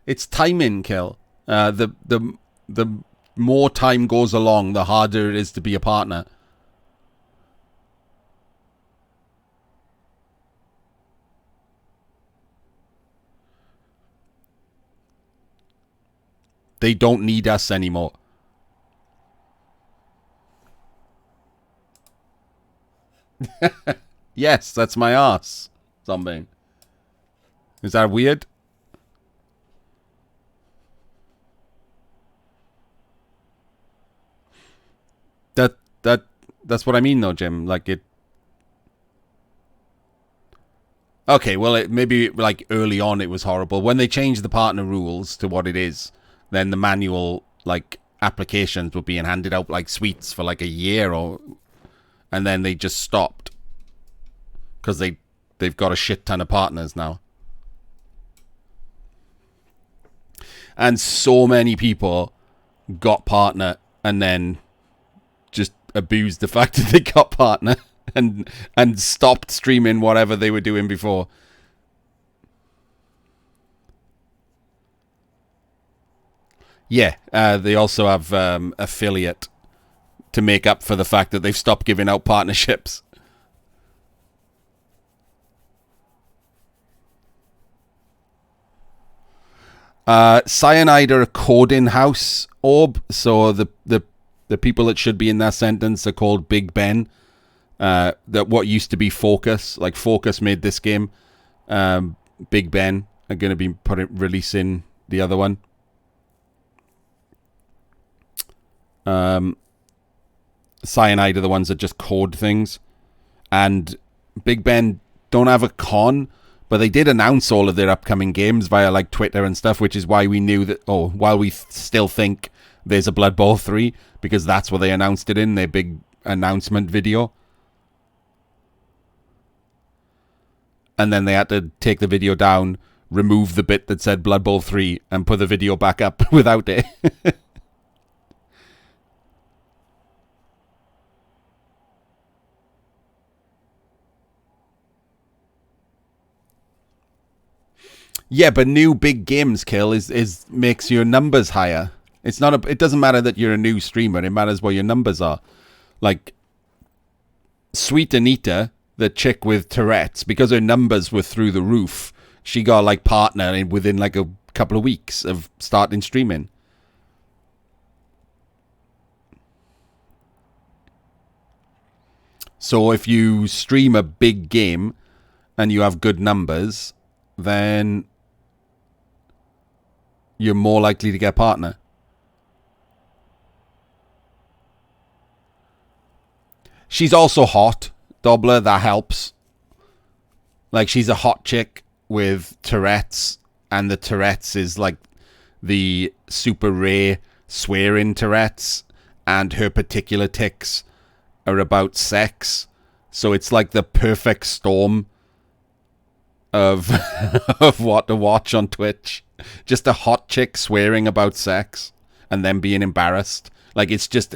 It's timing, Kill. The more time goes along, the harder it is to be a partner. They don't need us anymore. Yes, that's my ass. Zombie. Is that weird? That's what I mean, though, Jim. Like it. Okay, well, maybe like early on it was horrible. When they changed the partner rules to what it is, then the manual like applications were being handed out like sweets for like a year, and then they just stopped because they've got a shit ton of partners now, and so many people got partner and then just abused the fact that they got partner and stopped streaming whatever they were doing before. Yeah, they also have affiliate to make up for the fact that they've stopped giving out partnerships. Cyanide are a coding house orb, so the people that should be in that sentence are called Big Ben. that what used to be Focus, like Focus made this game. Big Ben are going to be releasing the other one. Cyanide are the ones that just code things, and Big Ben don't have a con, but they did announce all of their upcoming games via like Twitter and stuff, which is why we knew that. Oh, while we still think there's a Blood Bowl 3, because that's what they announced it in their big announcement video. And then they had to take the video down, remove the bit that said Blood Bowl 3, and put the video back up without it. Yeah, but new big games kill is makes your numbers higher. It's not it doesn't matter that you're a new streamer, it matters what your numbers are. Like Sweet Anita, the chick with Tourette's, because her numbers were through the roof, she got like partner within like a couple of weeks of starting streaming. So if you stream a big game and you have good numbers, then you're more likely to get a partner. She's also hot, Dobler, that helps. Like, she's a hot chick with Tourette's, and the Tourette's is like the super rare swearing Tourette's, and her particular tics are about sex. So it's like the perfect storm of of what to watch on Twitch. Just a hot chick swearing about sex and then being embarrassed. Like, it's just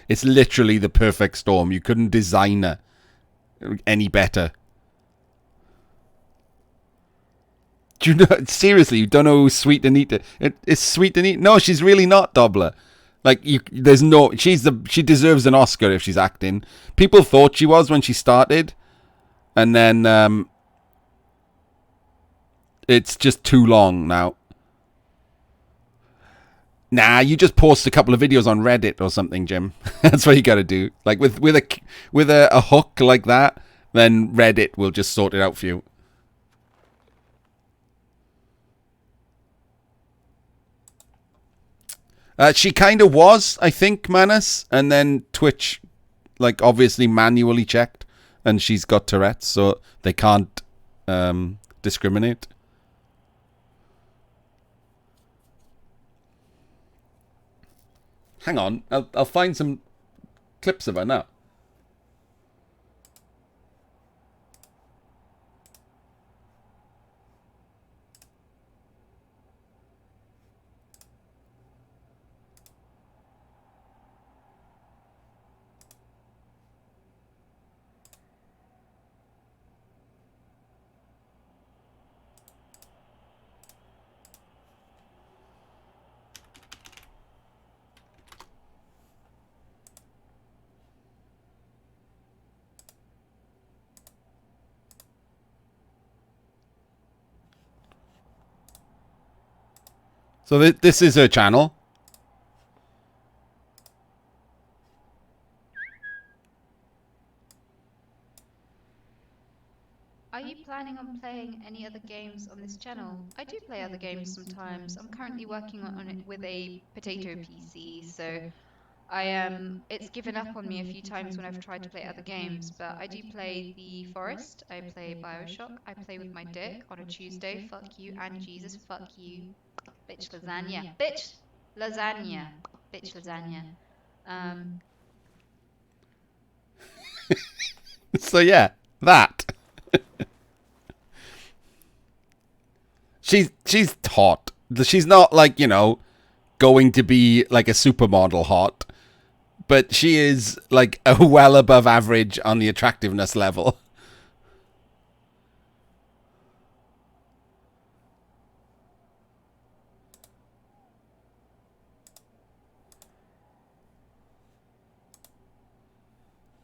it's literally the perfect storm. You couldn't design her any better. Do you know, seriously, you don't know who Sweet Anita? It's Sweet Anita. No, she's really not, Dobler. Like, there's no. She deserves an Oscar if she's acting. People thought she was when she started, and then it's just too long now. Nah, you just post a couple of videos on Reddit or something, Jim. That's what you got to do. Like with a hook like that, then Reddit will just sort it out for you. She kind of was, I think, Manus, and then Twitch, like, obviously manually checked, and she's got Tourette's, so they can't discriminate. Hang on, I'll find some clips of her now. So this is her channel. Are you planning on playing any other games on this channel? I do play other games sometimes. I'm currently working on it with a potato PC, so it's given up on me a few times when I've tried to play other games, but I do play The Forest, I play Bioshock, I play with my dick on a Tuesday, fuck you, and Jesus, fuck you. Bitch lasagna. Bitch lasagna. Bitch lasagna. So yeah, that. She's hot. She's not like, you know, going to be like a supermodel hot, but she is like a well above average on the attractiveness level.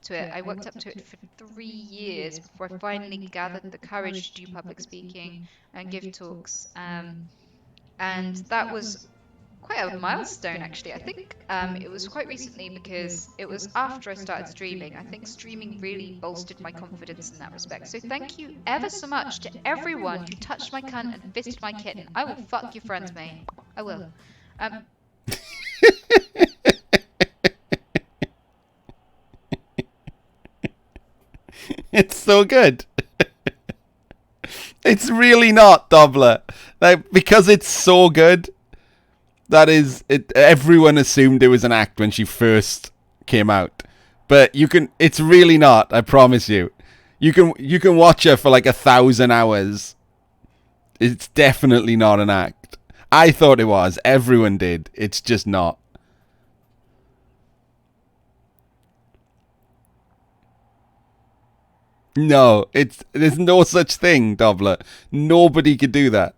To it. I worked up to it for 3 years before I finally gathered the courage to do public speaking and give talks. And that was quite a milestone, actually. I think it was quite recently because it was after I started streaming. I think streaming really bolstered my confidence in that respect. So thank you ever so much to everyone who touched my cunt and fisted my kitten. I will fuck your friends, mate. I will. It's so good. It's really not, Dobler. Like, because it's so good. That is it. Everyone assumed it was an act when she first came out, but it's really not. I promise you. You can watch her for like 1,000 hours. It's definitely not an act. I thought it was. Everyone did. It's just not. No, there's no such thing, Dobler. Nobody could do that.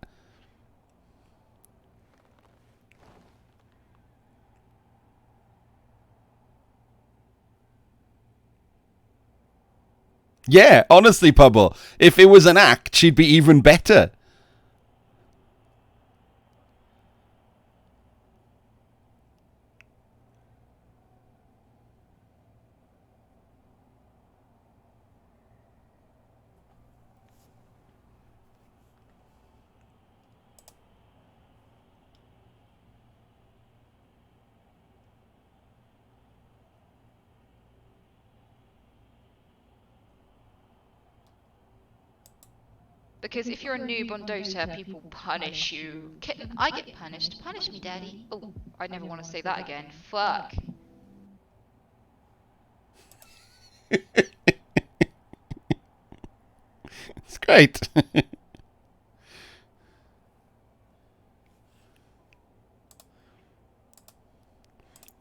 Yeah, honestly, Pubble, if it was an act, she'd be even better. Because if you're a noob on Dota, people punish you. Kitten, I get punished. Punish me, daddy. Oh, I never want to say that again. Fuck. It's great.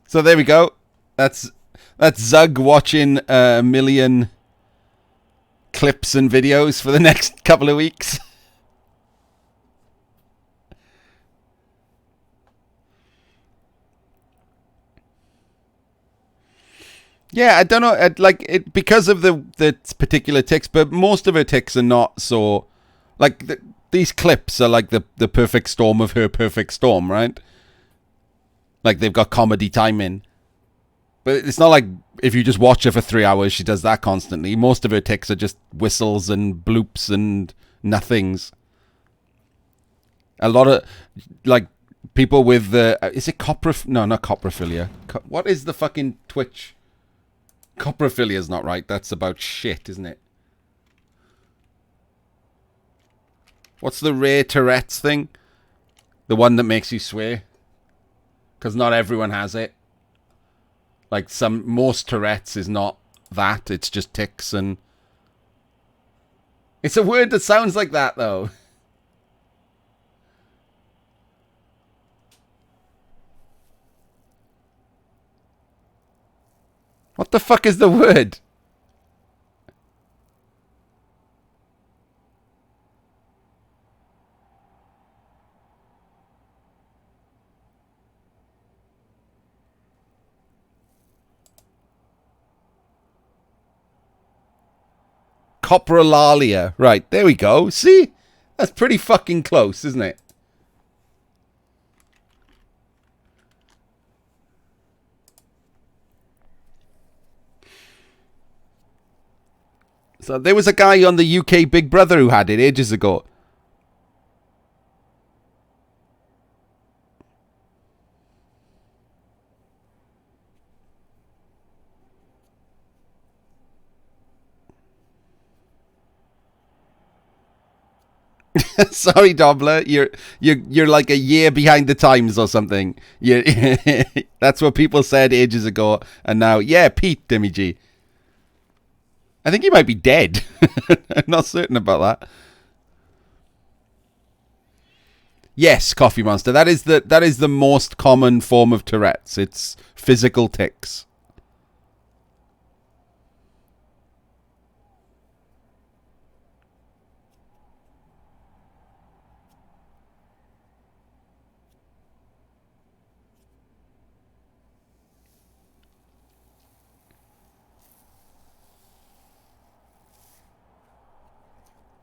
So there we go. That's Zug watching a million clips and videos for the next couple of weeks. Yeah, I don't know, like it because of the particular ticks, but most of her ticks are not so. Like these clips are like the perfect storm of her perfect storm, right? Like they've got comedy timing, but it's not like if you just watch her for 3 hours, she does that constantly. Most of her ticks are just whistles and bloops and nothings. A lot of like people with is it no, not coprophilia. What is the fucking Twitch? Coprophilia is not right. That's about shit, isn't it? What's the rare Tourette's thing? The one that makes you swear? Because not everyone has it. Like most Tourette's is not that. It's just tics and... It's a word that sounds like that, though. What the fuck is the word? Coprolalia. Right, there we go. See? That's pretty fucking close, isn't it? So there was a guy on the UK Big Brother who had it ages ago. Sorry, Dobler. You're like a year behind the times or something. That's what people said ages ago, and now, yeah, Pete, Demi G. I think he might be dead. I'm not certain about that. Yes, Coffee Monster. That is the most common form of Tourette's. It's physical tics.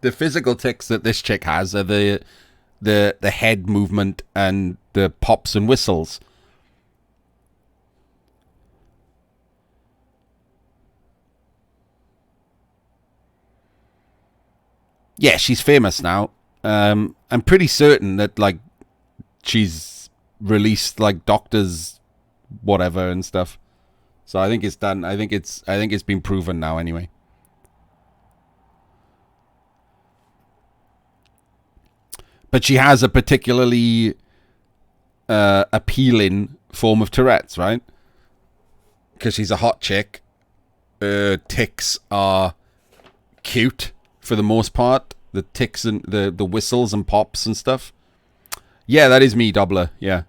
The physical tics that this chick has are the head movement and the pops and whistles. Yeah, she's famous now. I'm pretty certain that like she's released like doctors whatever and stuff. So I think it's done. I think it's been proven now anyway. But she has a particularly appealing form of Tourette's, right? Because she's a hot chick. Her tics are cute for the most part. The tics and the whistles and pops and stuff. Yeah, that is me, Doubler. Yeah.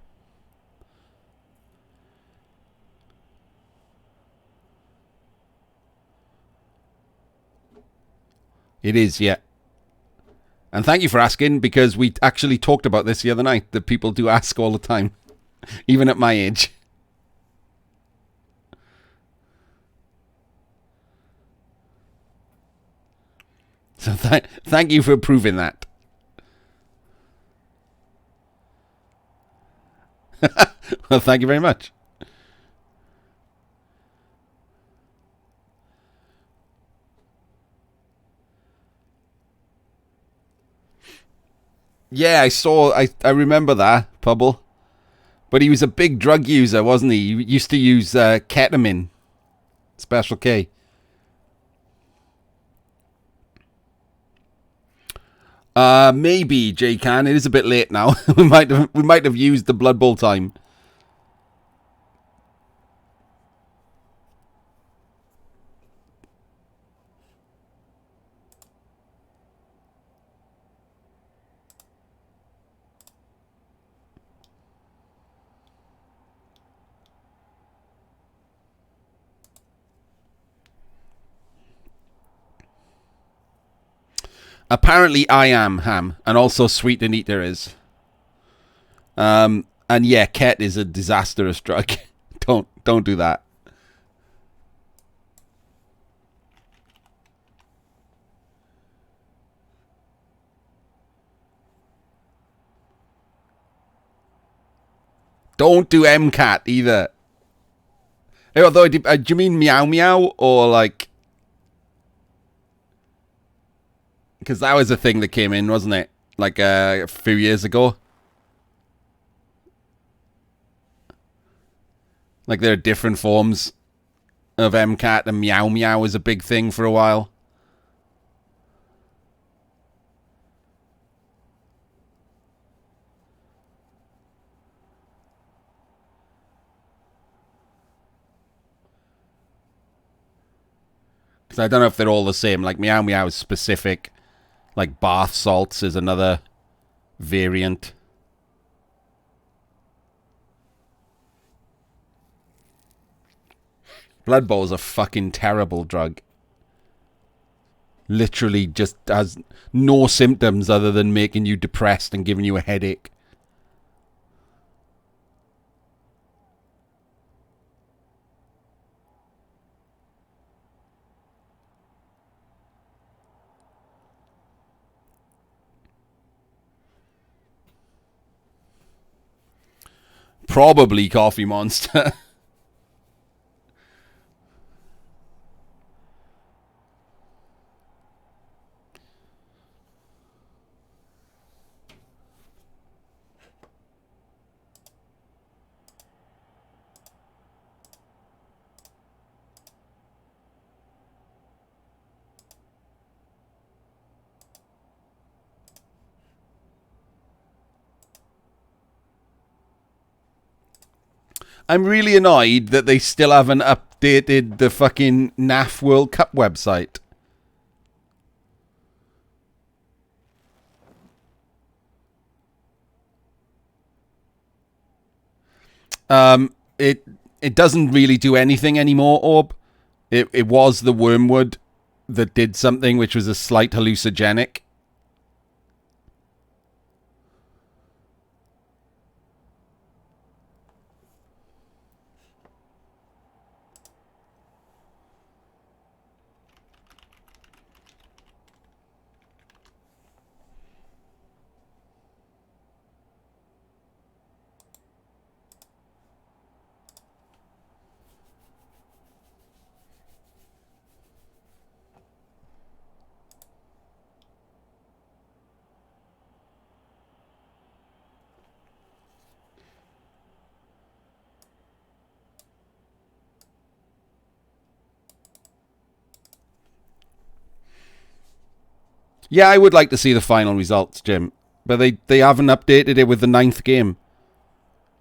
It is, yeah. And thank you for asking, because we actually talked about this the other night, that people do ask all the time, even at my age. So thank you for proving that. Well, thank you very much. Yeah, I remember that, Pubble. But he was a big drug user, wasn't he? He used to use ketamine. Special K. Maybe, J-Can. It is a bit late now. we might have used the Blood Bowl time. Apparently I am Ham, and also Sweet Anita is. And yeah, Ket is a disastrous drug. Don't do that. Don't do MCAT either. Although, do you mean Meow Meow or like? Because that was a thing that came in, wasn't it? Like a few years ago. Like there are different forms of MCAT, and Meow Meow was a big thing for a while. Because I don't know if they're all the same. Like Meow Meow is specific. Like bath salts is another variant. Blood Bowl is a fucking terrible drug. Literally just has no symptoms other than making you depressed and giving you a headache. Probably Coffee Monster. I'm really annoyed that they still haven't updated the fucking NAF World Cup website. It doesn't really do anything anymore, Orb. It was the Wormwood that did something, which was a slight hallucinogenic. Yeah, I would like to see the final results, Jim. But they haven't updated it with the 9th game.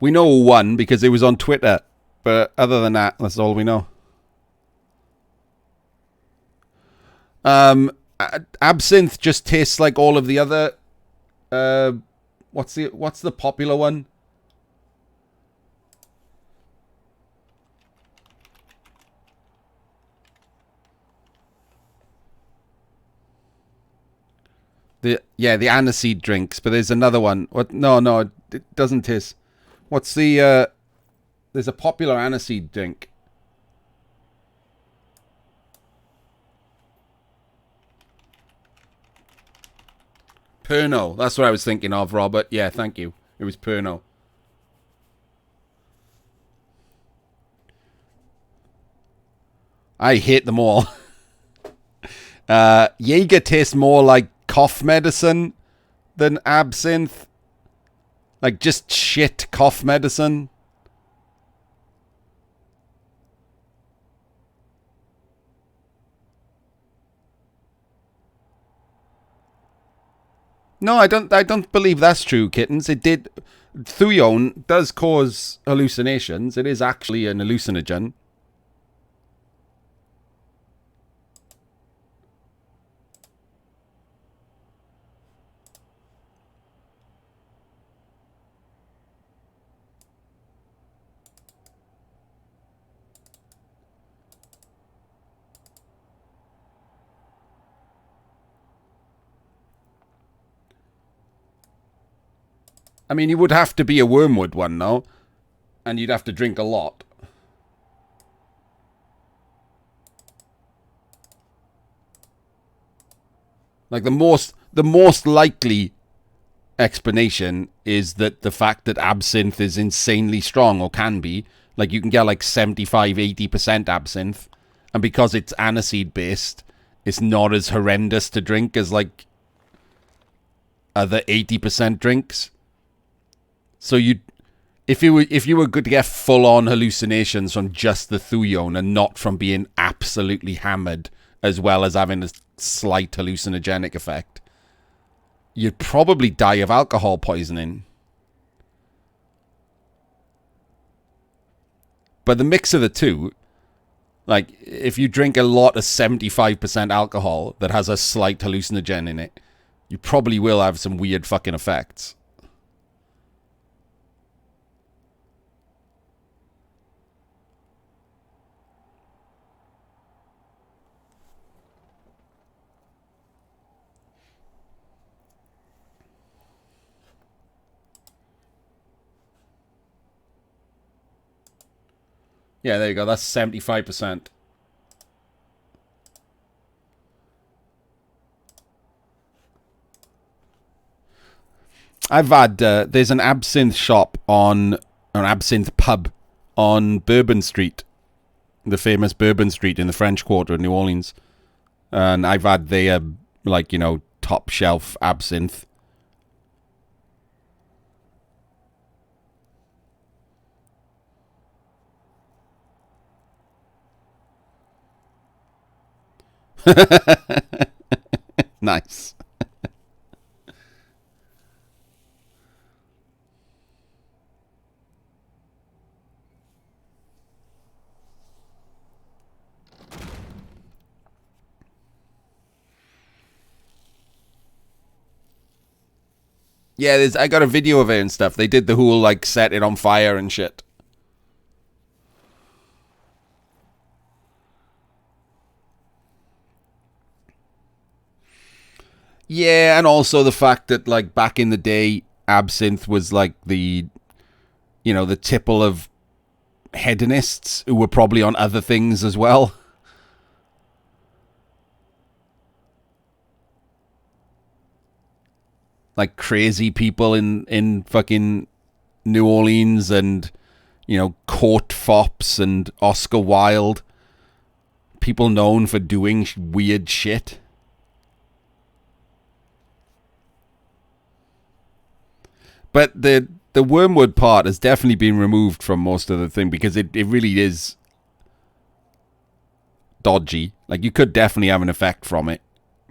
We know who won because it was on Twitter. But other than that, that's all we know. Absinthe just tastes like all of the other... what's the popular one? The aniseed drinks, but there's another one. What? No, it doesn't taste. What's the? There's a popular aniseed drink. Pernod. That's what I was thinking of, Robert. Yeah, thank you. It was Pernod. I hate them all. Jaeger tastes more like cough medicine than absinthe. Like just shit cough medicine. No, I don't believe that's true, kittens. It did. Thuyon does cause hallucinations. It is actually an hallucinogen. I mean, you would have to be a wormwood one, though. And you'd have to drink a lot. Like, the most likely explanation is that the fact that absinthe is insanely strong, or can be. Like, you can get, like, 75-80% absinthe. And because it's aniseed-based, it's not as horrendous to drink as, like, other 80% drinks. So if you were good to get full-on hallucinations from just the Thuyon and not from being absolutely hammered, as well as having a slight hallucinogenic effect, you'd probably die of alcohol poisoning. But the mix of the two, like, if you drink a lot of 75% alcohol that has a slight hallucinogen in it, you probably will have some weird fucking effects. Yeah, there you go. That's 75%. I've had... there's an absinthe shop on... An absinthe pub on Bourbon Street. The famous Bourbon Street in the French Quarter in New Orleans. And I've had their, like, you know, top shelf absinthe. Nice. Yeah, I got a video of it and stuff. They did the whole, like, set it on fire and shit. Yeah, and also the fact that, like, back in the day, absinthe was, like, the, you know, the tipple of hedonists who were probably on other things as well. Like, crazy people in fucking New Orleans and, you know, court fops and Oscar Wilde. People known for doing weird shit. But the wormwood part has definitely been removed from most of the thing because it really is dodgy. Like, you could definitely have an effect from it.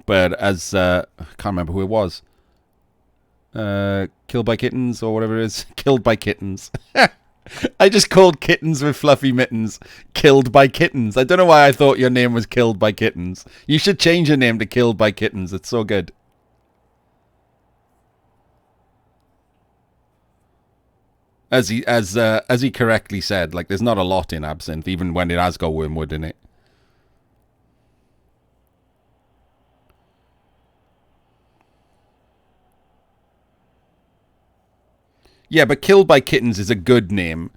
But as I can't remember who it was. Killed by Kittens or whatever it is. Killed by Kittens. I just called kittens with fluffy mittens Killed by Kittens. I don't know why I thought your name was Killed by Kittens. You should change your name to Killed by Kittens. It's so good. As he correctly said, like there's not a lot in absinthe, even when it has got wormwood in it. Yeah, but Killed by Kittens is a good name.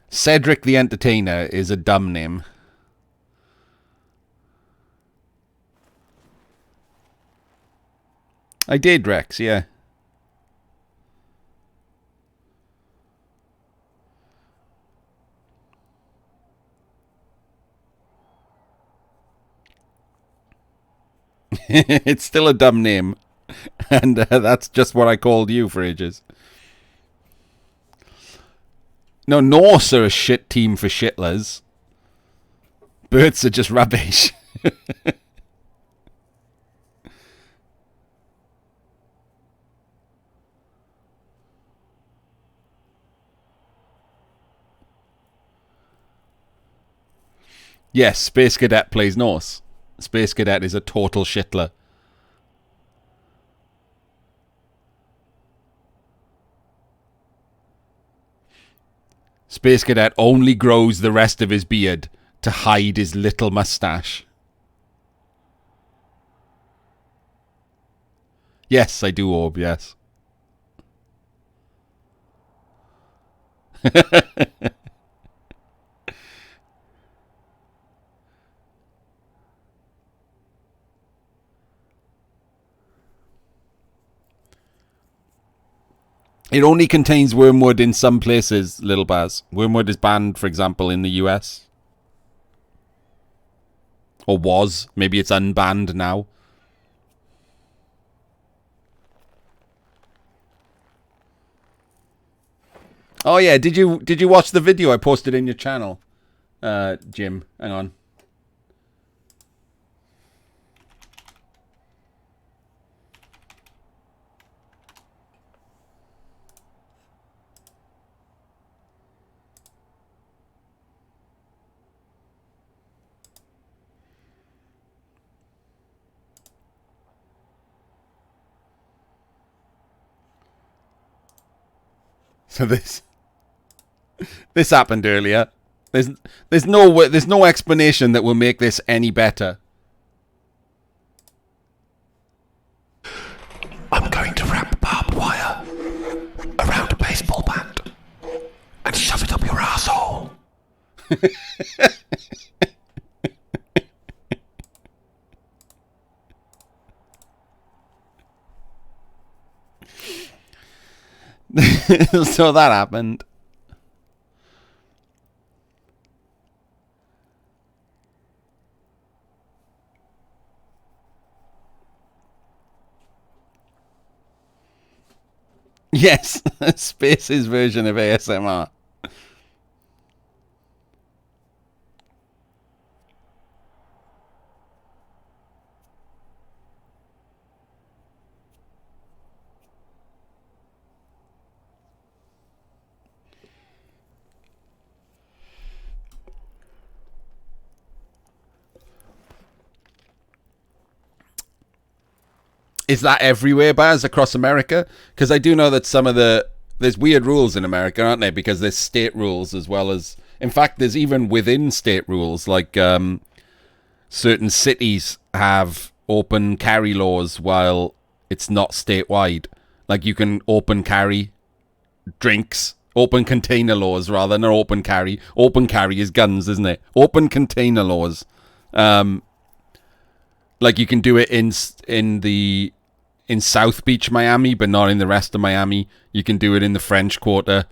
Cedric the Entertainer is a dumb name. I did, Rex, yeah. It's still a dumb name. And that's just what I called you for ages. No, Norse are a shit team for shitlers. Birds are just rubbish. Yes, Space Cadet plays Norse. Space Cadet is a total shitler. Space Cadet only grows the rest of his beard to hide his little mustache. Yes, I do, Orb, yes. It only contains wormwood in some places, Little Baz. Wormwood is banned, for example, in the US. Or was. Maybe it's unbanned now. Oh yeah, did you watch the video I posted in your channel? Jim, hang on. So this happened earlier. There's no explanation that will make this any better. I'm going to wrap barbed wire around a baseball bat and shove it up your asshole. So that happened. Yes, Space's version of ASMR. Is that everywhere, Baz, across America? Because I do know that there's weird rules in America, aren't there? Because there's state rules as well as... In fact, there's even within state rules, like certain cities have open carry laws while it's not statewide. Like you can open carry drinks, open container laws rather than open carry. Open carry is guns, isn't it? Open container laws. Like you can do it in South Beach, Miami, but not in the rest of Miami. You can do it in the French Quarter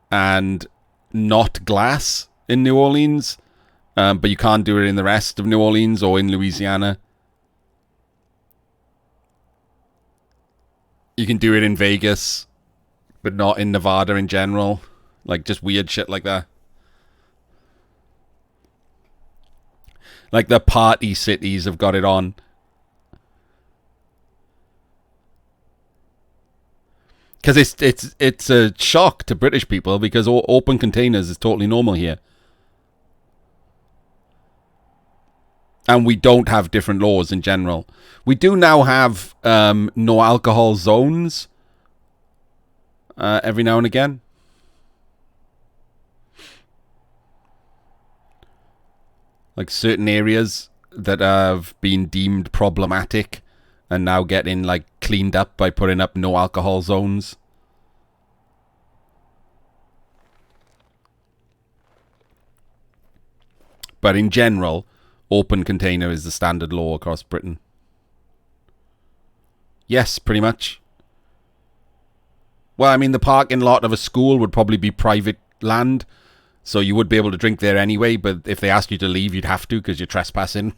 and not Glass in New Orleans, but you can't do it in the rest of New Orleans or in Louisiana. You can do it in Vegas, but not in Nevada in general. Like just weird shit like that. Like the party cities have got it on. Because it's a shock to British people because open containers is totally normal here. And we don't have different laws in general. We do now have no alcohol zones every now and again. Like certain areas that have been deemed problematic and now getting like cleaned up by putting up no alcohol zones. But in general, open container is the standard law across Britain. Yes, pretty much. Well, I mean, the parking lot of a school would probably be private land, so you would be able to drink there anyway, but if they asked you to leave, you'd have to because you're trespassing.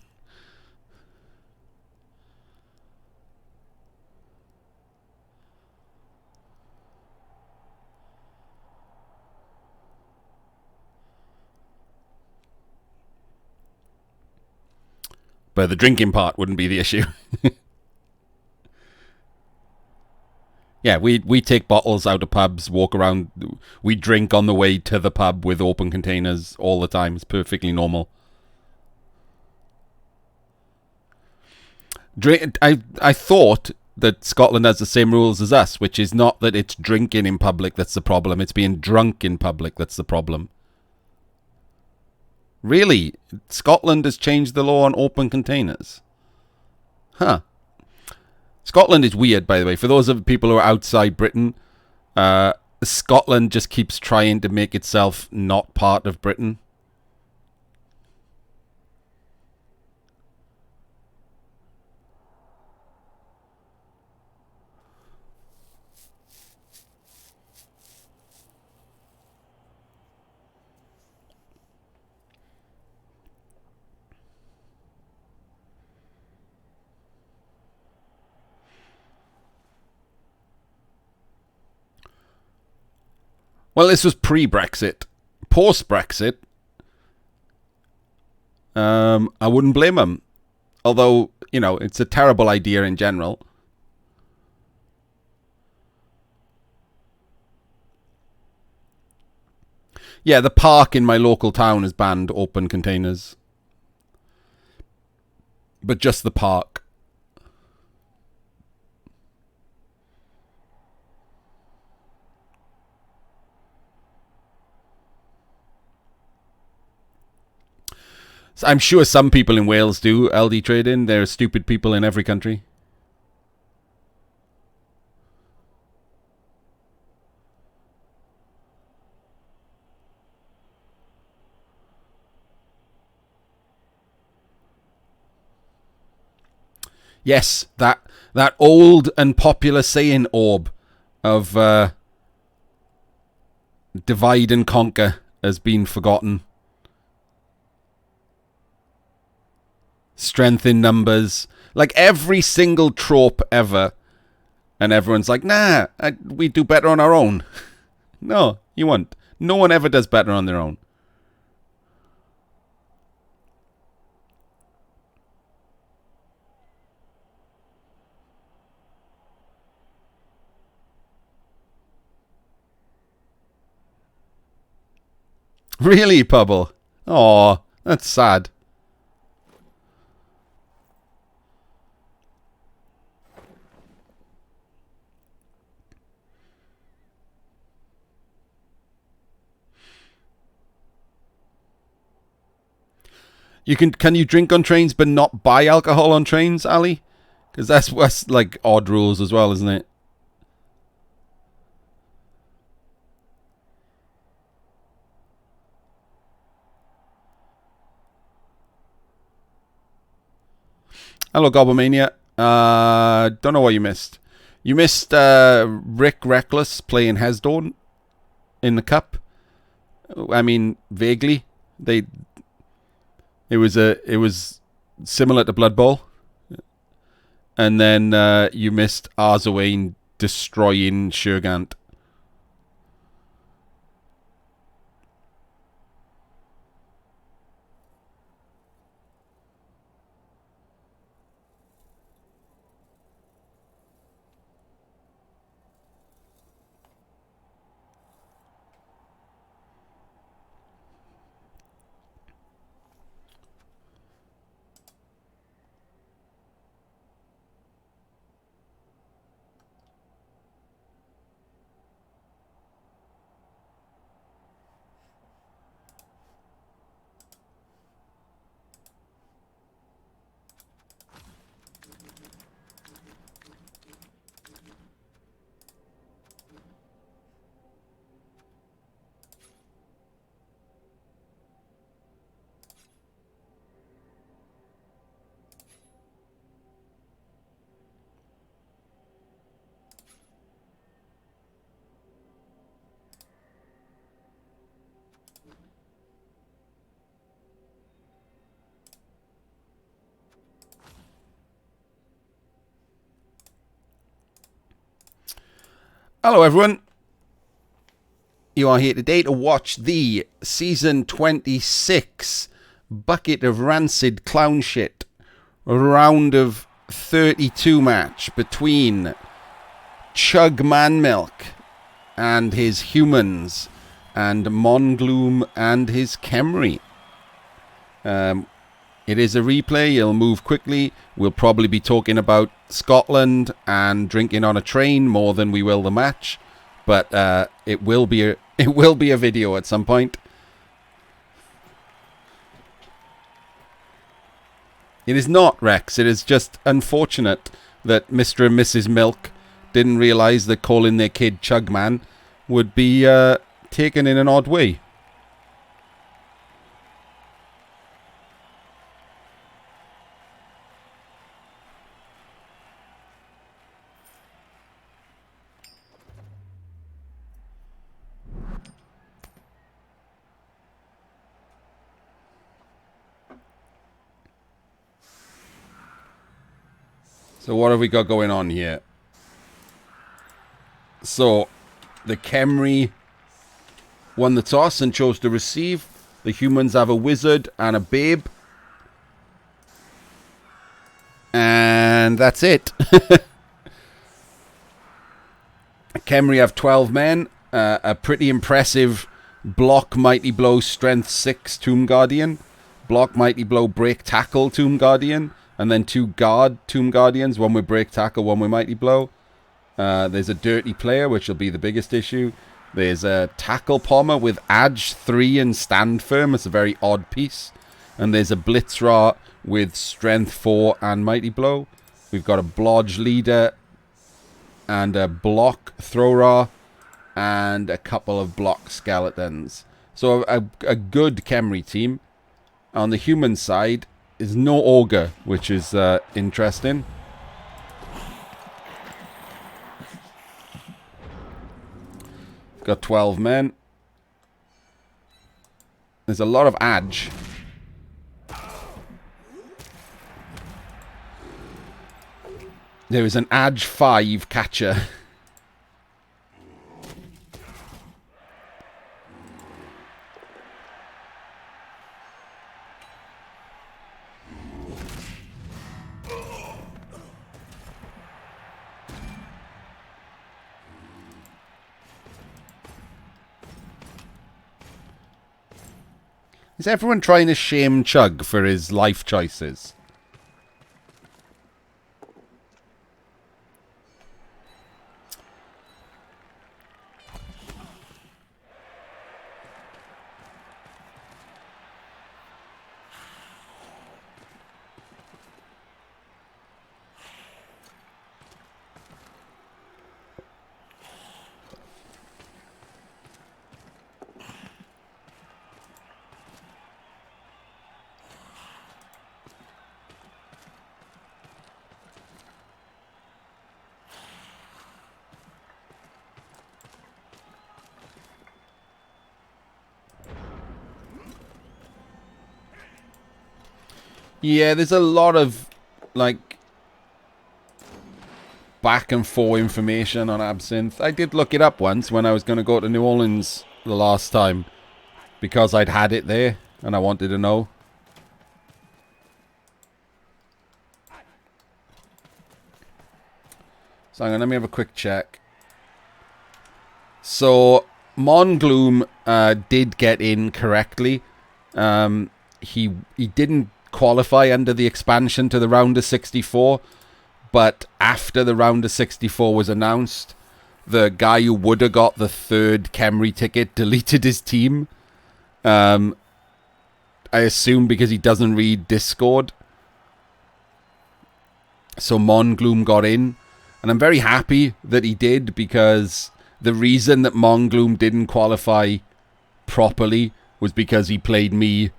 But the drinking part wouldn't be the issue. Yeah, we take bottles out of pubs, walk around. We drink on the way to the pub with open containers all the time. It's perfectly normal. I thought that Scotland has the same rules as us, which is not that it's drinking in public that's the problem. It's being drunk in public that's the problem. Really? Scotland has changed the law on open containers? Huh. Scotland is weird, by the way. For those of people who are outside Britain, Scotland just keeps trying to make itself not part of Britain. Well, this was pre-Brexit. Post-Brexit, I wouldn't blame them. Although, you know, it's a terrible idea in general. Yeah, the park in my local town has banned open containers. But just the park. I'm sure some people in Wales do LD trading. There are stupid people in every country. Yes, that old and popular saying, Orb, of divide and conquer has been forgotten. Strength in numbers. Like every single trope ever. And everyone's like, nah, we do better on our own. No, you won't. No one ever does better on their own. Really, Pubble? Aw, that's sad. Can you drink on trains but not buy alcohol on trains, Ali? Because that's like odd rules as well, isn't it? Hello, Gobblemania. Don't know what you missed. You missed Wreckless playing Hesdoorn in the cup. I mean, vaguely. It was similar to Blood Bowl. And then you missed Arzawain destroying Shurgant. Hello, everyone. You are here today to watch the Season 26 Bucket of Rancid Clown Shit round of 32 match between Chug Manmilk and his humans and Mongloom and his Khemri. It is a replay. It'll move quickly. We'll probably be talking about Scotland and drinking on a train more than we will the match, but it will be a video at some point. It is not, Rex. It is just unfortunate that Mr. and Mrs. Milk didn't realise that calling their kid Chugman would be taken in an odd way. So what have we got going on here? So, the Khemri won the toss and chose to receive. The humans have a wizard and a babe. And that's it. Khemri have 12 men. A pretty impressive block, mighty blow, strength 6 Tomb Guardian. Block, mighty blow, break, tackle Tomb Guardian. And then 2 guard Tomb Guardians, one with break tackle, one with mighty blow. There's a dirty player, which will be the biggest issue. There's a tackle pommer with Adge 3 and stand firm. It's a very odd piece. And there's a Blitzra with strength 4 and mighty blow. We've got a blodge leader and a block thrower and a couple of block skeletons. So a good Khemri team. On the human side is no ogre, which is interesting. Got 12 men. There's a lot of Adge. There is an Adge 5 catcher. Is everyone trying to shame Chug for his life choices? Yeah, there's a lot of, like, back and forth information on Absinthe. I did look it up once when I was going to go to New Orleans the last time, because I'd had it there and I wanted to know. So hang on, let me have a quick check. So, Mongloom did get in correctly. He didn't qualify under the expansion to the round of 64, but after the round of 64 was announced, the guy who would have got the 3rd Khemri ticket deleted his team. I assume because he doesn't read Discord. So Mongloom got in, and I'm very happy that he did, because the reason that Mongloom didn't qualify properly was because he played me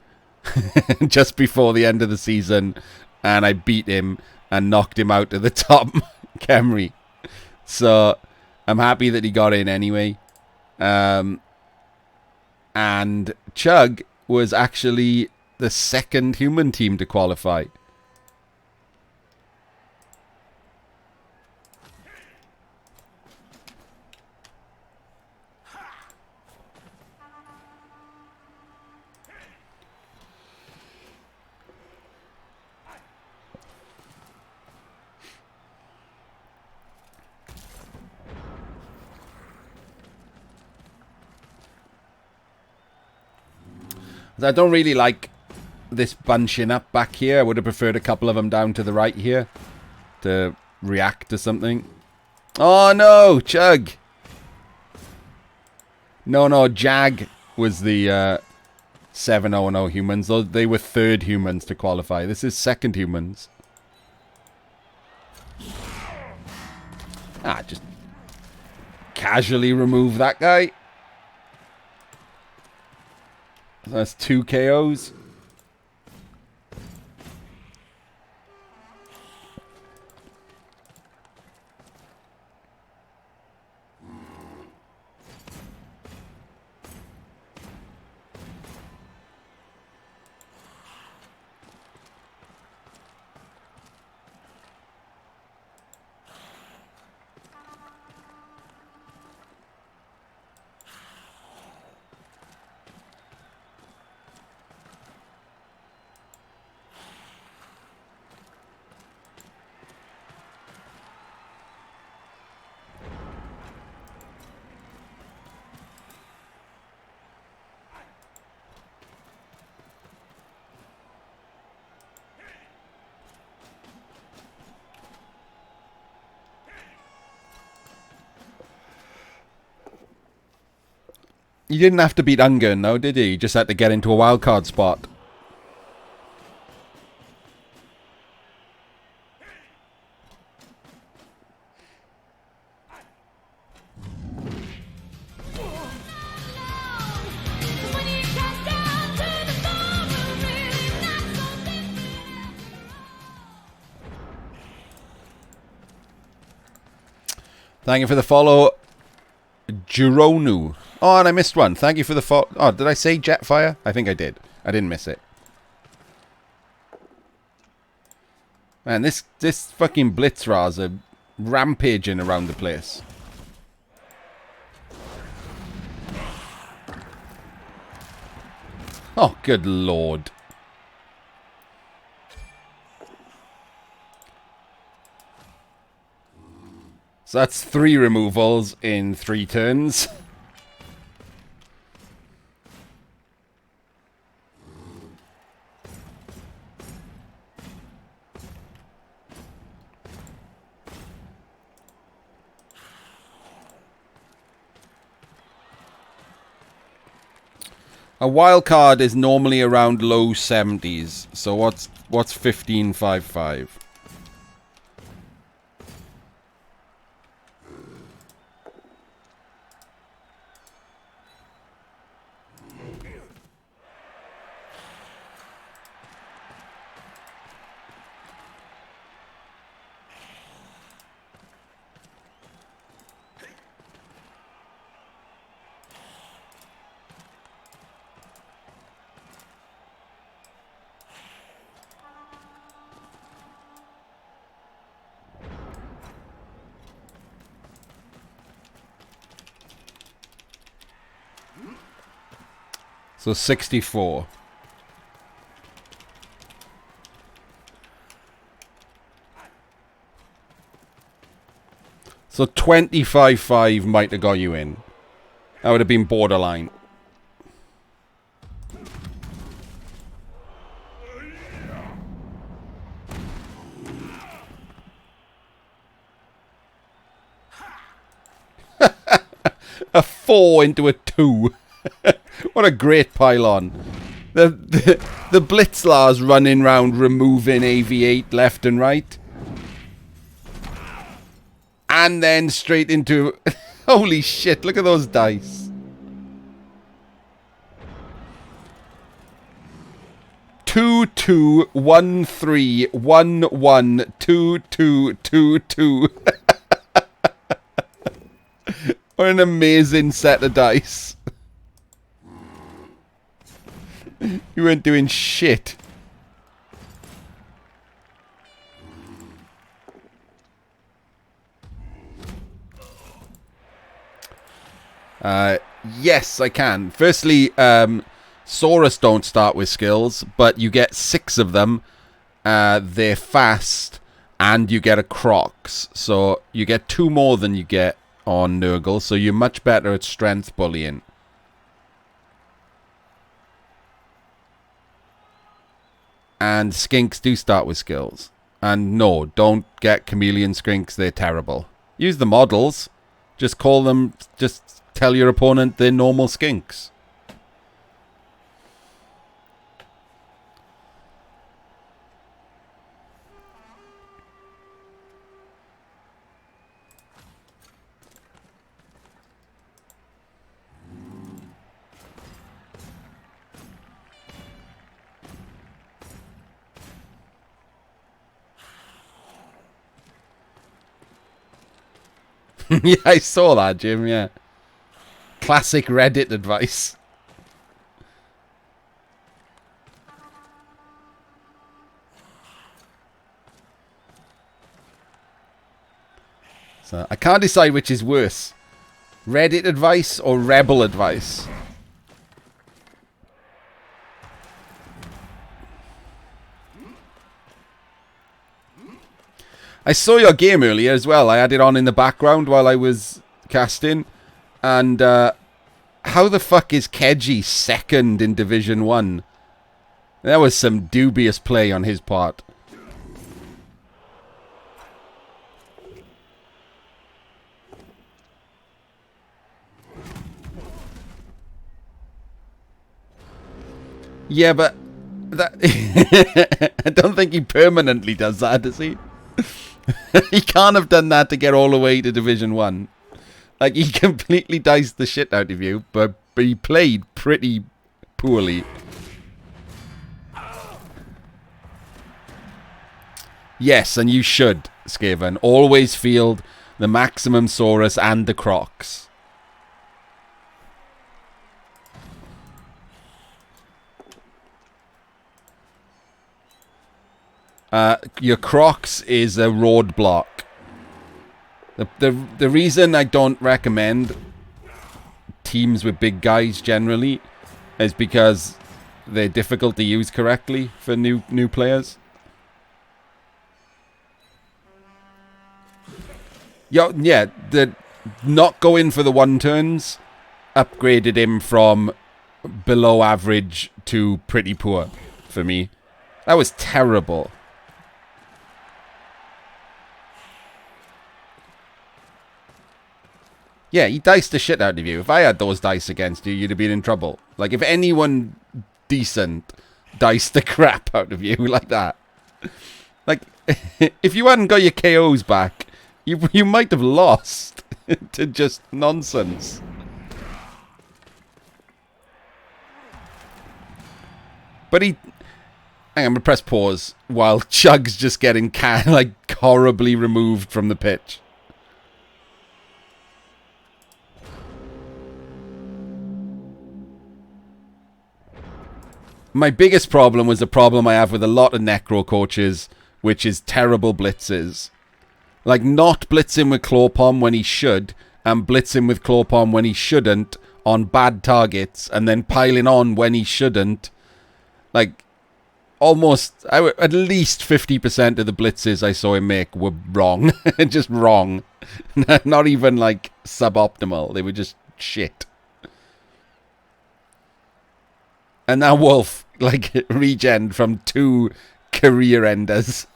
just before the end of the season, and I beat him and knocked him out to the top Khemri. So I'm happy that he got in anyway. And Chug was actually the 2nd human team to qualify. I don't really like this bunching up back here. I would have preferred a couple of them down to the right here to react to something. Oh no, Chug. No, Jag was the 700 humans. They were third humans to qualify. This is second humans. Just casually remove that guy. That's 2 KOs. You didn't have to beat Ungern, though, did you? You just had to get into a wildcard spot. Thank you for the follow, Gironu. Oh, and I missed one. Thank you for the follow. Oh, did I say Jetfire? I think I did. I didn't miss it. Man, this fucking Blitzras are rampaging around the place. Oh, good lord. So that's 3 removals in 3 turns. A wild card is normally around low 70s. So what's 15.55? So 64. So 25.5 might have got you in. That would have been borderline. A 4 into a 2. What a great pylon. The Blitzlars running round removing AV8 left and right. And then straight into... Holy shit, look at those dice. 2, 2, 1, 3, 1, 1, 2, 2, 2, 2. What an amazing set of dice. You weren't doing shit. Yes, I can. Firstly, Saurus don't start with skills, but you get 6 of them. They're fast, and you get a Crocs. So you get 2 more than you get on Nurgle, so you're much better at strength bullying. and skinks do start with skills. And no, don't get chameleon skinks. They're terrible. Use the models. Just call them. Just tell your opponent they're normal skinks. Yeah, I saw that, Jim, yeah. Classic Reddit advice. So, I can't decide which is worse. Reddit advice or Rebel advice. I saw your game earlier as well. I had it on in the background while I was casting. And how the fuck is Keji second in Division 1? That was some dubious play on his part. Yeah, but that I don't think he permanently does that, does he? He can't have done that to get all the way to Division 1. Like, he completely diced the shit out of you, but he played pretty poorly. Yes, and you should, Skaven. Always field the Maximum Saurus and the Crocs. Your Crocs is a roadblock. The reason I don't recommend teams with big guys generally is because they're difficult to use correctly for new players. Yeah, the not going for the one turns upgraded him from below average to pretty poor for me. That was terrible. Yeah, he diced the shit out of you. If I had those dice against you, you'd have been in trouble. Like, if anyone decent diced the crap out of you like that. Like, if you hadn't got your KOs back, you might have lost to just nonsense. But he... Hang on, I'm going to press pause while Chug's just getting like horribly removed from the pitch. My biggest problem was a problem I have with a lot of Necro coaches, which is terrible blitzes. Like, not blitzing with Clawpom when he should, and blitzing with Clawpom when he shouldn't on bad targets, and then piling on when he shouldn't. Like, almost, at least 50% of the blitzes I saw him make were wrong. Just wrong. Not even, like, suboptimal. They were just shit. And now Wolf, like, regen from 2 career enders.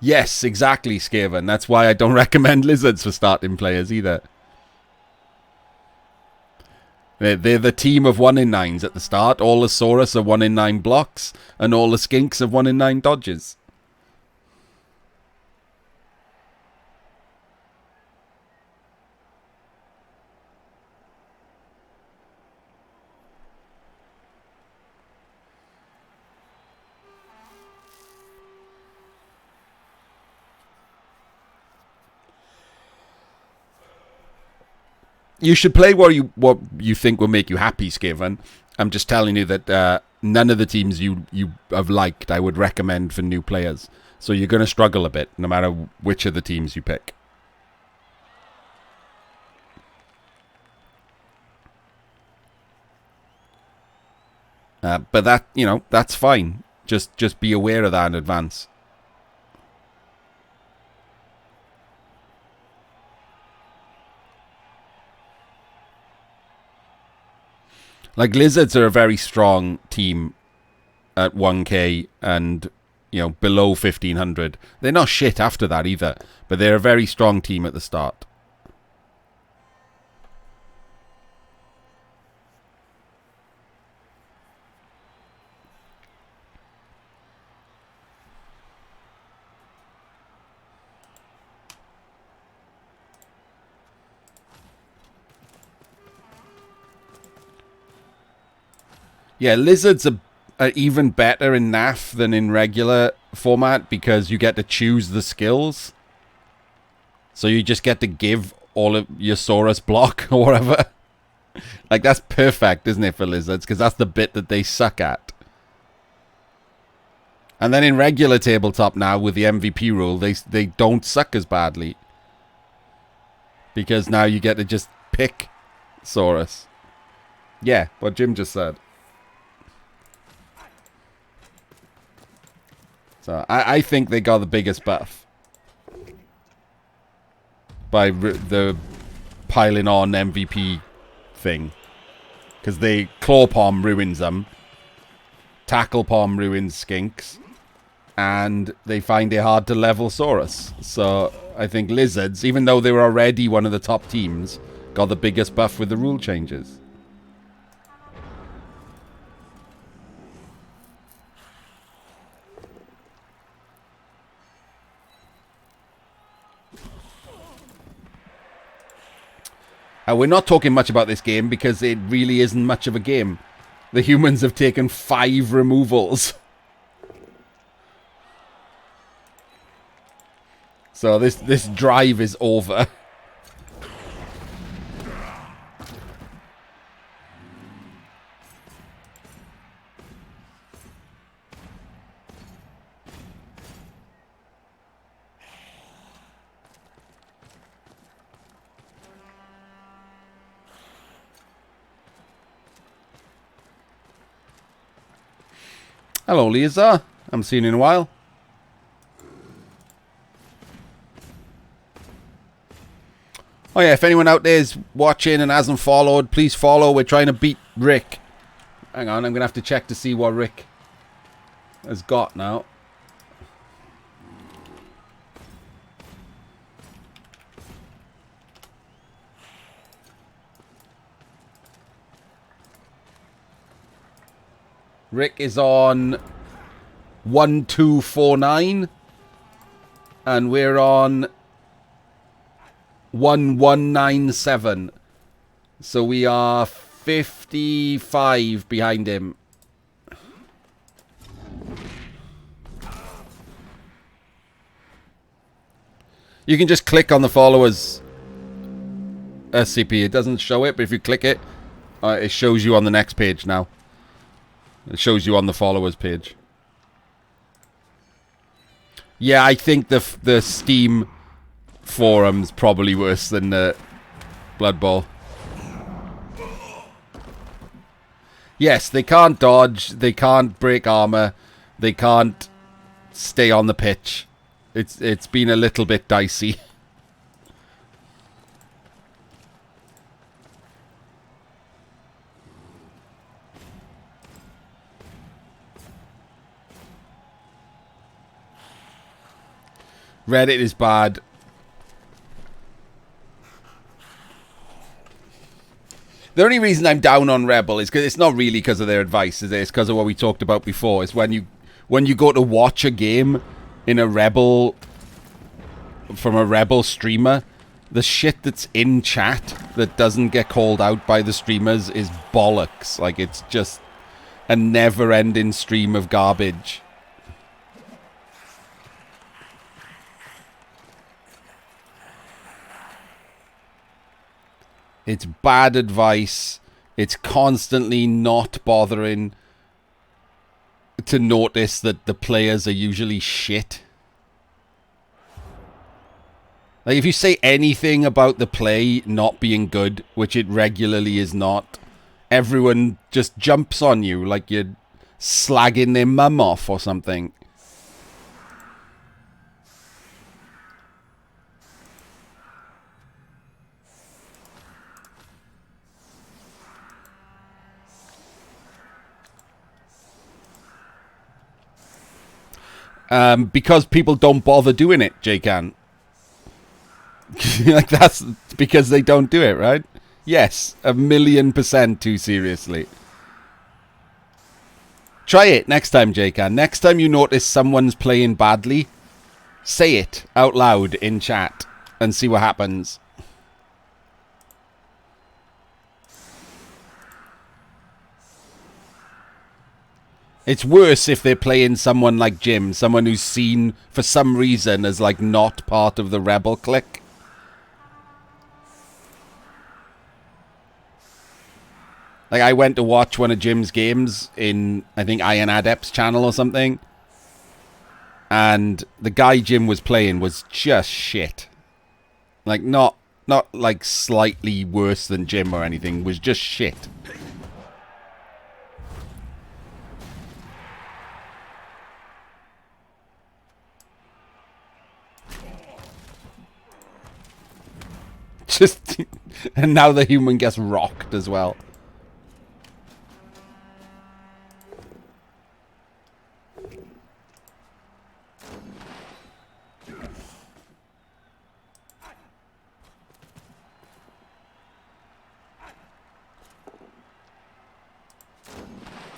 Yes, exactly, Skaven. That's why I don't recommend lizards for starting players either. They're the team of 1 in 9s at the start. All the Saurus are 1 in 9 blocks, and all the Skinks are 1 in 9 dodges. You should play what you think will make you happy, Skaven. I'm just telling you that none of the teams you have liked I would recommend for new players. So you're going to struggle a bit, no matter which of the teams you pick. But that, that's fine. Just be aware of that in advance. Like, Lizards are a very strong team at 1k and, you know, below 1500. They're not shit after that either, but they're a very strong team at the start. Yeah, Lizards are even better in NAF than in regular format because you get to choose the skills. So you just get to give all of your Saurus block or whatever. Like, that's perfect, isn't it, for Lizards? Because that's the bit that they suck at. And then in regular tabletop now, with the MVP rule, they don't suck as badly. Because now you get to just pick Saurus. Yeah, what Jim just said. So I think they got the biggest buff by the piling on MVP thing. Because they Claw Palm ruins them. Tackle Palm ruins Skinks. And they find it hard to level Saurus. So I think Lizards, even though they were already one of the top teams, got the biggest buff with the rule changes. We're not talking much about this game because it really isn't much of a game. The humans have taken 5 removals. So this drive is over. Hello, Lisa. I haven't seen you in a while. Oh yeah, if anyone out there is watching and hasn't followed, please follow. We're trying to beat Rick. Hang on, I'm going to have to check to see what Rick has got now. Rick is on 1249 and we're on 1197. So we are 55 behind him. You can just click on the followers SCP. It doesn't show it, but if you click it, it shows you on the next page now. It shows you on the followers page. Yeah, I think the Steam forum's probably worse than the Blood Bowl. Yes, they can't dodge, they can't break armor, they can't stay on the pitch. It's been a little bit dicey. Reddit is bad. The only reason I'm down on Rebel is because it's not really because of their advice, is it? It's because of what we talked about before. It's when you go to watch a game in a Rebel from a Rebel streamer, the shit that's in chat that doesn't get called out by the streamers is bollocks. Like, it's just a never-ending stream of garbage. It's bad advice. It's constantly not bothering to notice that the players are usually shit. Like, if you say anything about the play not being good, which it regularly is not, everyone just jumps on you like you're slagging their mum off or something. Because people don't bother doing it, J-Can. Like, that's because they don't do it, right? Yes, 1,000,000% too seriously. Try it next time, J-Can. Next time you notice someone's playing badly, say it out loud in chat and see what happens. It's worse if they're playing someone like Jim, someone who's seen for some reason as like not part of the rebel clique. Like, I went to watch one of Jim's games in, I think, Iron Adept's channel or something. And the guy Jim was playing was just shit. Like, not like slightly worse than Jim or anything, was just shit. Just, and now the human gets rocked as well.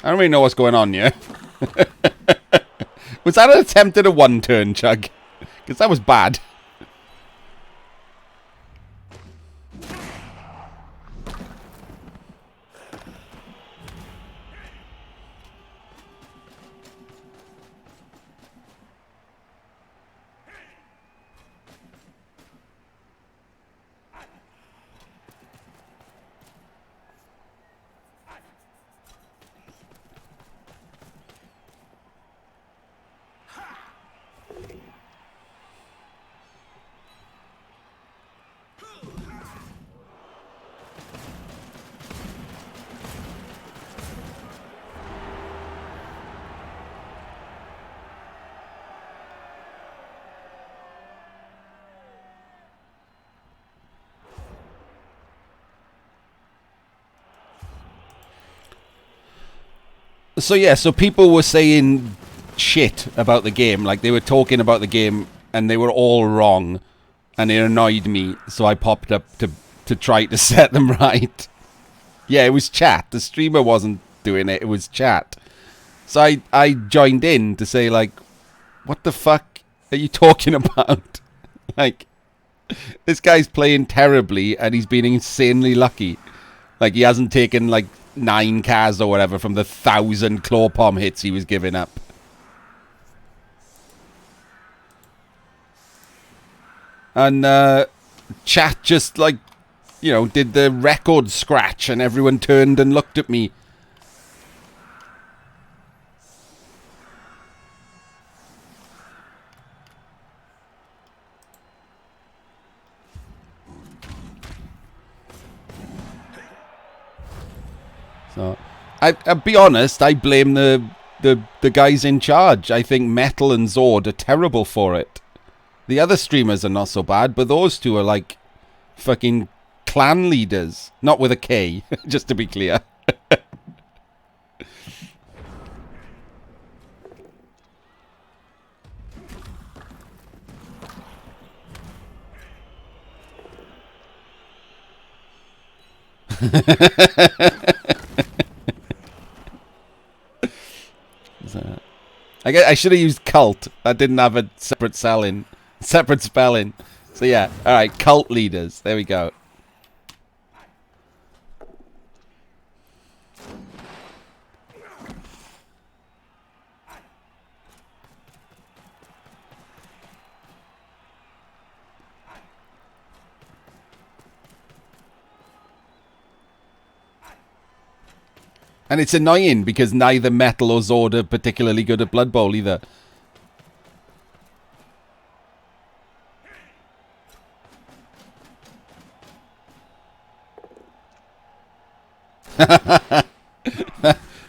I don't really know what's going on here. Was that an attempt at a one-turn chug? Because that was bad. So yeah, so people were saying shit about the game. Like, they were talking about the game and they were all wrong. And it annoyed me, so I popped up to try to set them right. Yeah, it was chat. The streamer wasn't doing it, it was chat. So I joined in to say, like, what the fuck are you talking about? Like, this guy's playing terribly and he's been insanely lucky. Like, he hasn't taken, like, 9 cars or whatever from the 1,000 claw palm hits he was giving up. And chat just, like, you know, did the record scratch and everyone turned and looked at me. So, I'll be honest, I blame the guys in charge. I think Metal and Zord are terrible for it. The other streamers are not so bad, but those two are like fucking clan leaders. Not with a K, just to be clear. I should have used cult. I didn't have a separate spelling. So yeah, alright, cult leaders. There we go. And it's annoying because neither Metal or Zord are particularly good at Blood Bowl either.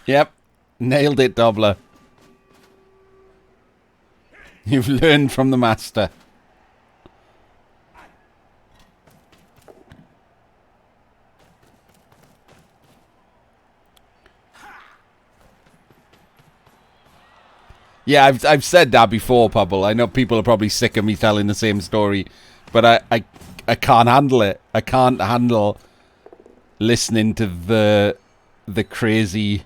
Yep. Nailed it, Dobler. You've learned from the master. Yeah, I've said that before, Pubble. I know people are probably sick of me telling the same story, but I can't handle it. I can't handle listening to the crazy,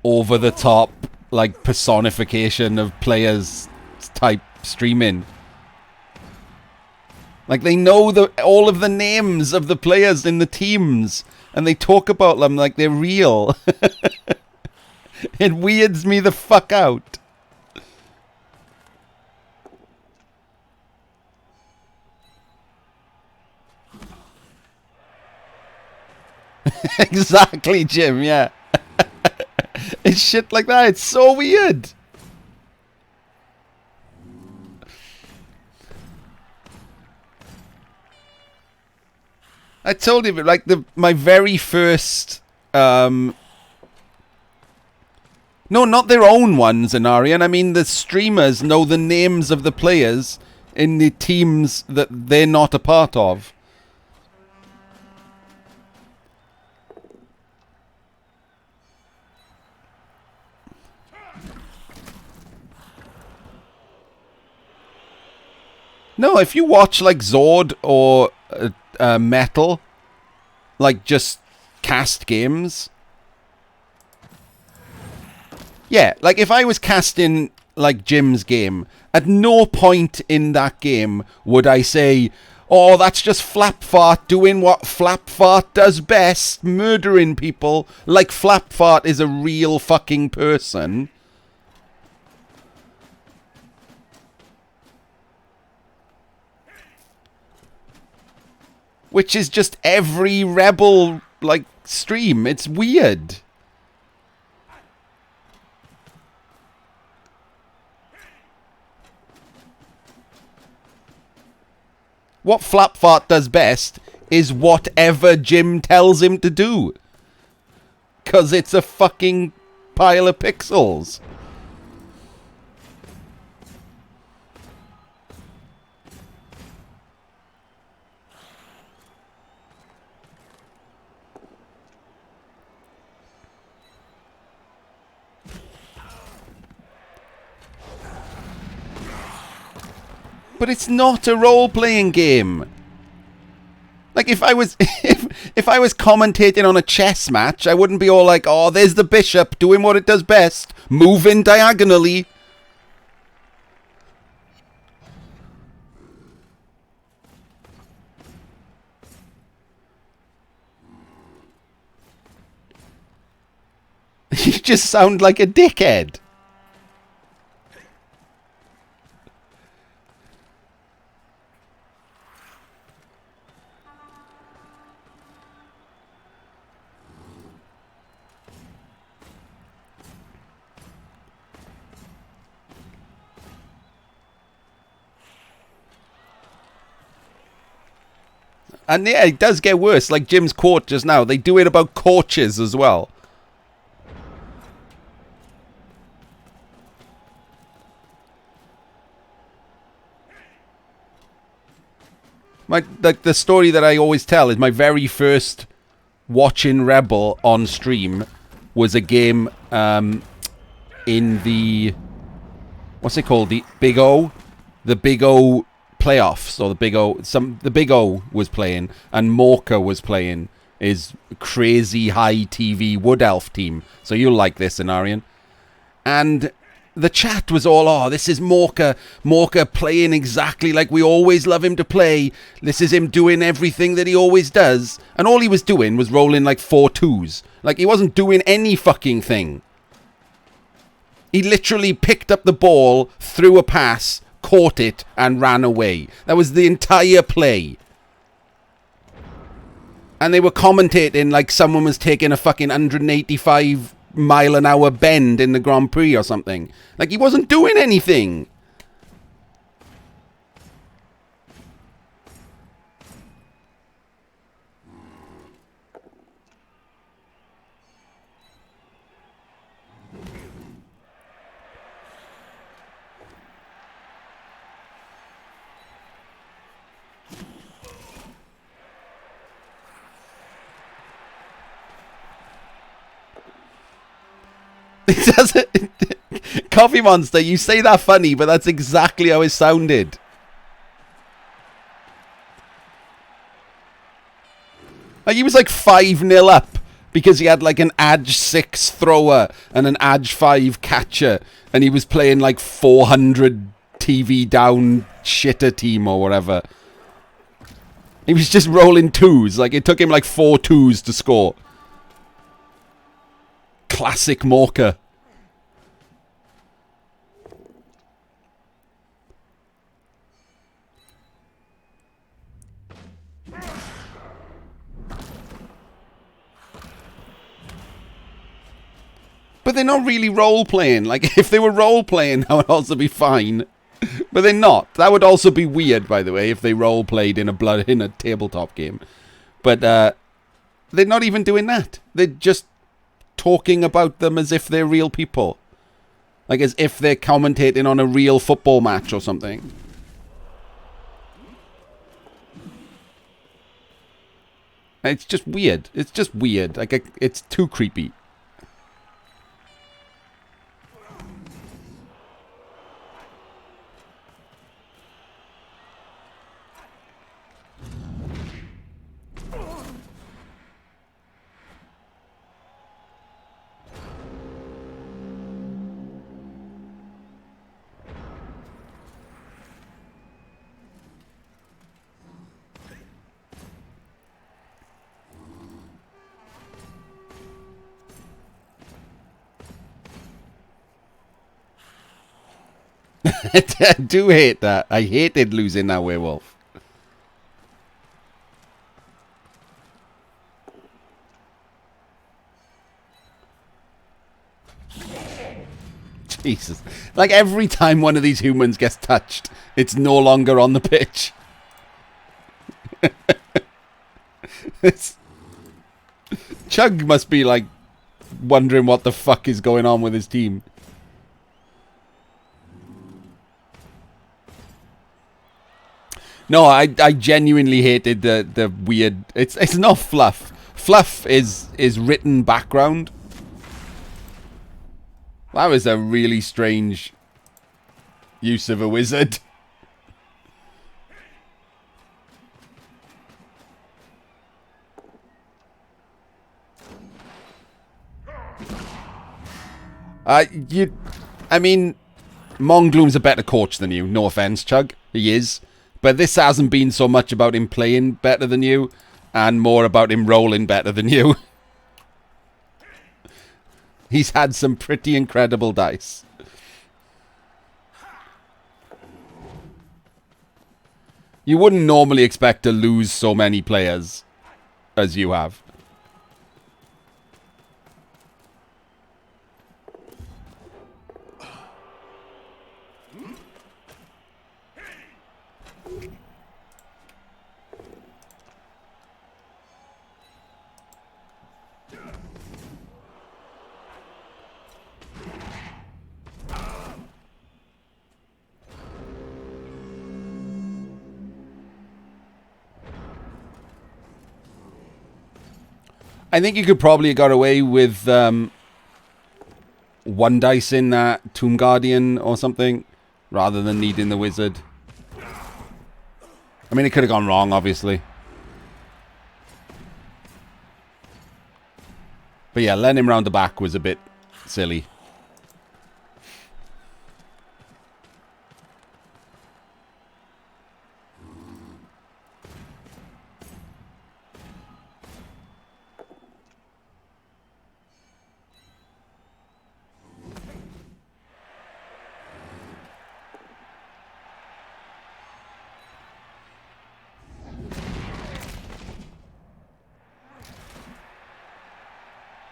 over the top, like, personification of players type streaming. Like, they know all of the names of the players in the teams, and they talk about them like they're real. It weirds me the fuck out. Exactly, Jim, yeah. It's shit like that. It's so weird. I told you, like, my very first... No, not their own ones, Anarian. I mean, the streamers know the names of the players in the teams that they're not a part of. No, if you watch, like, Zord or Metal, like, just cast games... Yeah, like, if I was casting, like, Jim's game, at no point in that game would I say, oh, that's just Flapfart doing what Flapfart does best, murdering people, like Flapfart is a real fucking person. Which is just every Rebel, like, stream. It's weird. What Flapfart does best is whatever Jim tells him to do. 'Cause it's a fucking pile of pixels. But it's not a role-playing game. Like, if I was if I was commentating on a chess match, I wouldn't be all like, oh, there's the bishop doing what it does best, moving diagonally. You just sound like a dickhead. And yeah, it does get worse. Like Jim's quote just now, they do it about coaches as well. Like the story that I always tell is my very first watching Rebel on stream was a game in the, what's it called? The Big O? The Big O playoffs, or the Big O, the Big O was playing, and Morka was playing his crazy high TV Wood Elf team. So you'll like this, Anarian. And the chat was all, oh, this is Morka playing exactly like we always love him to play. This is him doing everything that he always does. And all he was doing was rolling like 4 2s. Like, he wasn't doing any fucking thing. He literally picked up the ball, threw a pass, caught it, and ran away. That was the entire play. And they were commentating like someone was taking a fucking 185 mile an hour bend in the Grand Prix or something. Like, he wasn't doing anything. It doesn't. Coffee Monster, you say that funny, but that's exactly how it sounded. Like, he was like 5-0 up because he had like an Edge 6 thrower and an Edge 5 catcher, and he was playing like 400 TV down shitter team or whatever. He was just rolling twos. Like, it took him like 4 twos to score. Classic Morker. But they're not really role-playing. Like, if they were role-playing, that would also be fine. But they're not. That would also be weird, by the way, if they role-played in a tabletop game. But they're not even doing that. They're just talking about them as if they're real people. Like, as if they're commentating on a real football match or something. It's just weird. It's just weird. Like, it's too creepy. I do hate that. I hated losing that werewolf. Jesus. Like, every time one of these humans gets touched, it's no longer on the pitch. Chug must be, like, wondering what the fuck is going on with his team. No, I genuinely hated the weird... It's not fluff. Fluff is written background. That was a really strange use of a wizard. I mean, Mongloom's a better coach than you. No offense, Chug. He is. But this hasn't been so much about him playing better than you, and more about him rolling better than you. He's had some pretty incredible dice. You wouldn't normally expect to lose so many players as you have. I think you could probably have got away with one dice in that Tomb Guardian or something, rather than needing the wizard. I mean, it could have gone wrong, obviously. But yeah, letting him round the back was a bit silly.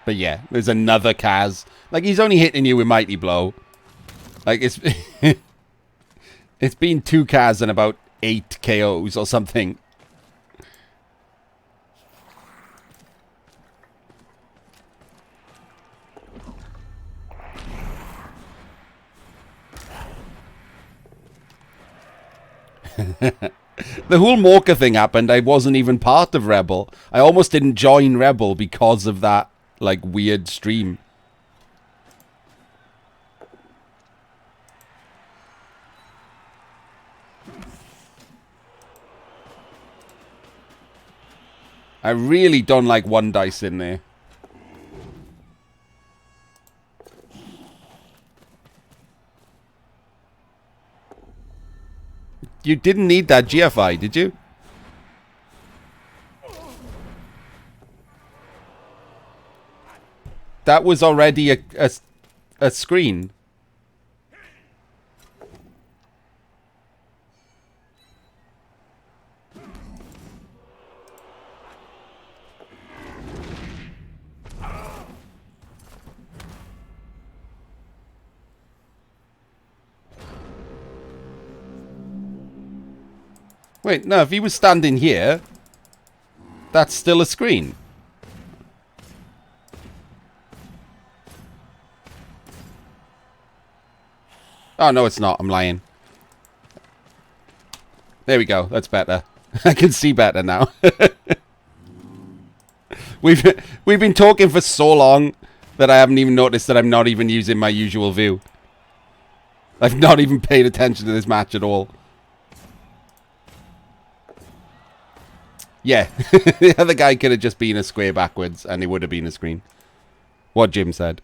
But yeah, there's another Kaz. Like, he's only hitting you with Mighty Blow. Like, it's... it's been 2 Kaz and about 8 KOs or something. The whole Morka thing happened. I wasn't even part of Rebel. I almost didn't join Rebel because of that, like, weird stream. I really don't like one dice in there. You didn't need that GFI, did you? That was already a screen. Wait, no, if he was standing here, that's still a screen. Oh, no, it's not. I'm lying. There we go. That's better. I can see better now. We've been talking for so long that I haven't even noticed that I'm not even using my usual view. I've not even paid attention to this match at all. Yeah, the other guy could have just been a square backwards and it would have been a screen. What Jim said.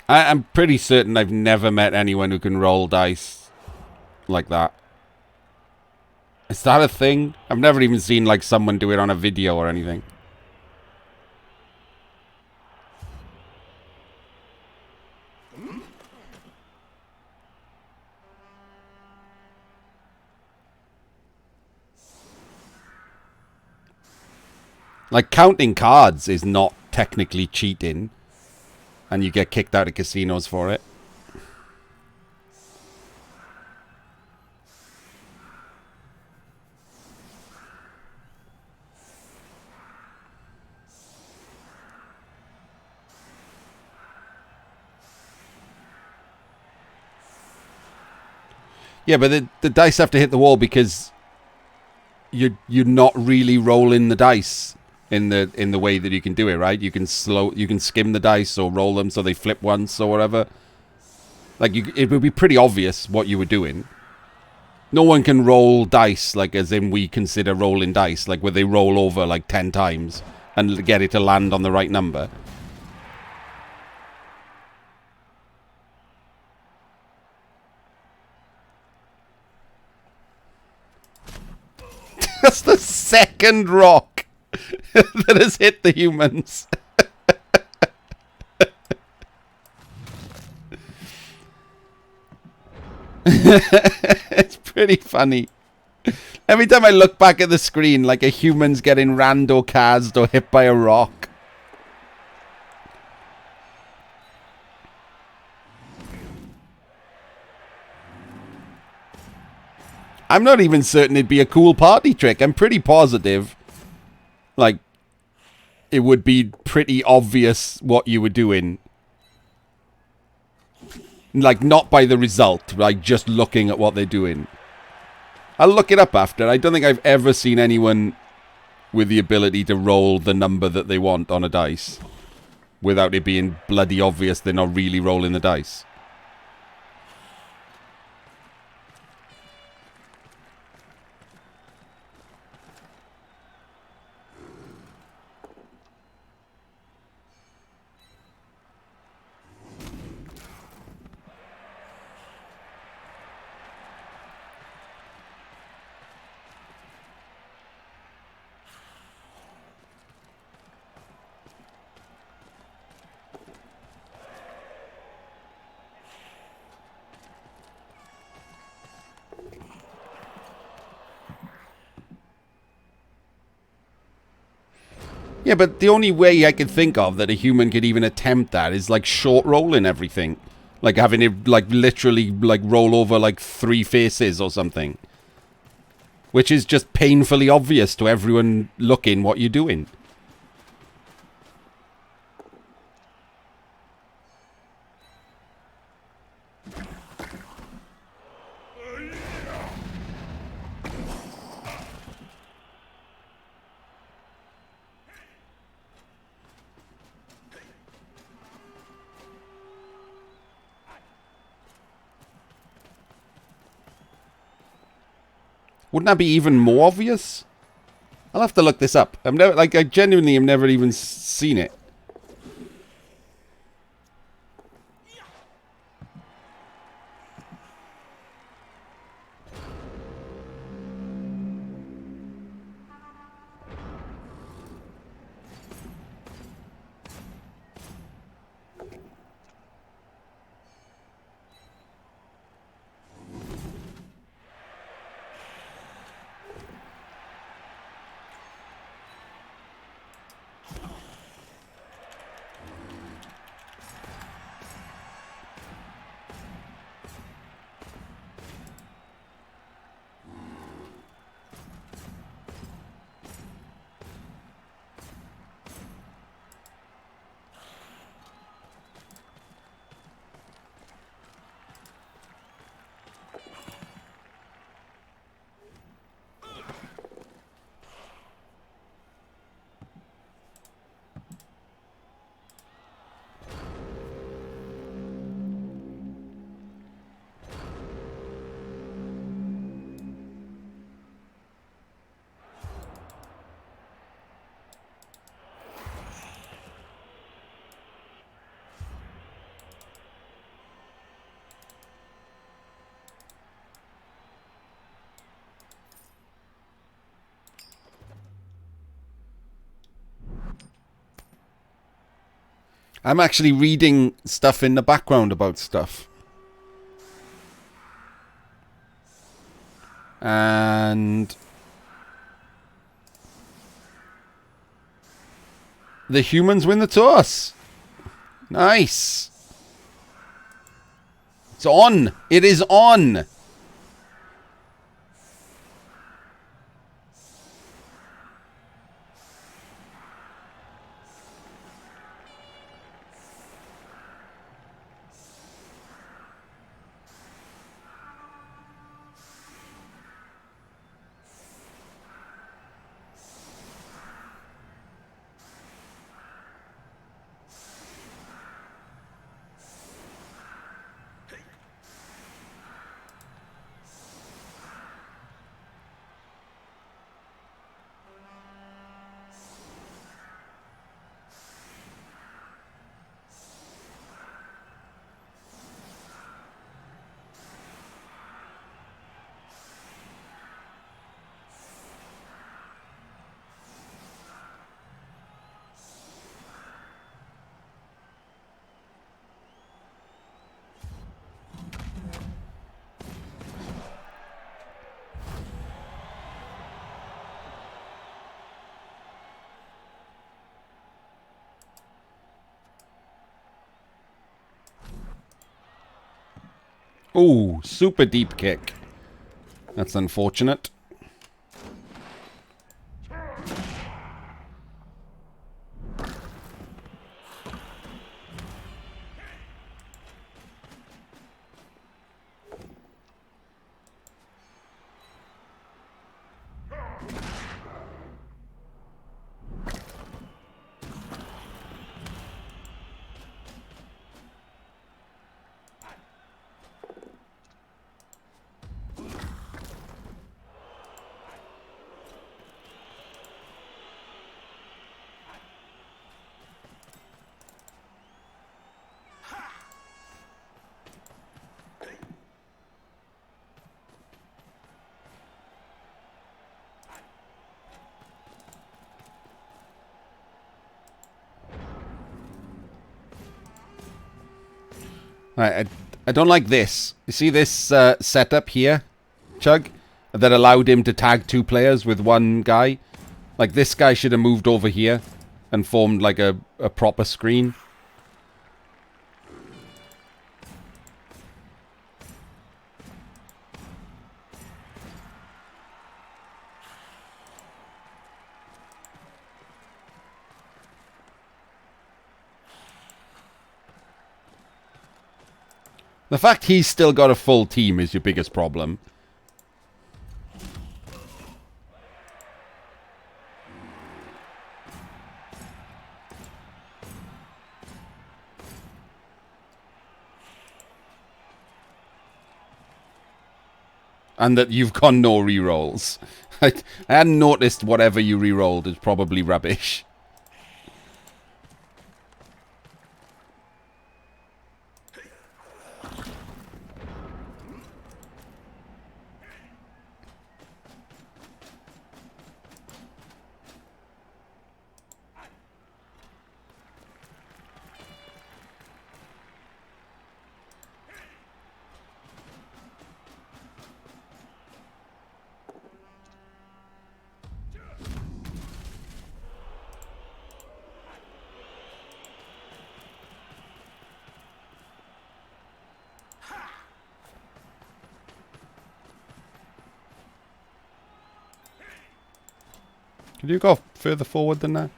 I'm pretty certain I've never met anyone who can roll dice like that. Is that a thing? I've never even seen like someone do it on a video or anything. Like counting cards is not technically cheating. And you get kicked out of casinos for it. Yeah, but the dice have to hit the wall because you're not really rolling the dice in the way that you can do it, right? You can skim the dice or roll them so they flip once or whatever. Like it would be pretty obvious what you were doing. No one can roll dice like as in we consider rolling dice, like where they roll over like 10 times and get it to land on the right number. That's the second rock that has hit the humans. It's pretty funny. Every time I look back at the screen, like a human's getting rando-cased or hit by a rock. I'm not even certain it'd be a cool party trick. I'm pretty positive. Like, it would be pretty obvious what you were doing. Like, not by the result. Like, just looking at what they're doing. I'll look it up after. I don't think I've ever seen anyone with the ability to roll the number that they want on a dice. Without it being bloody obvious they're not really rolling the dice. Yeah, but the only way I could think of that a human could even attempt that is like short rolling everything. Like having it like literally like roll over like 3 faces or something. Which is just painfully obvious to everyone looking what you're doing. Wouldn't that be even more obvious? I'll have to look this up. I've never, like, I genuinely have never even seen it. I'm actually reading stuff in the background about stuff. And the humans win the toss. Nice. It's on. It is on. Ooh, super deep kick. That's unfortunate. I don't like this. You see this setup here, Chug? That allowed him to tag 2 players with one guy? Like, this guy should have moved over here and formed like a proper screen. The fact he's still got a full team is your biggest problem. And that you've got no rerolls. I hadn't noticed whatever you rerolled is probably rubbish. Could you go further forward than that?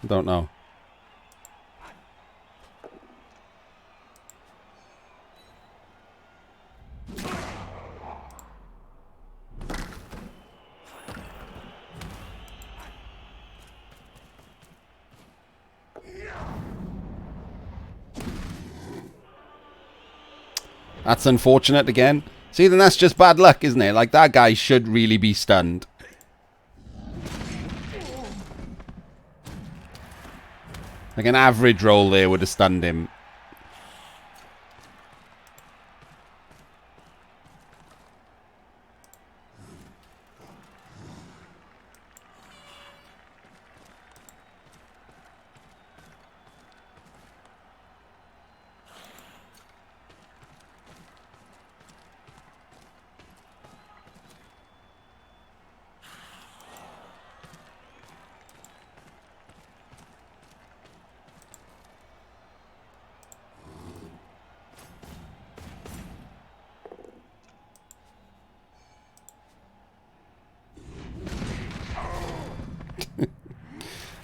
I don't know. That's unfortunate again. See, then that's just bad luck, isn't it? Like, that guy should really be stunned. Like, an average roll there would have stunned him.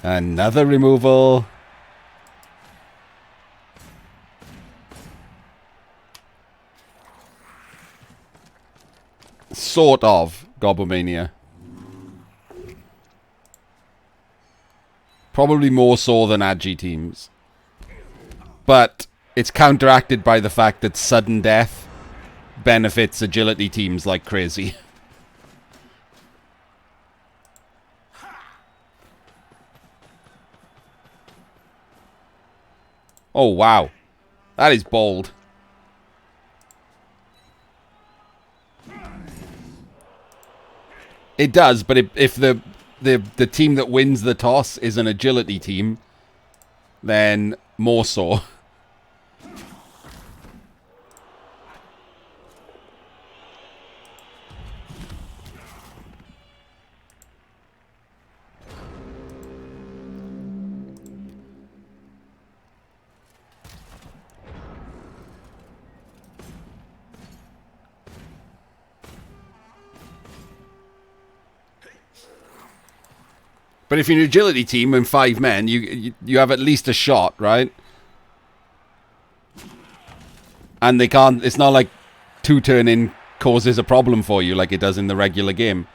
Another removal. Sort of Gobblemania. Probably more so than Agi teams. But it's counteracted by the fact that sudden death benefits agility teams like crazy. Oh, wow. That is bold. It does, but if the team that wins the toss is an agility team, then more so. But if you're an agility team and 5 men, you have at least a shot, right? And they can't. It's not like 2 turn in causes a problem for you like it does in the regular game.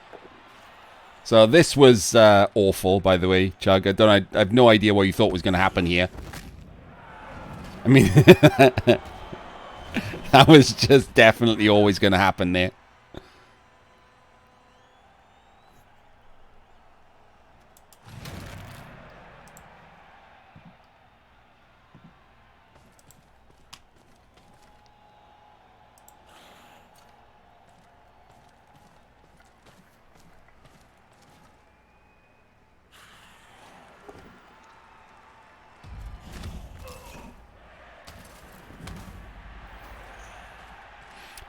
So this was awful, by the way, Chug. I have no idea what you thought was going to happen here. I mean, that was just definitely always going to happen there.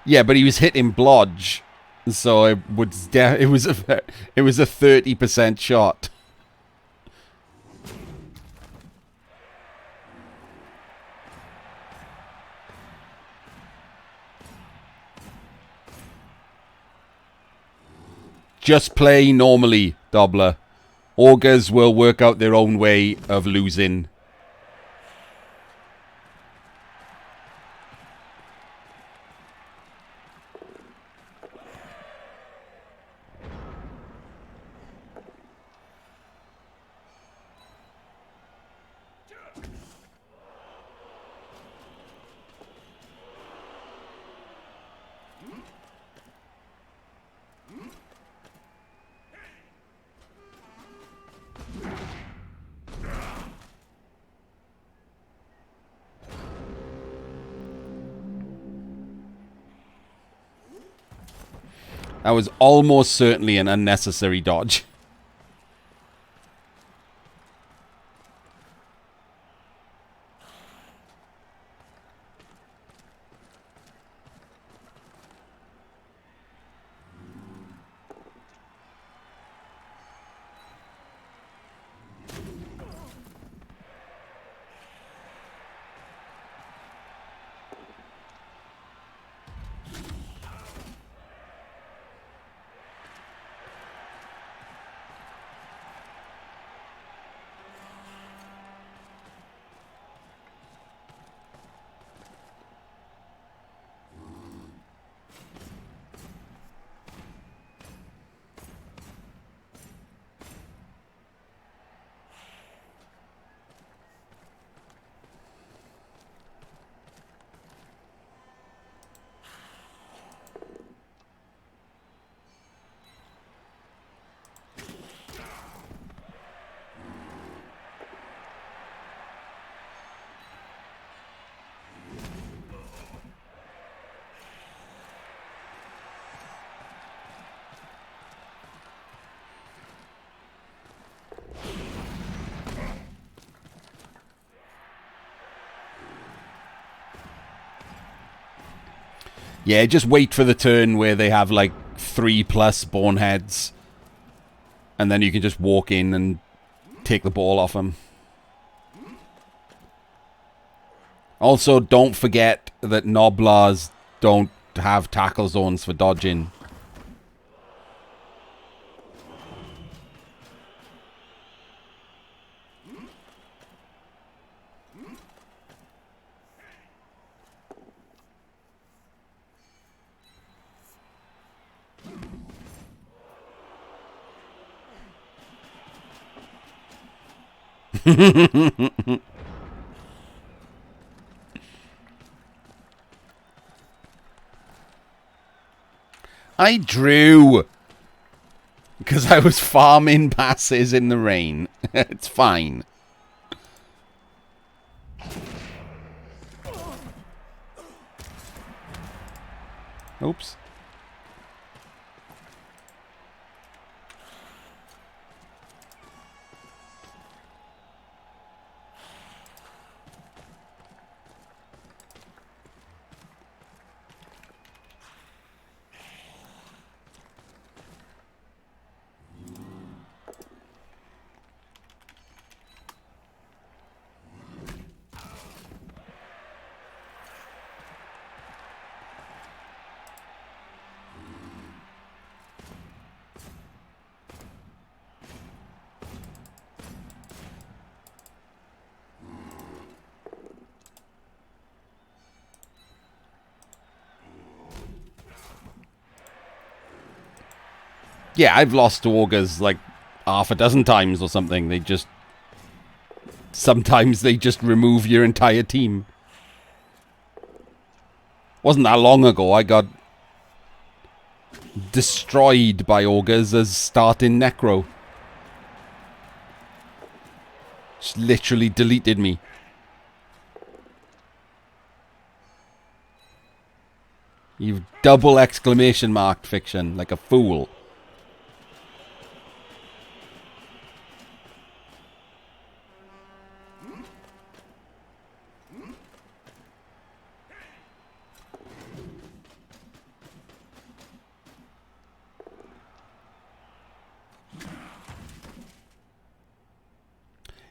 Yeah, but he was hitting blodge, so it was a 30% shot. Just play normally, Dobler. Augurs will work out their own way of losing. That was almost certainly an unnecessary dodge. Yeah, just wait for the turn where they have like 3+ boneheads. And then you can just walk in and take the ball off them. Also, don't forget that Noblars don't have tackle zones for dodging. I drew because I was farming passes in the rain. It's fine. Oops. Yeah, I've lost to Augurs like half a dozen times or something. They just... Sometimes they just remove your entire team. Wasn't that long ago I got destroyed by Augurs as starting Necro. Just literally deleted me. You've double exclamation marked Fiction like a fool.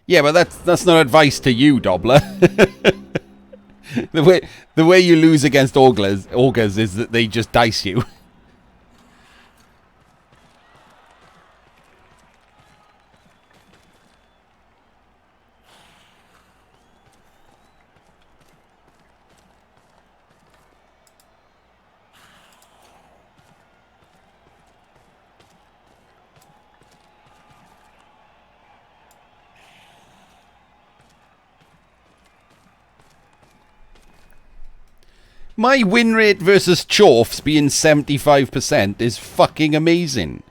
Yeah, but that's not advice to you, Dobler. the way you lose against augurs is that they just dice you. My win rate versus Dwarfs being 75% is fucking amazing.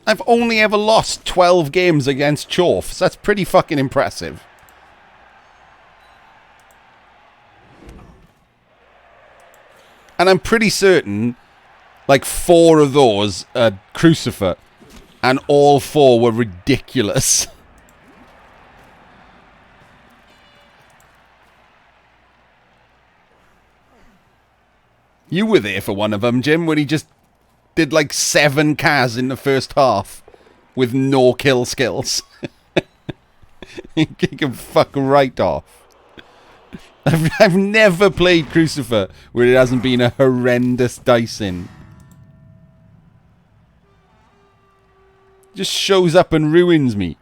I've only ever lost 12 games against Dwarfs. That's pretty fucking impressive. And I'm pretty certain, like, 4 of those are Crucifer. And all 4 were ridiculous. You were there for one of them, Jim, when he just did like 7 cars in the first half with no kill skills. He can fuck right off. I've never played Crucifer where it hasn't been a horrendous dicing. Just shows up and ruins me.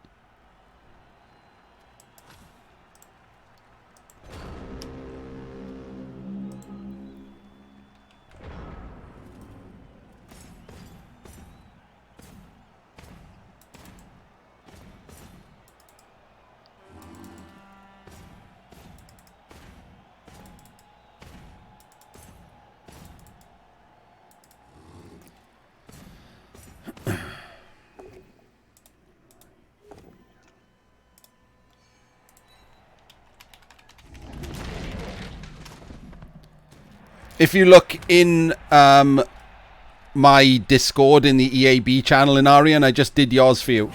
If you look in my Discord in the EAB channel in Arian, I just did yours for you.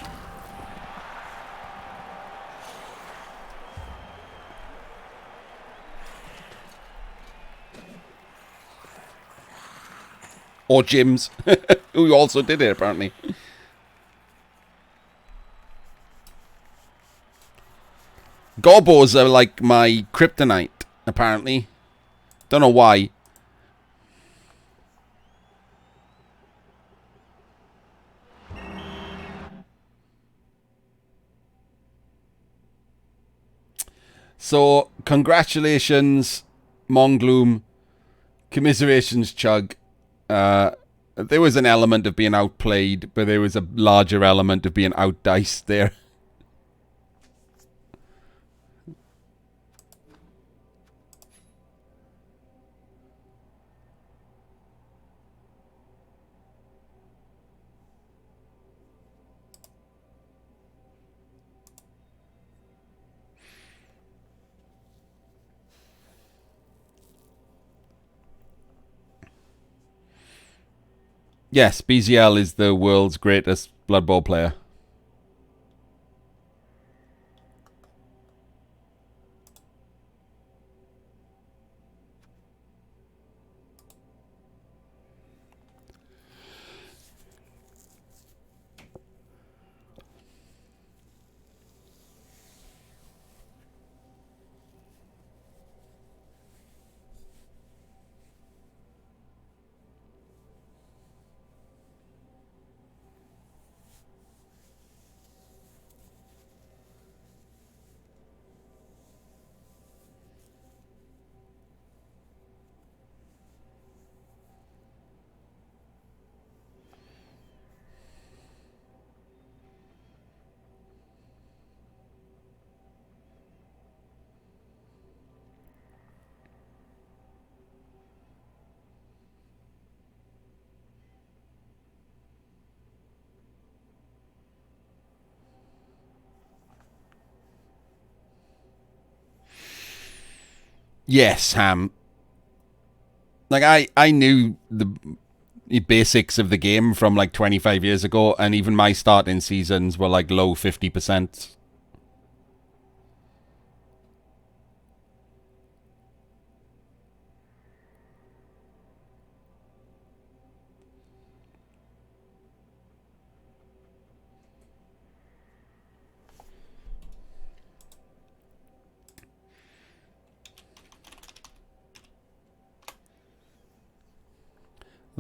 Or Jim's, who also did it apparently. Gorbos are like my kryptonite, apparently. Don't know why. So, congratulations, Mongloom. Commiserations, Chug. There was an element of being outplayed, but there was a larger element of being outdiced there. Yes, BZL is the world's greatest Blood Bowl player. Yes, Ham. Like, I knew the basics of the game from like 25 years ago, and even my starting seasons were like low 50%.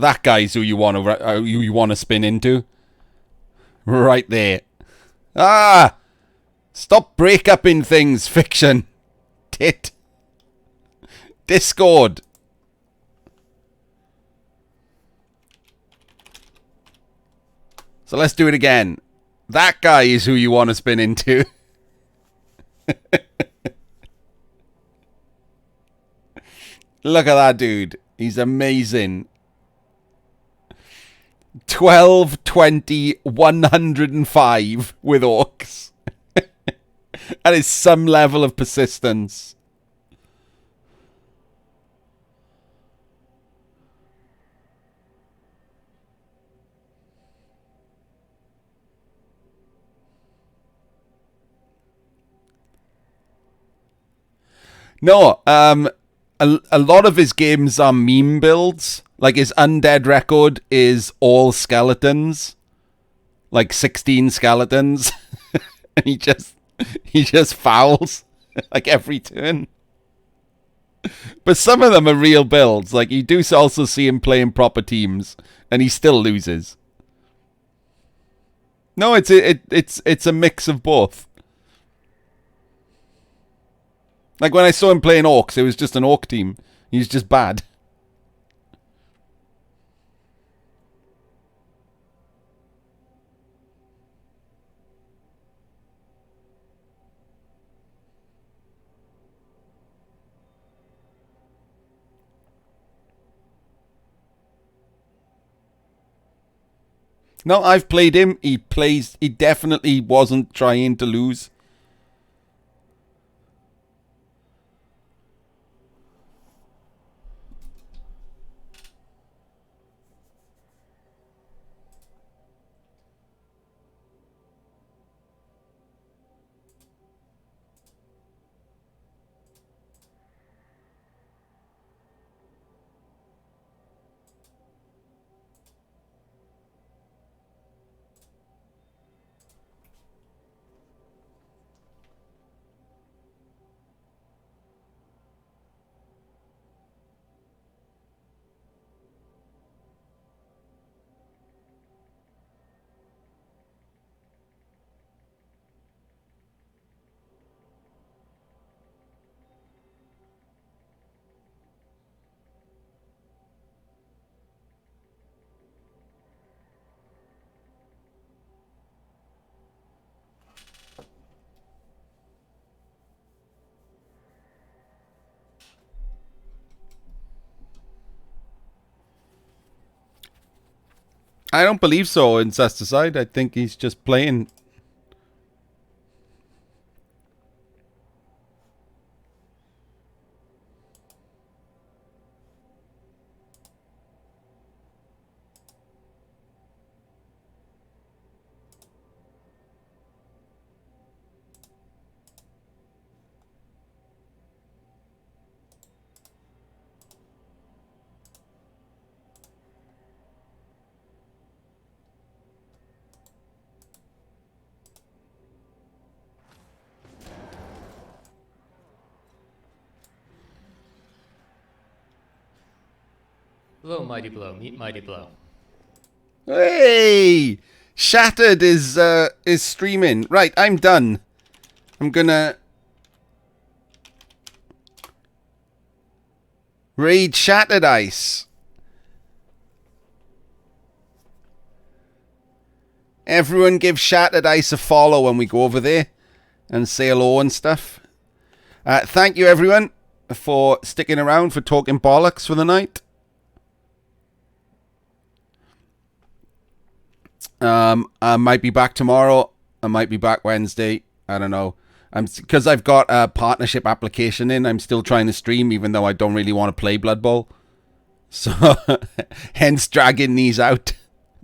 That guy's who you want to spin into. Right there. Ah! Stop break-upping things, fiction. Tit. Discord. So let's do it again. That guy is who you want to spin into. Look at that dude. He's amazing. 12, 20, 105 with orcs. That is some level of persistence. No, a lot of his games are meme builds. Like his undead record is all skeletons. Like 16 skeletons. And he just fouls like every turn. But some of them are real builds. Like you do also see him playing proper teams and he still loses. No, it's a mix of both. Like when I saw him playing orcs, it was just an orc team. He was just bad. No, I've played him. He definitely wasn't trying to lose. I don't believe so, Incesticide. I think he's just playing. Hello, Mighty Blow. Meet Mighty Blow. Hey! Shattered is streaming. Right, I'm done. I'm gonna raid Shattered Ice. Everyone give Shattered Ice a follow when we go over there and say hello and stuff. Thank you, everyone, for sticking around, for talking bollocks for the night. I might be back tomorrow. I might be back Wednesday. I don't know. Because I've got a partnership application in. I'm still trying to stream, even though I don't really want to play Blood Bowl. So, hence dragging these out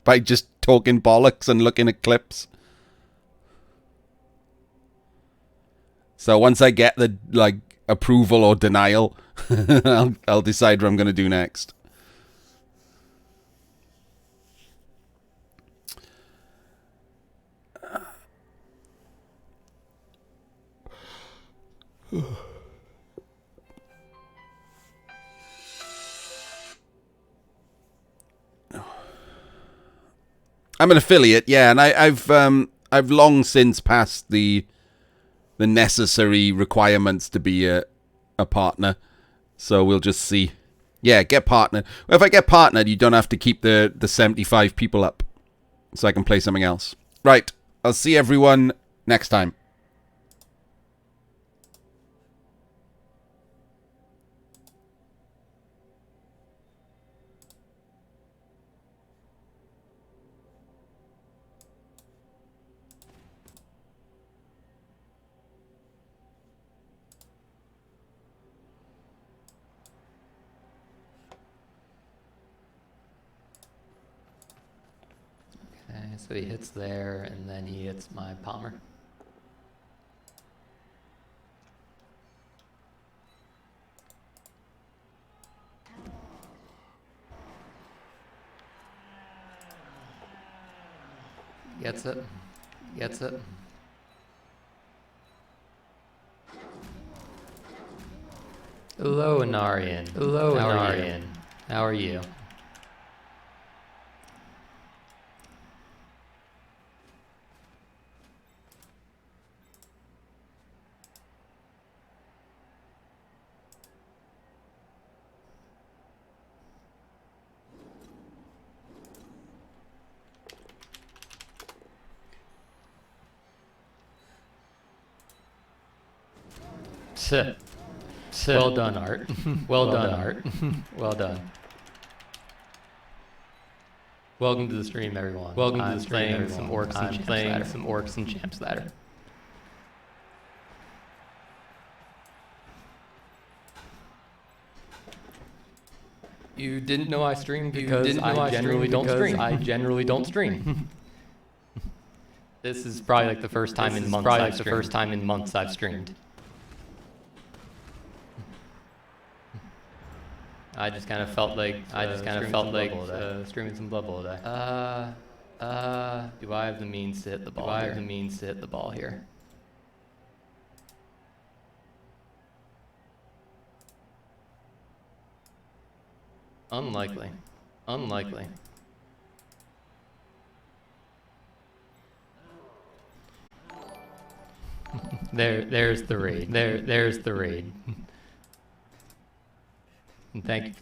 by just talking bollocks and looking at clips. So once I get the approval or denial, I'll decide what I'm going to do next. I'm an affiliate, yeah, and I've long since passed the necessary requirements to be a partner. So we'll just see. Yeah, get partnered. Well, if I get partnered, you don't have to keep the 75 people up, so I can play something else. Right, I'll see everyone next time. Okay, so he hits there, and then he hits my Palmer. Gets it. Gets it. Hello, Anarian. Hello, Anarian. How are you? Well done, Art. Well done, Art. Well done. Welcome to the stream, everyone. Welcome to the stream, everyone. Some orcs and champs ladder. Some orcs and champs ladder. You didn't know I streamed because I generally don't stream. I generally don't stream. This is probably like the first time in months. Probably like the first time in months I've streamed. I just kind of felt like streaming some Blood Bowl today. Do I have the means to hit the ball? Do I have the means to hit the ball here? Unlikely. Unlikely. There's the raid. There's the raid. And thank you.